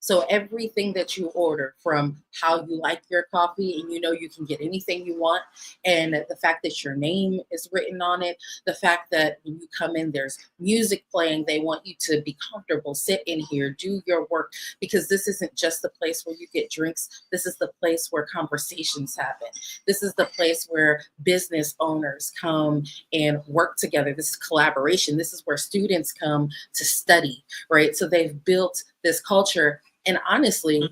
So everything that you order, from how you like your coffee, and you know you can get anything you want, and the fact that your name is written on it, the fact that when you come in, there's music playing, they want you to be comfortable, sit in here, do your work, because this isn't just the place where you get drinks. This is the place where conversations happen. This is the place where business owners come and work together. This is collaboration. This is where students come to study, right? So they've built this culture. And honestly,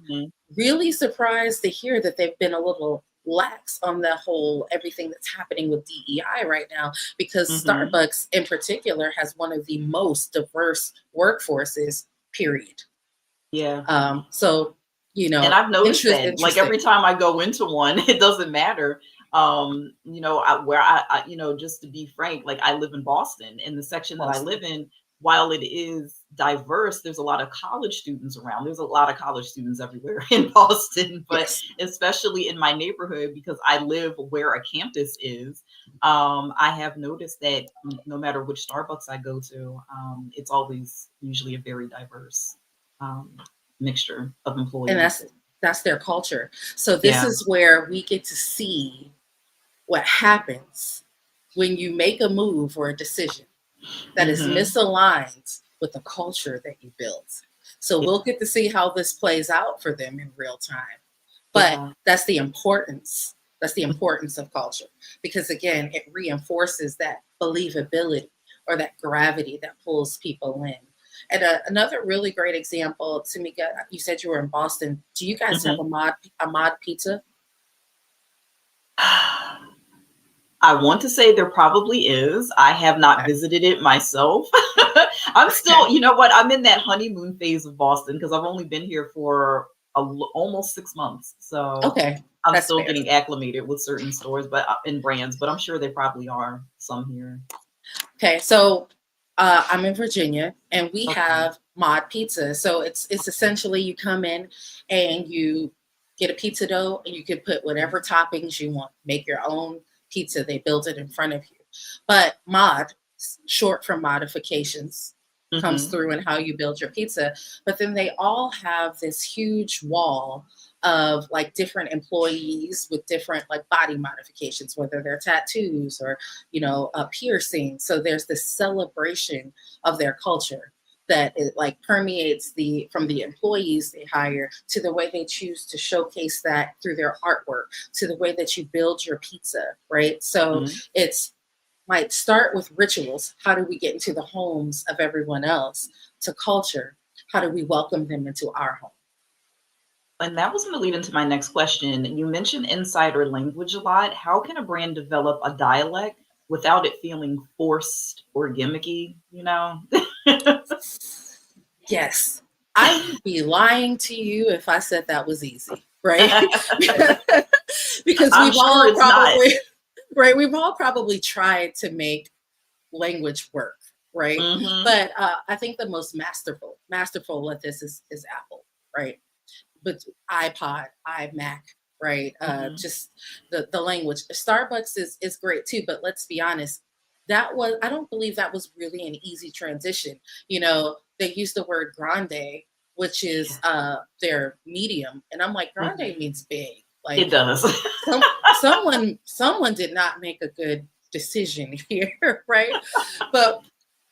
really surprised to hear that they've been a little lax on the whole everything that's happening with DEI right now, because Starbucks in particular has one of the most diverse workforces, period. Yeah. So, you know, and I've noticed that like every time I go into one, it doesn't matter. You know, I you know, just to be frank, like I live in Boston, and the section that I live in, while it is diverse, there's a lot of college students around. There's a lot of college students everywhere in Boston, but especially in my neighborhood, because I live where a campus is, I have noticed that no matter which Starbucks I go to, it's always usually a very diverse mixture of employees. And that's their culture. So this is where we get to see what happens when you make a move or a decision that is misaligned with the culture that you built. So we'll get to see how this plays out for them in real time. But that's the importance. That's the importance of culture, because again, it reinforces that believability or that gravity that pulls people in. And another really great example, Tamika, you said you were in Boston. Do you guys have a mod pizza? I want to say there probably is. I have not visited it myself. I'm still, you know what? I'm in that honeymoon phase of Boston because I've only been here for almost 6 months. So Okay, I'm that's still fair. getting acclimated with certain stores, but in brands, but I'm sure there probably are some here. Okay, so I'm in Virginia, and we Okay. have Mod Pizza. So it's essentially you come in and you get a pizza dough, and you can put whatever toppings you want. Make your own pizza. They build it in front of you. But Mod, short for modifications, comes Mhm. through in how you build your pizza. But then they all have this huge wall of like different employees with different like body modifications, whether they're tattoos or piercings. So there's this celebration of their culture that it like permeates from the employees they hire to the way they choose to showcase that through their artwork to the way that you build your pizza, right? So Mhm. it's might start with rituals. How do we get into the homes of everyone else? To culture. How do we welcome them into our home? And that was going to lead into my next question. You mentioned insider language a lot. How can a brand develop a dialect without it feeling forced or gimmicky, you know? Yes. I would be lying to you if I said that was easy, right? Because I'm we've sure all it's not. probably, right? We've all probably tried to make language work, right? Mhm. But I think the most masterful at this is Apple, right? But iPod, iMac, right? Mhm. Just the language. Starbucks is great too, but let's be honest, I don't believe that was really an easy transition. They use the word grande, which is their medium, and I'm like, grande Mhm. means big. It Like does. someone did not make a good decision here, right? But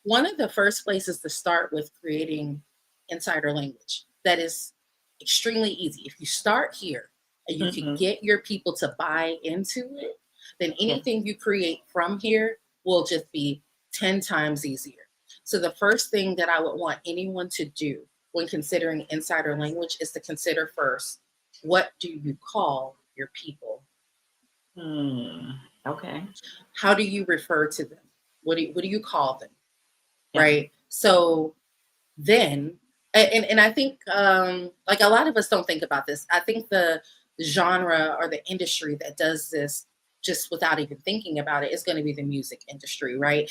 one of the first places to start with creating insider language that is extremely easy. If you start here and you can Mhm. get your people to buy into it, then Yeah. anything you create from here will just be 10 times easier. So the first thing that I would want anyone to do when considering insider language is to consider first, what do you call your people? Okay. How do you refer to them? What do you call them? Yeah. Right? So then, and I think like a lot of us don't think about this. I think the genre or the industry that does this just without even thinking about it is going to be the music industry, right?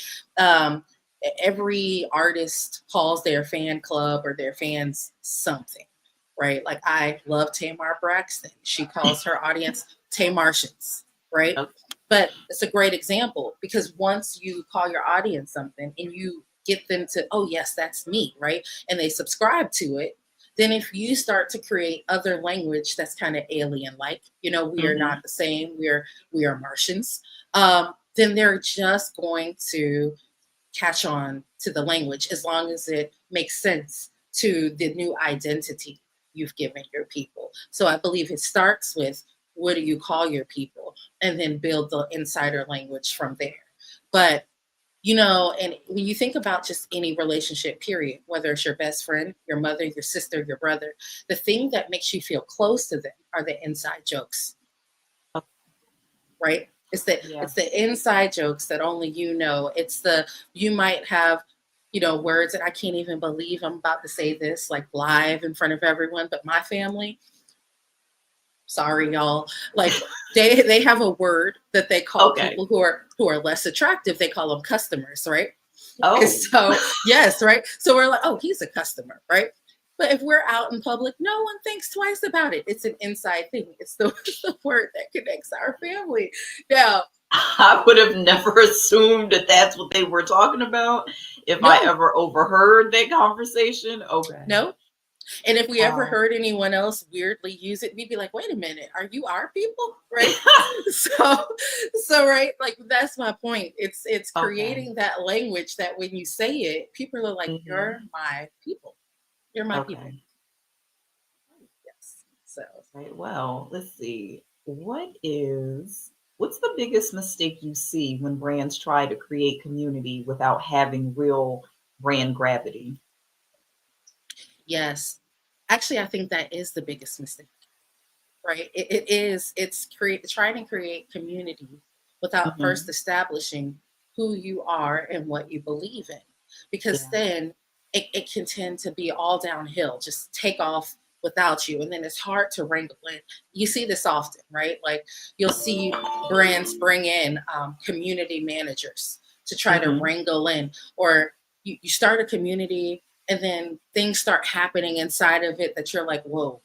Every artist calls their fan club or their fans something, right? Like I love Tamar Braxton. She calls her audience Tamartians, right? Okay. But it's a great example because once you call your audience something and you get them to, oh yes, that's me, right? And they subscribe to it, then if you start to create other language that's kind of alien-like, we are Mhm. not the same, we are Martians, then they're just going to catch on to the language as long as it makes sense to the new identity you've given your people. So I believe it starts with what do you call your people and then build the insider language from there. But and when you think about just any relationship, period, whether it's your best friend, your mother, your sister, your brother, the thing that makes you feel close to them are the inside jokes, right? It's Yes. the inside jokes that only you know. You might have, words that I can't even believe I'm about to say this like live in front of everyone, but my family, sorry y'all, like they have a word that they call Okay. people who are less attractive. They call them customers, right? Oh. And so yes, right. So we're like, oh, he's a customer, right? But if we're out in public, no one thinks twice about it. It's an inside thing. It's the word that connects our family. Now, I would have never assumed that that's what they were talking about if I No. ever overheard that conversation. Okay. no. And if we ever Wow. heard anyone else weirdly use it, we'd be like, wait a minute, are you our people? Right. so right, like that's my point. It's Okay. creating that language that when you say it, people are like, Mhm. you're my people. You're my people. Okay. Yes. So Right. Well, let's see. What's the biggest mistake you see when brands try to create community without having real brand gravity? yes. Actually, I think that is the biggest mistake, right? It is. It's trying to create community without first Mhm. establishing who you are and what you believe in, because Yeah. then it can tend to be all downhill. Just take off without you. And then it's hard to wrangle in. You see this often, right? Like you'll see brands bring in community managers to try to wrangle in, or you start a community and then things start happening inside of it that you're like, whoa.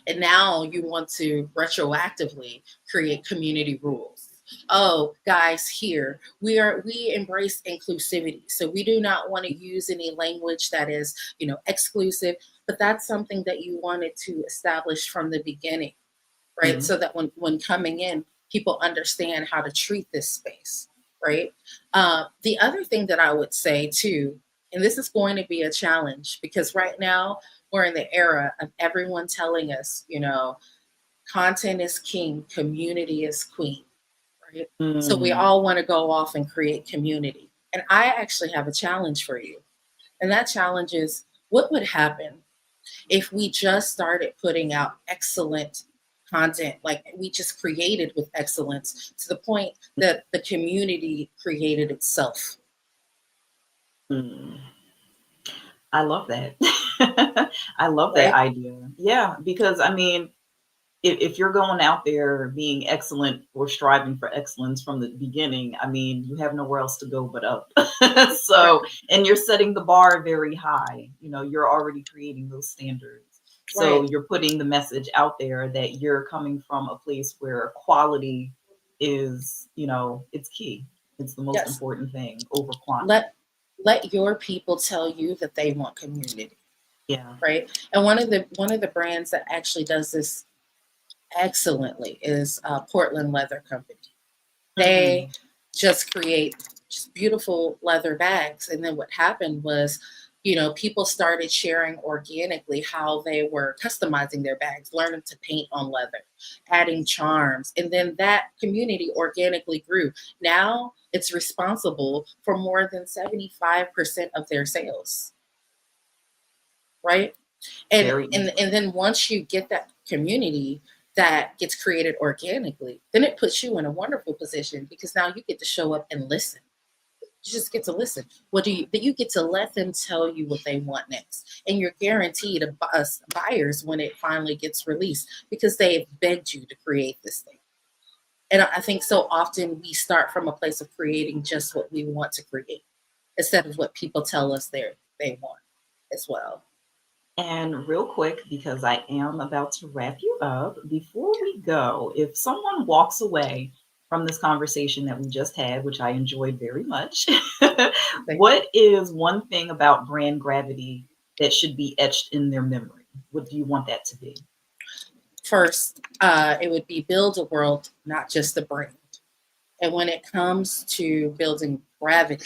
And now you want to retroactively create community rules. Oh, guys, here we embrace inclusivity. So we do not want to use any language that is, exclusive, but that's something that you wanted to establish from the beginning, right? So that when coming in, people understand how to treat this space, right? The other thing that I would say too, and this is going to be a challenge because right now we're in the era of everyone telling us, content is king, community is queen. Right? So we all want to go off and create community. And I actually have a challenge for you. And that challenge is, what would happen if we just started putting out excellent content, like we just created with excellence to the point that the community created itself? I love that. I love that idea. Yeah, because I mean, if you're going out there being excellent or striving for excellence from the beginning, I mean, you have nowhere else to go but up. So, and you're setting the bar very high. You're already creating those standards. So you're putting the message out there that you're coming from a place where quality is, it's key. It's the most important thing over quantity. Let your people tell you that they want community. Yeah. Right. And one of the brands that actually does this excellently is Portland Leather Company. They just create just beautiful leather bags. And then what happened was, people started sharing organically how they were customizing their bags, learning to paint on leather, adding charms. And then that community organically grew. Now it's responsible for more than 75% of their sales. Right? And then once you get that community that gets created organically, then it puts you in a wonderful position because now you get to show up and listen. You just get to listen. You get to let them tell you what they want next. And you're guaranteed buyers when it finally gets released because they've begged you to create this thing. And I think so often we start from a place of creating just what we want to create instead of what people tell us they want as well. And real quick, because I am about to wrap you up, before we go, if someone walks away from this conversation that we just had, which I enjoyed very much, what is one thing about brand gravity that should be etched in their memory? What do you want that to be? First, it would be build a world, not just a brand. And when it comes to building gravity,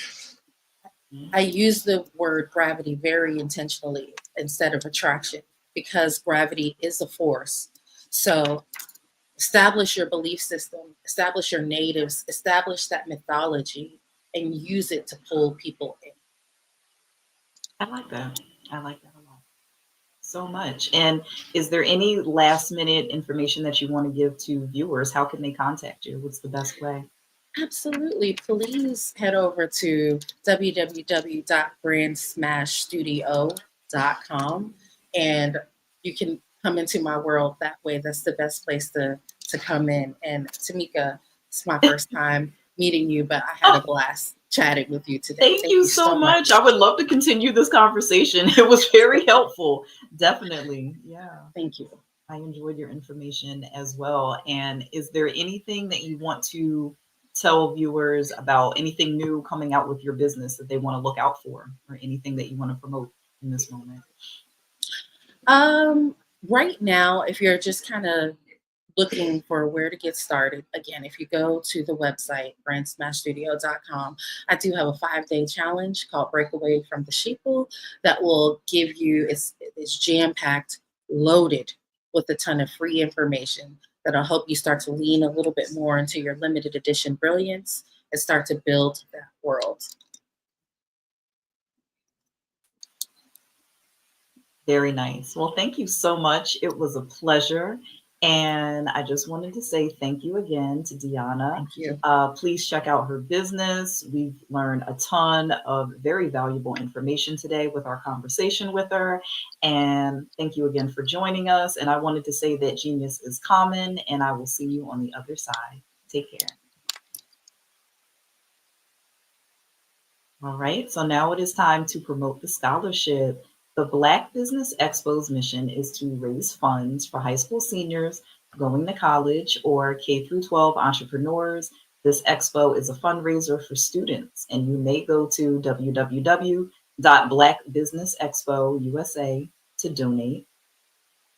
I use the word gravity very intentionally instead of attraction because gravity is a force. So establish your belief system, establish your natives, establish that mythology, and use it to pull people in. I like that. I like that a lot. So much. And is there any last minute information that you want to give to viewers? How can they contact you? What's the best way? Absolutely. Please head over to www.brandsmashstudio.com and you can come into my world that way. That's the best place to come in. And Tamika, it's my first time meeting you, but I had a blast chatting with you today. Thank you so much. I would love to continue this conversation. It was very helpful. Definitely. Yeah. Thank you. I enjoyed your information as well. And is there anything that you want to tell viewers about, anything new coming out with your business that they want to look out for, or anything that you want to promote in this moment? Right now, if you're just kind of looking for where to get started, again, if you go to the website, brandsmashstudio.com, I do have a 5-day challenge called Break Away from the Sheeple that will give you, it's jam-packed, loaded with a ton of free information that'll help you start to lean a little bit more into your limited edition brilliance and start to build that world. Very nice. Well, thank you so much. It was a pleasure. And I just wanted to say thank you again to Deanna. Thank you. Please check out her business. We've learned a ton of very valuable information today with our conversation with her. And thank you again for joining us. And I wanted to say that genius is common, and I will see you on the other side. Take care. All right, so now it is time to promote the scholarship. The Black Business Expo's mission is to raise funds for high school seniors going to college or K through 12 entrepreneurs. This expo is a fundraiser for students, and you may go to www.blackbusinessexpousa to donate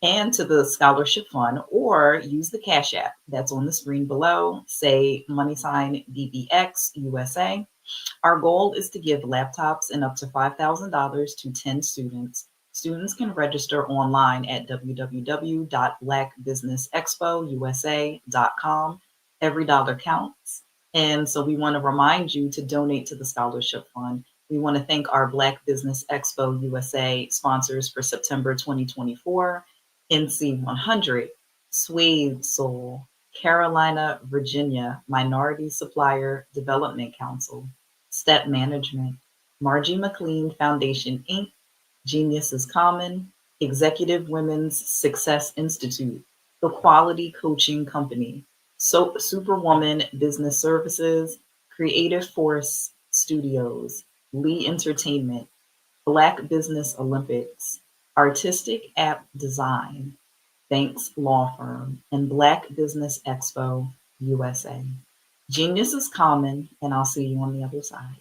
and to the scholarship fund, or use the Cash App that's on the screen below, say $BBX USA. Our goal is to give laptops and up to $5,000 to 10 students. Students can register online at www.blackbusinessexpousa.com. Every dollar counts. And so we want to remind you to donate to the scholarship fund. We want to thank our Black Business Expo USA sponsors for September 2024, NC100, Suede Soul, Carolina, Virginia, Minority Supplier Development Council, Step Management, Margie McLean Foundation, Inc., Genius is Common, Executive Women's Success Institute, The Quality Coaching Company, Superwoman Business Services, Creative Force Studios, Lee Entertainment, Black Business Olympics, Artistic App Design, Banks Law Firm, and Black Business Expo USA. Genius is common, and I'll see you on the other side.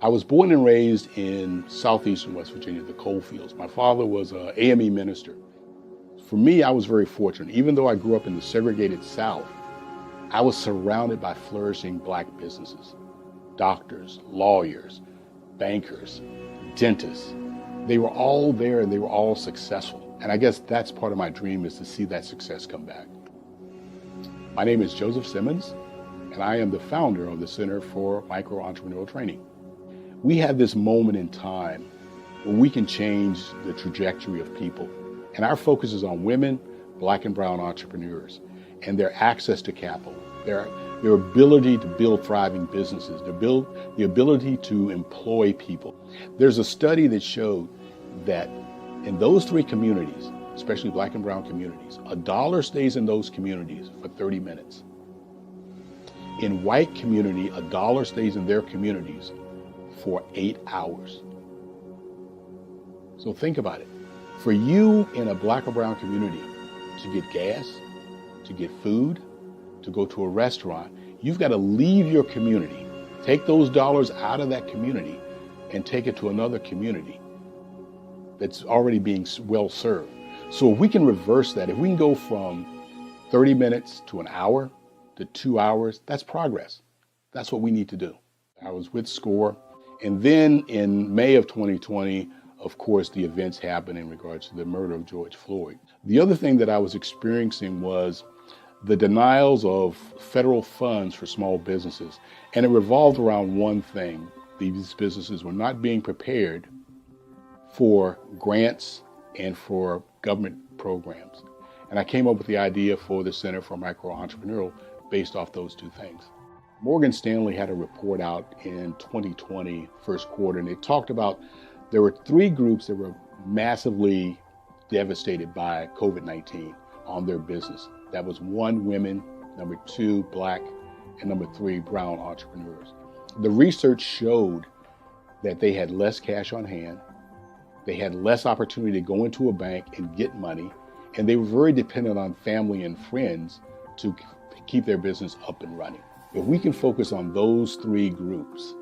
I was born and raised in southeastern West Virginia, the coal fields. My father was an AME minister. For me, I was very fortunate. Even though I grew up in the segregated South, I was surrounded by flourishing Black businesses. Doctors, lawyers, bankers, dentists. They were all there and they were all successful. And I guess that's part of my dream, is to see that success come back. My name is Joseph Simmons, and I am the founder of the Center for Micro-Entrepreneurial Training. We have this moment in time where we can change the trajectory of people. And our focus is on women, Black and brown entrepreneurs, and their access to capital, their ability to build thriving businesses, the ability to employ people. There's a study that showed that in those three communities, especially Black and brown communities, $1 stays in those communities for 30 minutes. In white community, $1 stays in their communities for 8 hours. So think about it. For you in a Black or brown community to get gas, to get food, to go to a restaurant, you've got to leave your community, take those dollars out of that community and take it to another community that's already being well served. So if we can reverse that, if we can go from 30 minutes to an hour to 2 hours, that's progress. That's what we need to do. I was with SCORE, and then in May of 2020, of course, the events happened in regards to the murder of George Floyd. The other thing that I was experiencing was the denials of federal funds for small businesses. And it revolved around one thing. These businesses were not being prepared for grants and for government programs. And I came up with the idea for the Center for Micro-Entrepreneurial based off those two things. Morgan Stanley had a report out in 2020, first quarter, and they talked about there were 3 groups that were massively devastated by COVID-19 on their business. That was 1, women, number 2, Black, and number 3, brown entrepreneurs. The research showed that they had less cash on hand, they had less opportunity to go into a bank and get money, and they were very dependent on family and friends to keep their business up and running. If we can focus on those 3 groups,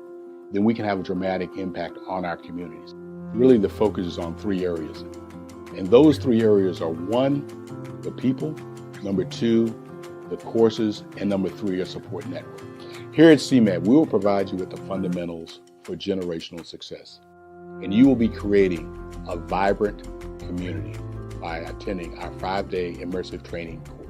then we can have a dramatic impact on our communities. Really, the focus is on 3 areas. And those 3 areas are 1, the people, number 2, the courses, and number 3, a support network. Here at CMAT, we will provide you with the fundamentals for generational success. And you will be creating a vibrant community by attending our 5-day immersive training course.